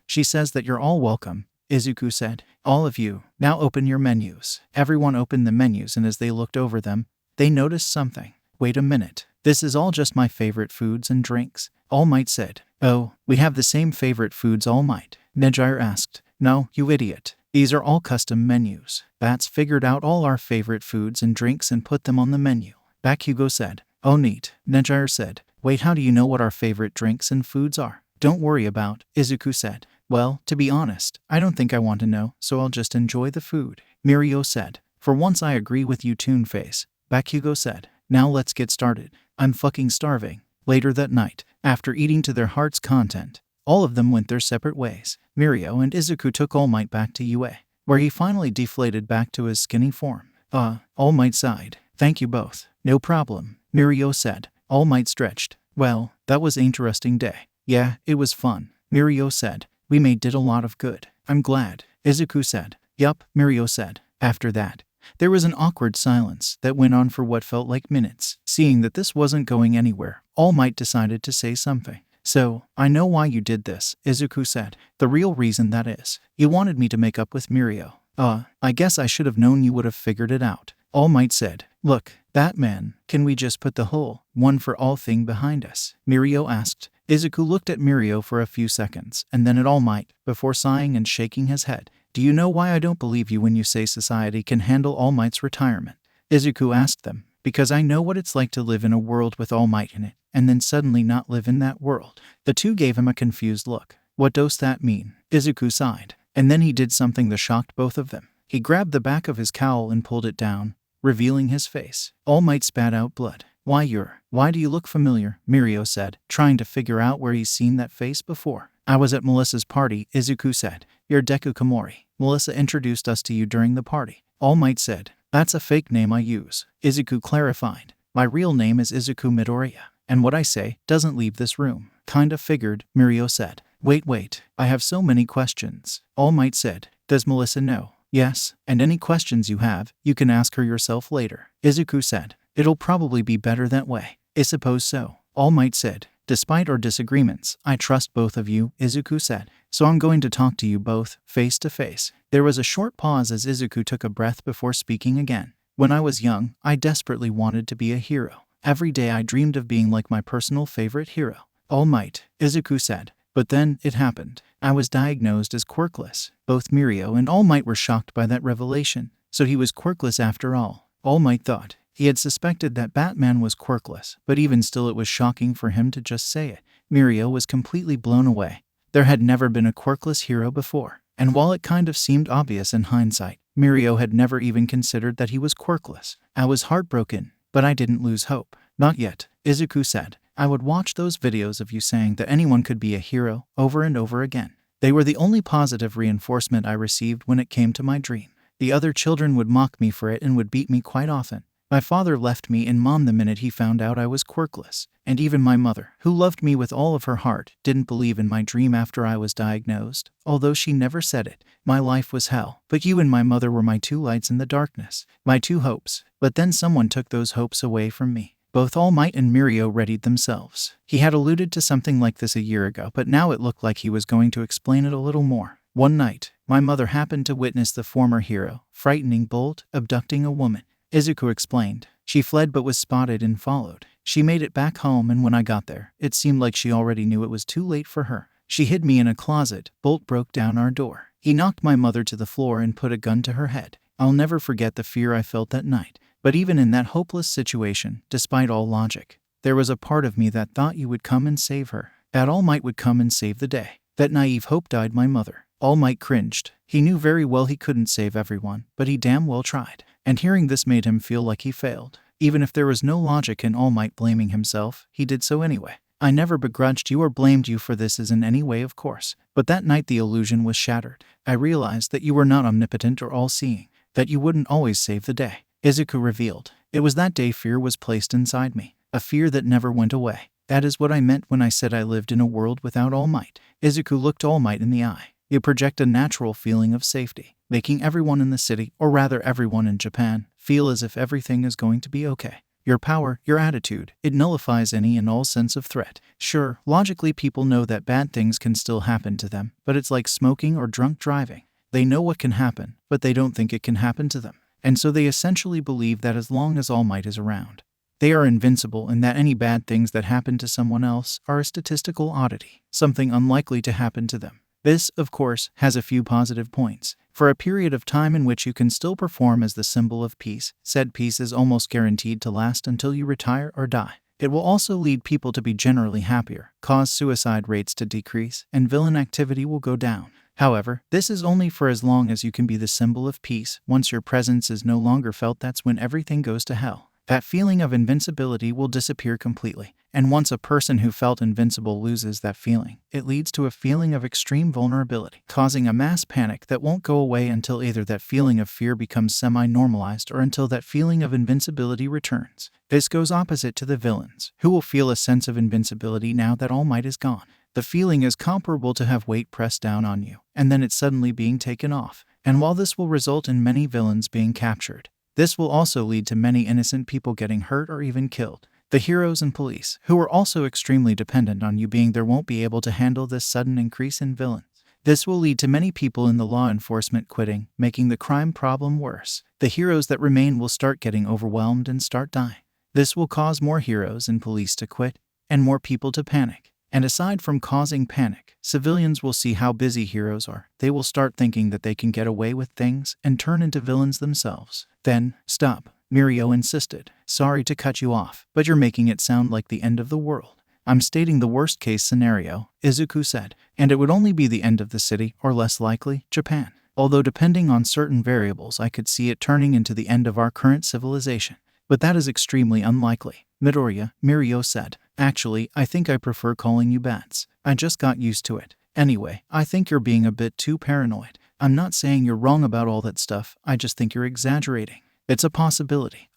She says that you're all welcome," Izuku said. "All of you. Now open your menus." Everyone opened the menus, and as they looked over them, they noticed something. "Wait a minute. This is all just my favorite foods and drinks," All Might said. "Oh, we have the same favorite foods, All Might?" Nejire asked. "No, you idiot. These are all custom menus. Bats figured out all our favorite foods and drinks and put them on the menu," Bakugo said. "Oh, neat," Nejire said. "Wait, how do you know what our favorite drinks and foods are?" "Don't worry about," Izuku said. "Well, to be honest, I don't think I want to know, so I'll just enjoy the food," Mirio said. "For once I agree with you, Toonface," Bakugo said. "Now let's get started. I'm fucking starving." Later that night, after eating to their heart's content, all of them went their separate ways. Mirio and Izuku took All Might back to UA, where he finally deflated back to his skinny form. All Might sighed. "Thank you both." "No problem," Mirio said. All Might stretched. "Well, that was an interesting day." "Yeah, it was fun," Mirio said. "We did a lot of good." "I'm glad," Izuku said. "Yup," Mirio said. After that, there was an awkward silence that went on for what felt like minutes. Seeing that this wasn't going anywhere, All Might decided to say something. "So, I know why you did this," Izuku said. "The real reason, that is. You wanted me to make up with Mirio." I guess I should have known you would have figured it out," All Might said. "Look, Batman, can we just put the whole one for all thing behind us?" Mirio asked. Izuku looked at Mirio for a few seconds, and then at All Might, before sighing and shaking his head. "Do you know why I don't believe you when you say society can handle All Might's retirement?" Izuku asked them. "Because I know what it's like to live in a world with All Might in it, and then suddenly not live in that world." The two gave him a confused look. "What does that mean?" Izuku sighed. And then he did something that shocked both of them. He grabbed the back of his cowl and pulled it down, revealing his face. All Might spat out blood. Why do you look familiar?" Mirio said, trying to figure out where he's seen that face before. "I was at Melissa's party," Izuku said. "You're Deku Komori. Melissa introduced us to you during the party." All Might said. "That's a fake name I use," Izuku clarified. "My real name is Izuku Midoriya, and what I say doesn't leave this room." "Kinda figured," Mirio said. Wait, I have so many questions," All Might said. "Does Melissa know?" "Yes, and any questions you have, you can ask her yourself later," Izuku said. "It'll probably be better that way." "I suppose so," All Might said. Despite our disagreements, I trust both of you, Izuku said. So I'm going to talk to you both, face to face. There was a short pause as Izuku took a breath before speaking again. When I was young, I desperately wanted to be a hero. Every day I dreamed of being like my personal favorite hero, All Might, Izuku said. But then, it happened. I was diagnosed as quirkless. Both Mirio and All Might were shocked by that revelation. So he was quirkless after all. All Might thought. He had suspected that Batman was quirkless, but even still it was shocking for him to just say it. Mirio was completely blown away. There had never been a quirkless hero before. And while it kind of seemed obvious in hindsight, Mirio had never even considered that he was quirkless. I was heartbroken, but I didn't lose hope. Not yet, Izuku said. I would watch those videos of you saying that anyone could be a hero over and over again. They were the only positive reinforcement I received when it came to my dream. The other children would mock me for it and would beat me quite often. My father left me in Mom the minute he found out I was quirkless. And even my mother, who loved me with all of her heart, didn't believe in my dream after I was diagnosed. Although she never said it. My life was hell. But you and my mother were my two lights in the darkness. My two hopes. But then someone took those hopes away from me. Both All Might and Mirio readied themselves. He had alluded to something like this a year ago, but now it looked like he was going to explain it a little more. One night, my mother happened to witness the former hero, frightening Bolt, abducting a woman. Izuku explained. She fled but was spotted and followed. She made it back home, and when I got there, it seemed like she already knew it was too late for her. She hid me in a closet. Bolt broke down our door. He knocked my mother to the floor and put a gun to her head. I'll never forget the fear I felt that night. But even in that hopeless situation, despite all logic, there was a part of me that thought you would come and save her. That All Might would come and save the day. That naive hope died my mother. All Might cringed. He knew very well he couldn't save everyone, but he damn well tried. And hearing this made him feel like he failed. Even if there was no logic in All Might blaming himself, he did so anyway. I never begrudged you or blamed you for this in any way, of course. But that night the illusion was shattered. I realized that you were not omnipotent or all-seeing. That you wouldn't always save the day. Izuku revealed. It was that day fear was placed inside me. A fear that never went away. That is what I meant when I said I lived in a world without All Might. Izuku looked All Might in the eye. You project a natural feeling of safety, making everyone in the city, or rather everyone in Japan, feel as if everything is going to be okay. Your power, your attitude, it nullifies any and all sense of threat. Sure, logically people know that bad things can still happen to them, but it's like smoking or drunk driving. They know what can happen, but they don't think it can happen to them. And so they essentially believe that as long as All Might is around, they are invincible and that any bad things that happen to someone else are a statistical oddity, something unlikely to happen to them. This, of course, has a few positive points. For a period of time in which you can still perform as the symbol of peace, said peace is almost guaranteed to last until you retire or die. It will also lead people to be generally happier, cause suicide rates to decrease, and villain activity will go down. However, this is only for as long as you can be the symbol of peace. Once your presence is no longer felt, that's when everything goes to hell. That feeling of invincibility will disappear completely. And once a person who felt invincible loses that feeling, it leads to a feeling of extreme vulnerability, causing a mass panic that won't go away until either that feeling of fear becomes semi-normalized or until that feeling of invincibility returns. This goes opposite to the villains, who will feel a sense of invincibility now that All Might is gone. The feeling is comparable to have weight pressed down on you, and then it's suddenly being taken off. And while this will result in many villains being captured, this will also lead to many innocent people getting hurt or even killed. The heroes and police, who are also extremely dependent on you being there, won't be able to handle this sudden increase in villains. This will lead to many people in the law enforcement quitting, making the crime problem worse. The heroes that remain will start getting overwhelmed and start dying. This will cause more heroes and police to quit, and more people to panic. And aside from causing panic, civilians will see how busy heroes are. They will start thinking that they can get away with things and turn into villains themselves. Then, stop, Mirio insisted. Sorry to cut you off, but you're making it sound like the end of the world. I'm stating the worst-case scenario, Izuku said, and it would only be the end of the city, or less likely, Japan. Although depending on certain variables I could see it turning into the end of our current civilization. But that is extremely unlikely. Midoriya, Mirio said. Actually, I think I prefer calling you Bats. I just got used to it. Anyway, I think you're being a bit too paranoid. I'm not saying you're wrong about all that stuff, I just think you're exaggerating. It's a possibility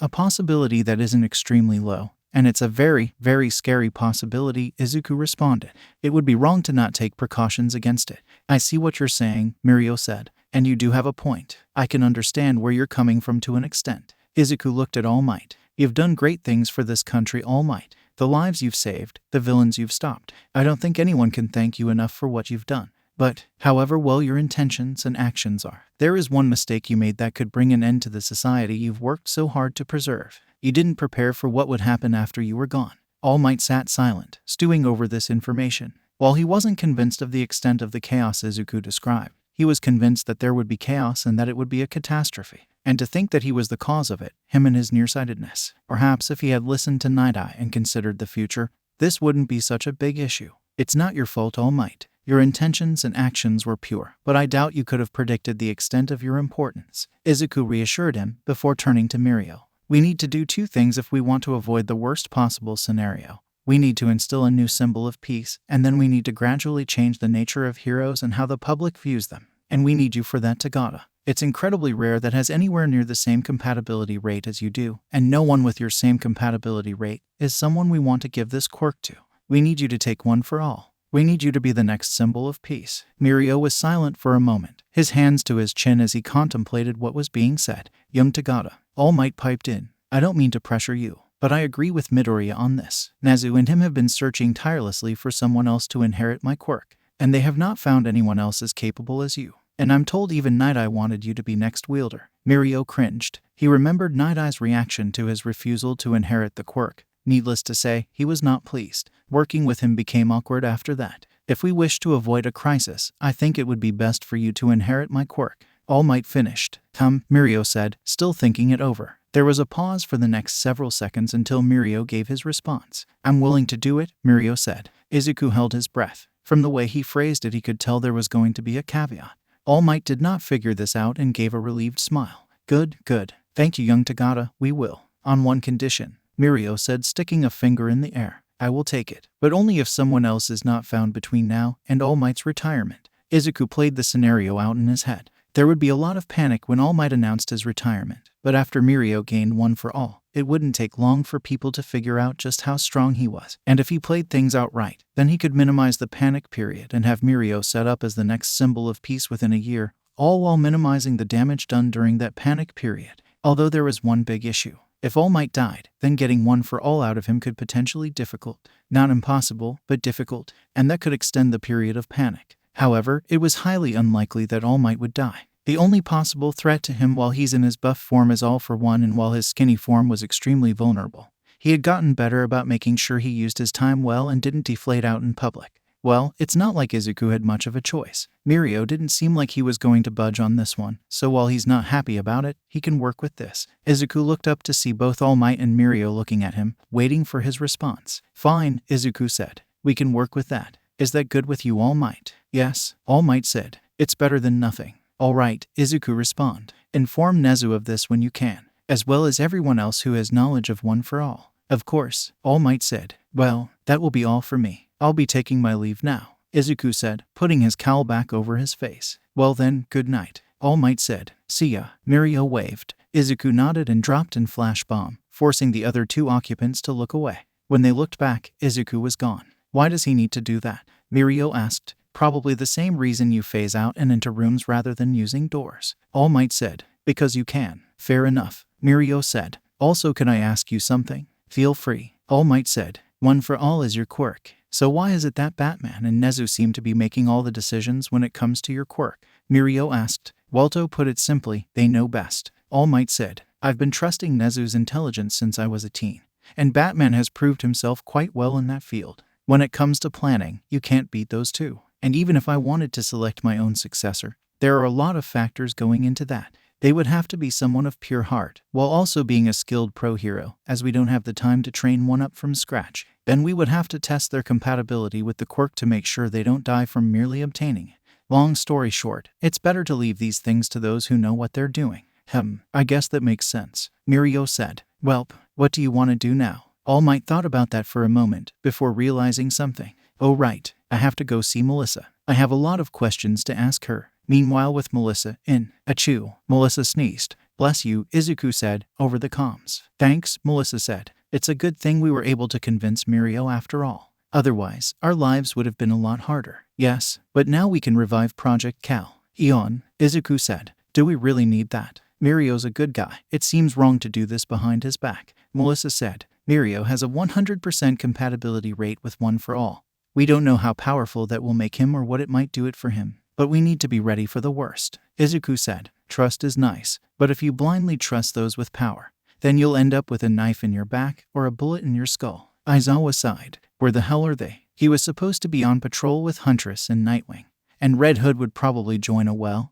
that isn't extremely low. And it's a very, very scary possibility, Izuku responded. It would be wrong to not take precautions against it. I see what you're saying, Mirio said. And you do have a point. I can understand where you're coming from to an extent. Izuku looked at All Might. You've done great things for this country, All Might. the lives you've saved, the villains you've stopped. I don't think anyone can thank you enough for what you've done. But, however well your intentions and actions are, there is one mistake you made that could bring an end to the society you've worked so hard to preserve. You didn't prepare for what would happen after you were gone. All Might sat silent, stewing over this information. While he wasn't convinced of the extent of the chaos Izuku described, he was convinced that there would be chaos and that it would be a catastrophe. And to think that he was the cause of it, him and his nearsightedness. Perhaps if he had listened to Night Eye and considered the future, this wouldn't be such a big issue. It's not your fault, All Might. Your intentions and actions were pure, but I doubt you could have predicted the extent of your importance. Izuku reassured him before turning to Mirio. We need to do two things if we want to avoid the worst possible scenario. We need to instill a new symbol of peace, and then we need to gradually change the nature of heroes and how the public views them. And we need you for that, Tagata. It's incredibly rare that has anywhere near the same compatibility rate as you do, and no one with your same compatibility rate is someone we want to give this quirk to. We need you to take one for all. We need you to be the next symbol of peace. Mirio was silent for a moment, his hands to his chin as he contemplated what was being said. Young Tagata, All Might piped in. I don't mean to pressure you, but I agree with Midoriya on this. Nezu and him have been searching tirelessly for someone else to inherit my quirk, and they have not found anyone else as capable as you. And I'm told even Night Eye wanted you to be next wielder. Mirio cringed. He remembered Night Eye's reaction to his refusal to inherit the quirk. Needless to say, he was not pleased. Working with him became awkward after that. If we wish to avoid a crisis, I think it would be best for you to inherit my quirk. All Might finished. Come, Mirio said, still thinking it over. There was a pause for the next several seconds until Mirio gave his response. I'm willing to do it, Mirio said. Izuku held his breath. From the way he phrased it, he could tell there was going to be a caveat. All Might did not figure this out and gave a relieved smile. Good, good. Thank you, young Tagata, we will. On one condition, Mirio said, sticking a finger in the air. I will take it, but only if someone else is not found between now and All Might's retirement. Izuku played the scenario out in his head. There would be a lot of panic when All Might announced his retirement, but after Mirio gained one for all, it wouldn't take long for people to figure out just how strong he was. And if he played things out right, then he could minimize the panic period and have Mirio set up as the next symbol of peace within a year, all while minimizing the damage done during that panic period. Although there was one big issue. If All Might died, then getting one for all out of him could potentially difficult. Not impossible, but difficult, and that could extend the period of panic. However, it was highly unlikely that All Might would die. The only possible threat to him while he's in his buff form is All for One, and while his skinny form was extremely vulnerable. He had gotten better about making sure he used his time well and didn't deflate out in public. Well, it's not like Izuku had much of a choice. Mirio didn't seem like he was going to budge on this one, so while he's not happy about it, he can work with this. Izuku looked up to see both All Might and Mirio looking at him, waiting for his response. Fine, Izuku said. We can work with that. Is that good with you, All Might? Yes, All Might said. It's better than nothing. All right, Izuku responded. Inform Nezu of this when you can, as well as everyone else who has knowledge of One for All. Of course, All Might said. Well, that will be all for me. I'll be taking my leave now, Izuku said, putting his cowl back over his face. Well then, good night, All Might said. See ya. Mirio waved. Izuku nodded and dropped in flash bomb, forcing the other two occupants to look away. When they looked back, Izuku was gone. Why does he need to do that? Mirio asked. Probably the same reason you phase out and into rooms rather than using doors. All Might said. Because you can. Fair enough, Mirio said. Also, can I ask you something? Feel free, All Might said. One for all is your quirk. So why is it that Batman and Nezu seem to be making all the decisions when it comes to your quirk? Mirio asked. Walto put it simply, they know best. All Might said. I've been trusting Nezu's intelligence since I was a teen, and Batman has proved himself quite well in that field. When it comes to planning, you can't beat those two. And even if I wanted to select my own successor, there are a lot of factors going into that. They would have to be someone of pure heart, while also being a skilled pro hero, as we don't have the time to train one up from scratch. Then we would have to test their compatibility with the quirk to make sure they don't die from merely obtaining it. Long story short, it's better to leave these things to those who know what they're doing. I guess that makes sense, Mirio said. Welp, what do you want to do now? All Might thought about that for a moment, before realizing something. Oh right, I have to go see Melissa. I have a lot of questions to ask her. Meanwhile, with Melissa in. Achoo, Melissa sneezed. Bless you, Izuku said, over the comms. Thanks, Melissa said. It's a good thing we were able to convince Mirio after all. Otherwise, our lives would have been a lot harder. Yes, but now we can revive Project Cal. Eon, Izuku said. Do we really need that? Mirio's a good guy. It seems wrong to do this behind his back. Melissa said. Mirio has a 100% compatibility rate with One for All. We don't know how powerful that will make him or what it might do it for him, but we need to be ready for the worst. Izuku said, trust is nice, but if you blindly trust those with power, then you'll end up with a knife in your back or a bullet in your skull. Aizawa sighed. Where the hell are they? He was supposed to be on patrol with Huntress and Nightwing, and Red Hood would probably join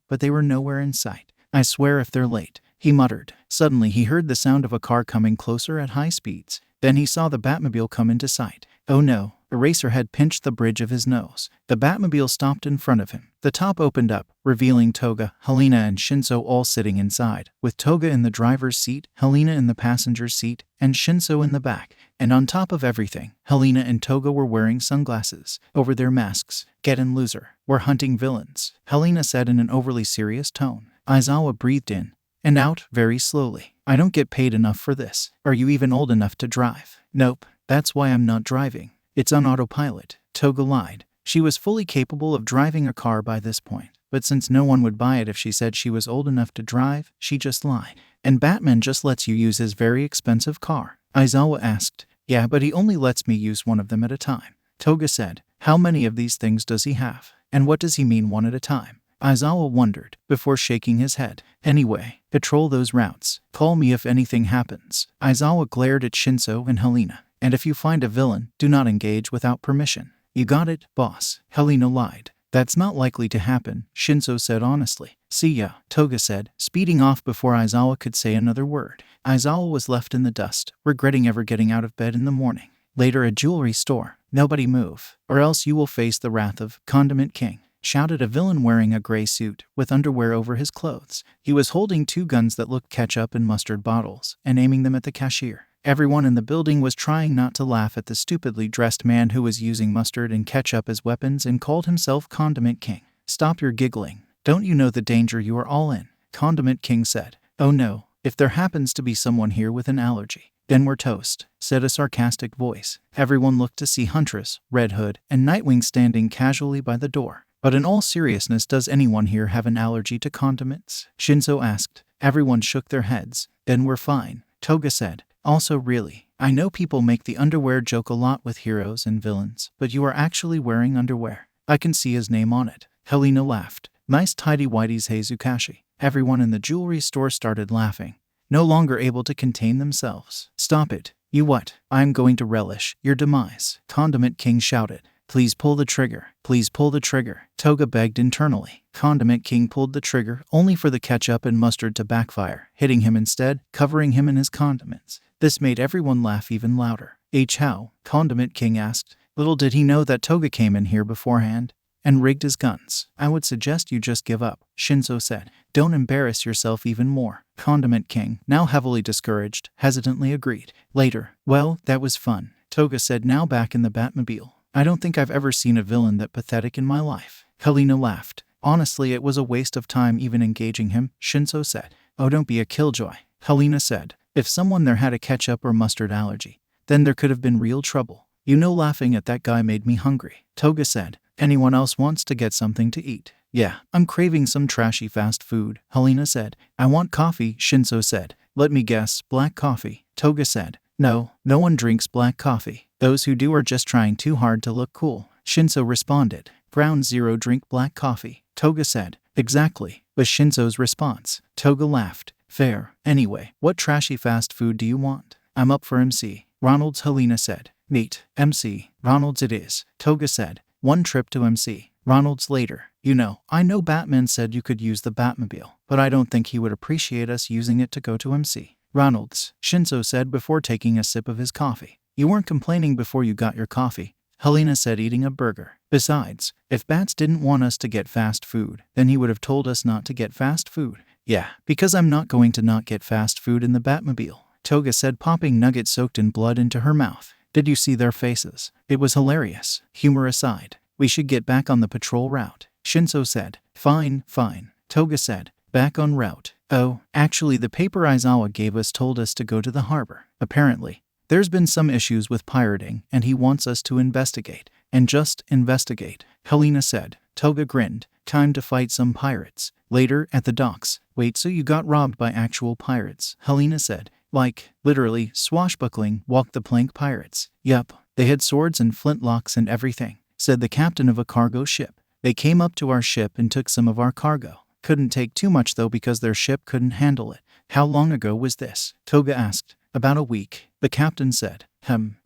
but they were nowhere in sight. I swear if they're late, he muttered. Suddenly he heard the sound of a car coming closer at high speeds. Then he saw the Batmobile come into sight. Oh no. Eraserhead pinched the bridge of his nose. The Batmobile stopped in front of him. The top opened up, revealing Toga, Helena, and Shinso all sitting inside, with Toga in the driver's seat, Helena in the passenger's seat, and Shinso in the back. And on top of everything, Helena and Toga were wearing sunglasses over their masks. Get in, loser. We're hunting villains, Helena said in an overly serious tone. Aizawa breathed in and out very slowly. I don't get paid enough for this. Are you even old enough to drive? Nope. That's why I'm not driving. It's on autopilot. Toga lied. She was fully capable of driving a car by this point, but since no one would buy it if she said she was old enough to drive, she just lied. And Batman just lets you use his very expensive car. Aizawa asked. Yeah, but he only lets me use one of them at a time. Toga said. How many of these things does he have? And what does he mean one at a time? Aizawa wondered, before shaking his head. Anyway, patrol those routes. Call me if anything happens. Aizawa glared at Shinso and Helena. And if you find a villain, do not engage without permission. You got it, boss? Helena lied. That's not likely to happen, Shinso said honestly. See ya, Toga said, speeding off before Aizawa could say another word. Aizawa was left in the dust, regretting ever getting out of bed in the morning. Later, a jewelry store. Nobody move, or else you will face the wrath of Condiment King, shouted a villain wearing a gray suit with underwear over his clothes. He was holding two guns that looked ketchup and mustard bottles and aiming them at the cashier. Everyone in the building was trying not to laugh at the stupidly dressed man who was using mustard and ketchup as weapons and called himself Condiment King. Stop your giggling. Don't you know the danger you are all in? Condiment King said. Oh no, if there happens to be someone here with an allergy, then we're toast, said a sarcastic voice. Everyone looked to see Huntress, Red Hood, and Nightwing standing casually by the door. But in all seriousness, does anyone here have an allergy to condiments? Shinso asked. Everyone shook their heads. Then we're fine, Toga said. Also really, I know people make the underwear joke a lot with heroes and villains, but you are actually wearing underwear. I can see his name on it. Helena laughed. Nice tidy whities Heizukashi. Everyone in the jewelry store started laughing, no longer able to contain themselves. Stop it. You what? I'm going to relish your demise, Condiment King shouted. Please pull the trigger. Please pull the trigger, Toga begged internally. Condiment King pulled the trigger, only for the ketchup and mustard to backfire, hitting him instead, covering him in his condiments. This made everyone laugh even louder. How? Condiment King asked. Little did he know that Toga came in here beforehand and rigged his guns. I would suggest you just give up, Shinso said. Don't embarrass yourself even more. Condiment King, now heavily discouraged, hesitantly agreed. Later, well, that was fun, Toga said, now back in the Batmobile. I don't think I've ever seen a villain that pathetic in my life. Helena laughed. Honestly, it was a waste of time even engaging him, Shinso said. Oh, don't be a killjoy, Helena said. If someone there had a ketchup or mustard allergy, then there could have been real trouble. You know, laughing at that guy made me hungry, Toga said. Anyone else wants to get something to eat? Yeah, I'm craving some trashy fast food, Helena said. I want coffee, Shinso said. Let me guess, black coffee, Toga said. No, no one drinks black coffee. Those who do are just trying too hard to look cool, Shinso responded. Ground Zero drink black coffee, Toga said. Exactly, was Shinso's response. Toga laughed. Fair. Anyway, what trashy fast food do you want? I'm up for MC, Ronald's, Helena said. Neat. MC, Ronald's it is, Toga said. One trip to MC, Ronald's later. You know, I know Batman said you could use the Batmobile, but I don't think he would appreciate us using it to go to MC. Ronald's, Shinso said before taking a sip of his coffee. You weren't complaining before you got your coffee, Helena said, eating a burger. Besides, if Bats didn't want us to get fast food, then he would have told us not to get fast food. Yeah, because I'm not going to not get fast food in the Batmobile, Toga said, popping nuggets soaked in blood into her mouth. Did you see their faces? It was hilarious. Humor aside, we should get back on the patrol route, Shinso said. Fine, fine, Toga said. Back on route. Oh, actually the paper Aizawa gave us told us to go to the harbor. Apparently, there's been some issues with pirating and he wants us to investigate. And just investigate, Helena said. Toga grinned. Time to fight some pirates. Later, at the docks. Wait, so you got robbed by actual pirates, Helena said. Like, literally, swashbuckling, walked the plank pirates. Yup, they had swords and flintlocks and everything, said the captain of a cargo ship. They came up to our ship and took some of our cargo. Couldn't take too much though because their ship couldn't handle it. How long ago was this? Toga asked. About a week, the captain said.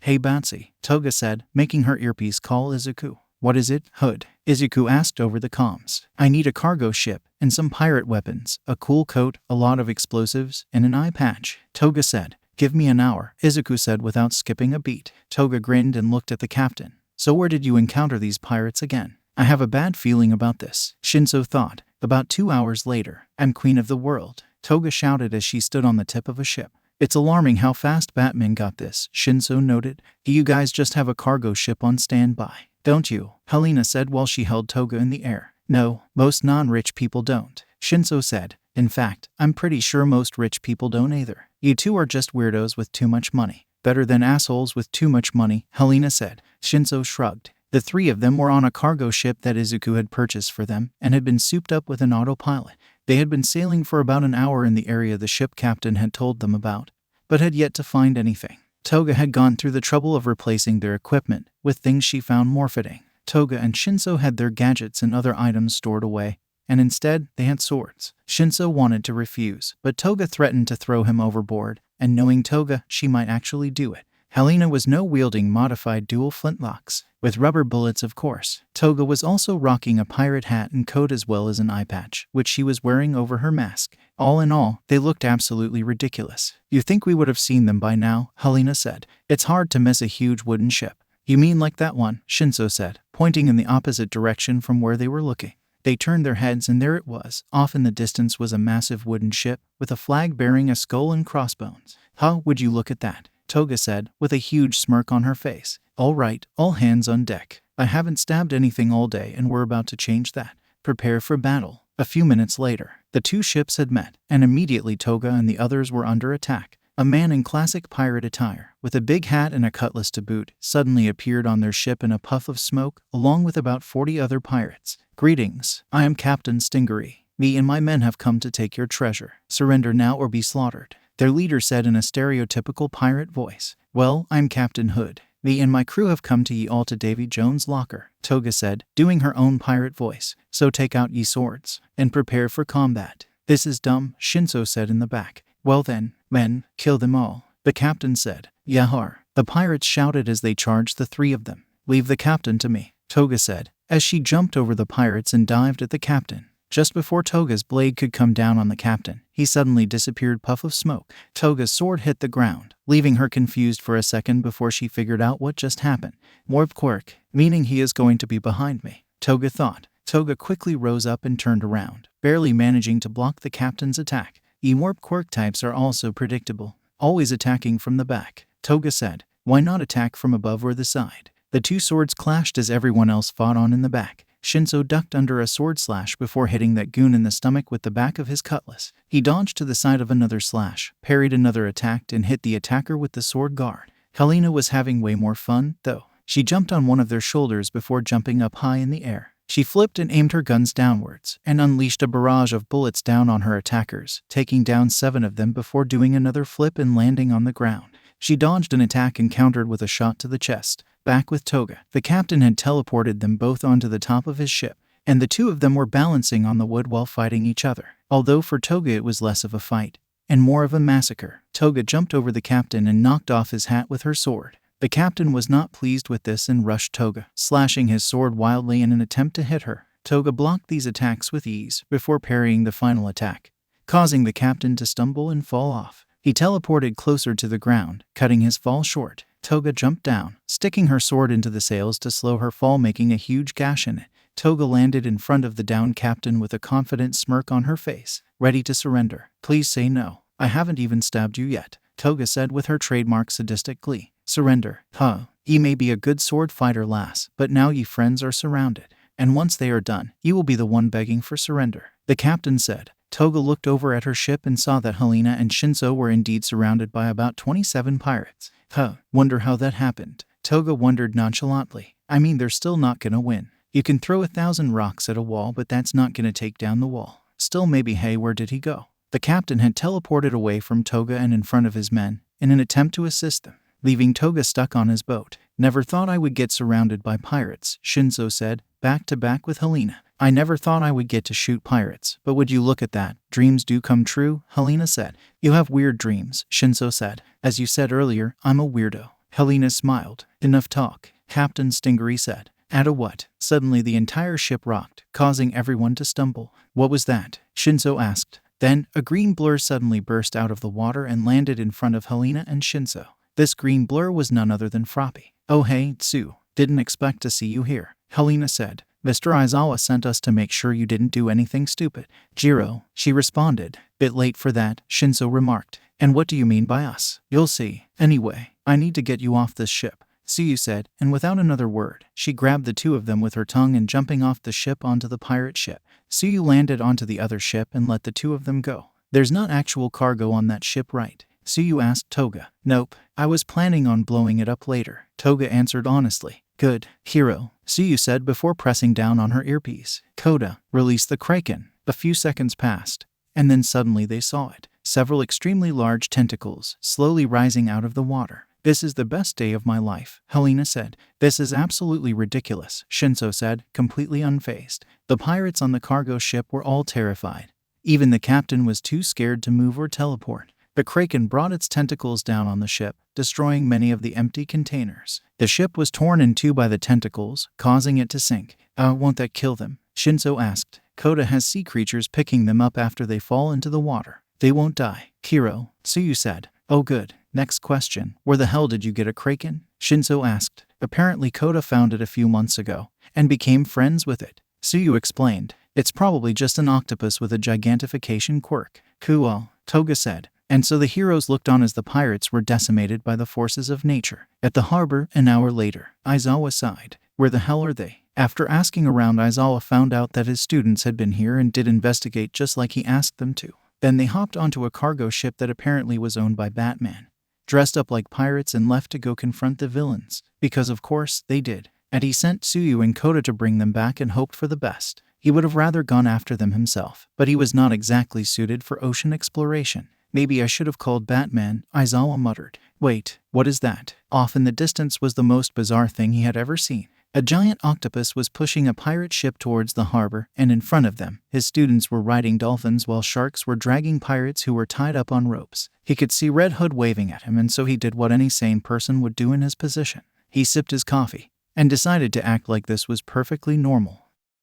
Hey Batsy, Toga said, making her earpiece call Izuku. What is it, Hood? Izuku asked over the comms. I need a cargo ship, and some pirate weapons, a cool coat, a lot of explosives, and an eye patch. Toga said. Give me an hour, Izuku said without skipping a beat. Toga grinned and looked at the captain. So where did you encounter these pirates again? I have a bad feeling about this, Shinso thought. About 2 hours later, I'm queen of the world, Toga shouted as she stood on the tip of a ship. It's alarming how fast Batman got this, Shinso noted. You guys just have a cargo ship on standby, don't you? Helena said while she held Toga in the air. No, most non-rich people don't, Shinso said. In fact, I'm pretty sure most rich people don't either. You two are just weirdos with too much money. Better than assholes with too much money, Helena said. Shinso shrugged. The three of them were on a cargo ship that Izuku had purchased for them and had been souped up with an autopilot. They had been sailing for about an hour in the area the ship captain had told them about, but had yet to find anything. Toga had gone through the trouble of replacing their equipment with things she found more fitting. Toga and Shinso had their gadgets and other items stored away, and instead they had swords. Shinso wanted to refuse, but Toga threatened to throw him overboard, and knowing Toga, she might actually do it. Helena was no wielding modified dual flintlocks, with rubber bullets of course. Toga was also rocking a pirate hat and coat as well as an eye patch, which she was wearing over her mask. All in all, they looked absolutely ridiculous. You think we would have seen them by now, Helena said. It's hard to miss a huge wooden ship. You mean like that one, Shinso said, pointing in the opposite direction from where they were looking. They turned their heads and there it was. Off in the distance was a massive wooden ship, with a flag bearing a skull and crossbones. Huh, would you look at that? Toga said, with a huge smirk on her face. All right, all hands on deck. I haven't stabbed anything all day and we're about to change that. Prepare for battle. A few minutes later, the two ships had met, and immediately Toga and the others were under attack. A man in classic pirate attire, with a big hat and a cutlass to boot, suddenly appeared on their ship in a puff of smoke, along with about 40 other pirates. Greetings, I am Captain Stingery. Me and my men have come to take your treasure. Surrender now or be slaughtered, their leader said in a stereotypical pirate voice. Well, I'm Captain Hood. Me and my crew have come to ye all to Davy Jones' locker, Toga said, doing her own pirate voice. So take out ye swords, and prepare for combat. This is dumb, Shinso said in the back. Well then, men, kill them all, the captain said. Yahar, the pirates shouted as they charged the three of them. Leave the captain to me, Toga said, as she jumped over the pirates and dived at the captain. Just before Toga's blade could come down on the captain, he suddenly disappeared. Puff of smoke. Toga's sword hit the ground, leaving her confused for a second before she figured out what just happened. Warp quirk, meaning he is going to be behind me, Toga thought. Toga quickly rose up and turned around, barely managing to block the captain's attack. Warp quirk types are also predictable, always attacking from the back, Toga said. Why not attack from above or the side? The two swords clashed as everyone else fought on in the back. Shinso ducked under a sword slash before hitting that goon in the stomach with the back of his cutlass. He dodged to the side of another slash, parried another attack, and hit the attacker with the sword guard. Helena was having way more fun, though. She jumped on one of their shoulders before jumping up high in the air. She flipped and aimed her guns downwards, and unleashed a barrage of bullets down on her attackers, taking down 7 of them before doing another flip and landing on the ground. She dodged an attack and countered with a shot to the chest. Back with Toga, the captain had teleported them both onto the top of his ship, and the two of them were balancing on the wood while fighting each other. Although for Toga it was less of a fight, and more of a massacre. Toga jumped over the captain and knocked off his hat with her sword. The captain was not pleased with this and rushed Toga, slashing his sword wildly in an attempt to hit her. Toga blocked these attacks with ease before parrying the final attack, causing the captain to stumble and fall off. He teleported closer to the ground, cutting his fall short. Toga jumped down, sticking her sword into the sails to slow her fall, making a huge gash in it. Toga landed in front of the downed captain with a confident smirk on her face, ready to surrender. Please say no. I haven't even stabbed you yet, Toga said with her trademark sadistic glee. Surrender. Huh. Ye may be a good sword fighter, lass, but now ye friends are surrounded, and once they are done, you will be the one begging for surrender, the captain said. Toga looked over at her ship and saw that Helena and Shinso were indeed surrounded by about 27 pirates. Huh, wonder how that happened, Toga wondered nonchalantly. I mean, they're still not gonna win. You can throw 1,000 rocks at a wall, but that's not gonna take down the wall. Still maybe, hey, where did he go? The captain had teleported away from Toga and in front of his men in an attempt to assist them, leaving Toga stuck on his boat. Never thought I would get surrounded by pirates, Shinso said, back to back with Helena. I never thought I would get to shoot pirates, but would you look at that, dreams do come true, Helena said. You have weird dreams, Shinso said. As you said earlier, I'm a weirdo. Helena smiled. Enough talk, Captain Stingery said. At a what? Suddenly the entire ship rocked, causing everyone to stumble. What was that? Shinso asked. Then, a green blur suddenly burst out of the water and landed in front of Helena and Shinso. This green blur was none other than Froppy. Oh hey, Tsu. Didn't expect to see you here, Helena said. Mr. Aizawa sent us to make sure you didn't do anything stupid. Jiro, she responded. Bit late for that, Shinso remarked. And what do you mean by us? You'll see. Anyway, I need to get you off this ship, Tsuyu said, and without another word, she grabbed the two of them with her tongue and jumping off the ship onto the pirate ship. Tsuyu landed onto the other ship and let the two of them go. There's not actual cargo on that ship, right? Tsuyu asked Toga. Nope, I was planning on blowing it up later, Toga answered honestly. Good, hero, Tsuyu said before pressing down on her earpiece. Koda, release the kraken. A few seconds passed, and then suddenly they saw it. Several extremely large tentacles, slowly rising out of the water. This is the best day of my life, Helena said. This is absolutely ridiculous, Shinso said, completely unfazed. The pirates on the cargo ship were all terrified. Even the captain was too scared to move or teleport. The kraken brought its tentacles down on the ship, destroying many of the empty containers. The ship was torn in two by the tentacles, causing it to sink. Won't that kill them? Shinso asked. Koda has sea creatures picking them up after they fall into the water. They won't die, Kiro, Tsuyu said. Oh good. Next question. Where the hell did you get a kraken? Shinso asked. Apparently Koda found it a few months ago, and became friends with it. Tsuyu explained. It's probably just an octopus with a gigantification quirk. Cool, Toga said. And so the heroes looked on as the pirates were decimated by the forces of nature. At the harbor, an hour later, Aizawa sighed. Where the hell are they? After asking around, Aizawa found out that his students had been here and did investigate just like he asked them to. Then they hopped onto a cargo ship that apparently was owned by Batman, dressed up like pirates and left to go confront the villains. Because of course, they did. And he sent Tsuyu and Koda to bring them back and hoped for the best. He would have rather gone after them himself, but he was not exactly suited for ocean exploration. Maybe I should have called Batman, Aizawa muttered. Wait, what is that? Off in the distance was the most bizarre thing he had ever seen. A giant octopus was pushing a pirate ship towards the harbor, and in front of them, his students were riding dolphins while sharks were dragging pirates who were tied up on ropes. He could see Red Hood waving at him, and so he did what any sane person would do in his position. He sipped his coffee and decided to act like this was perfectly normal.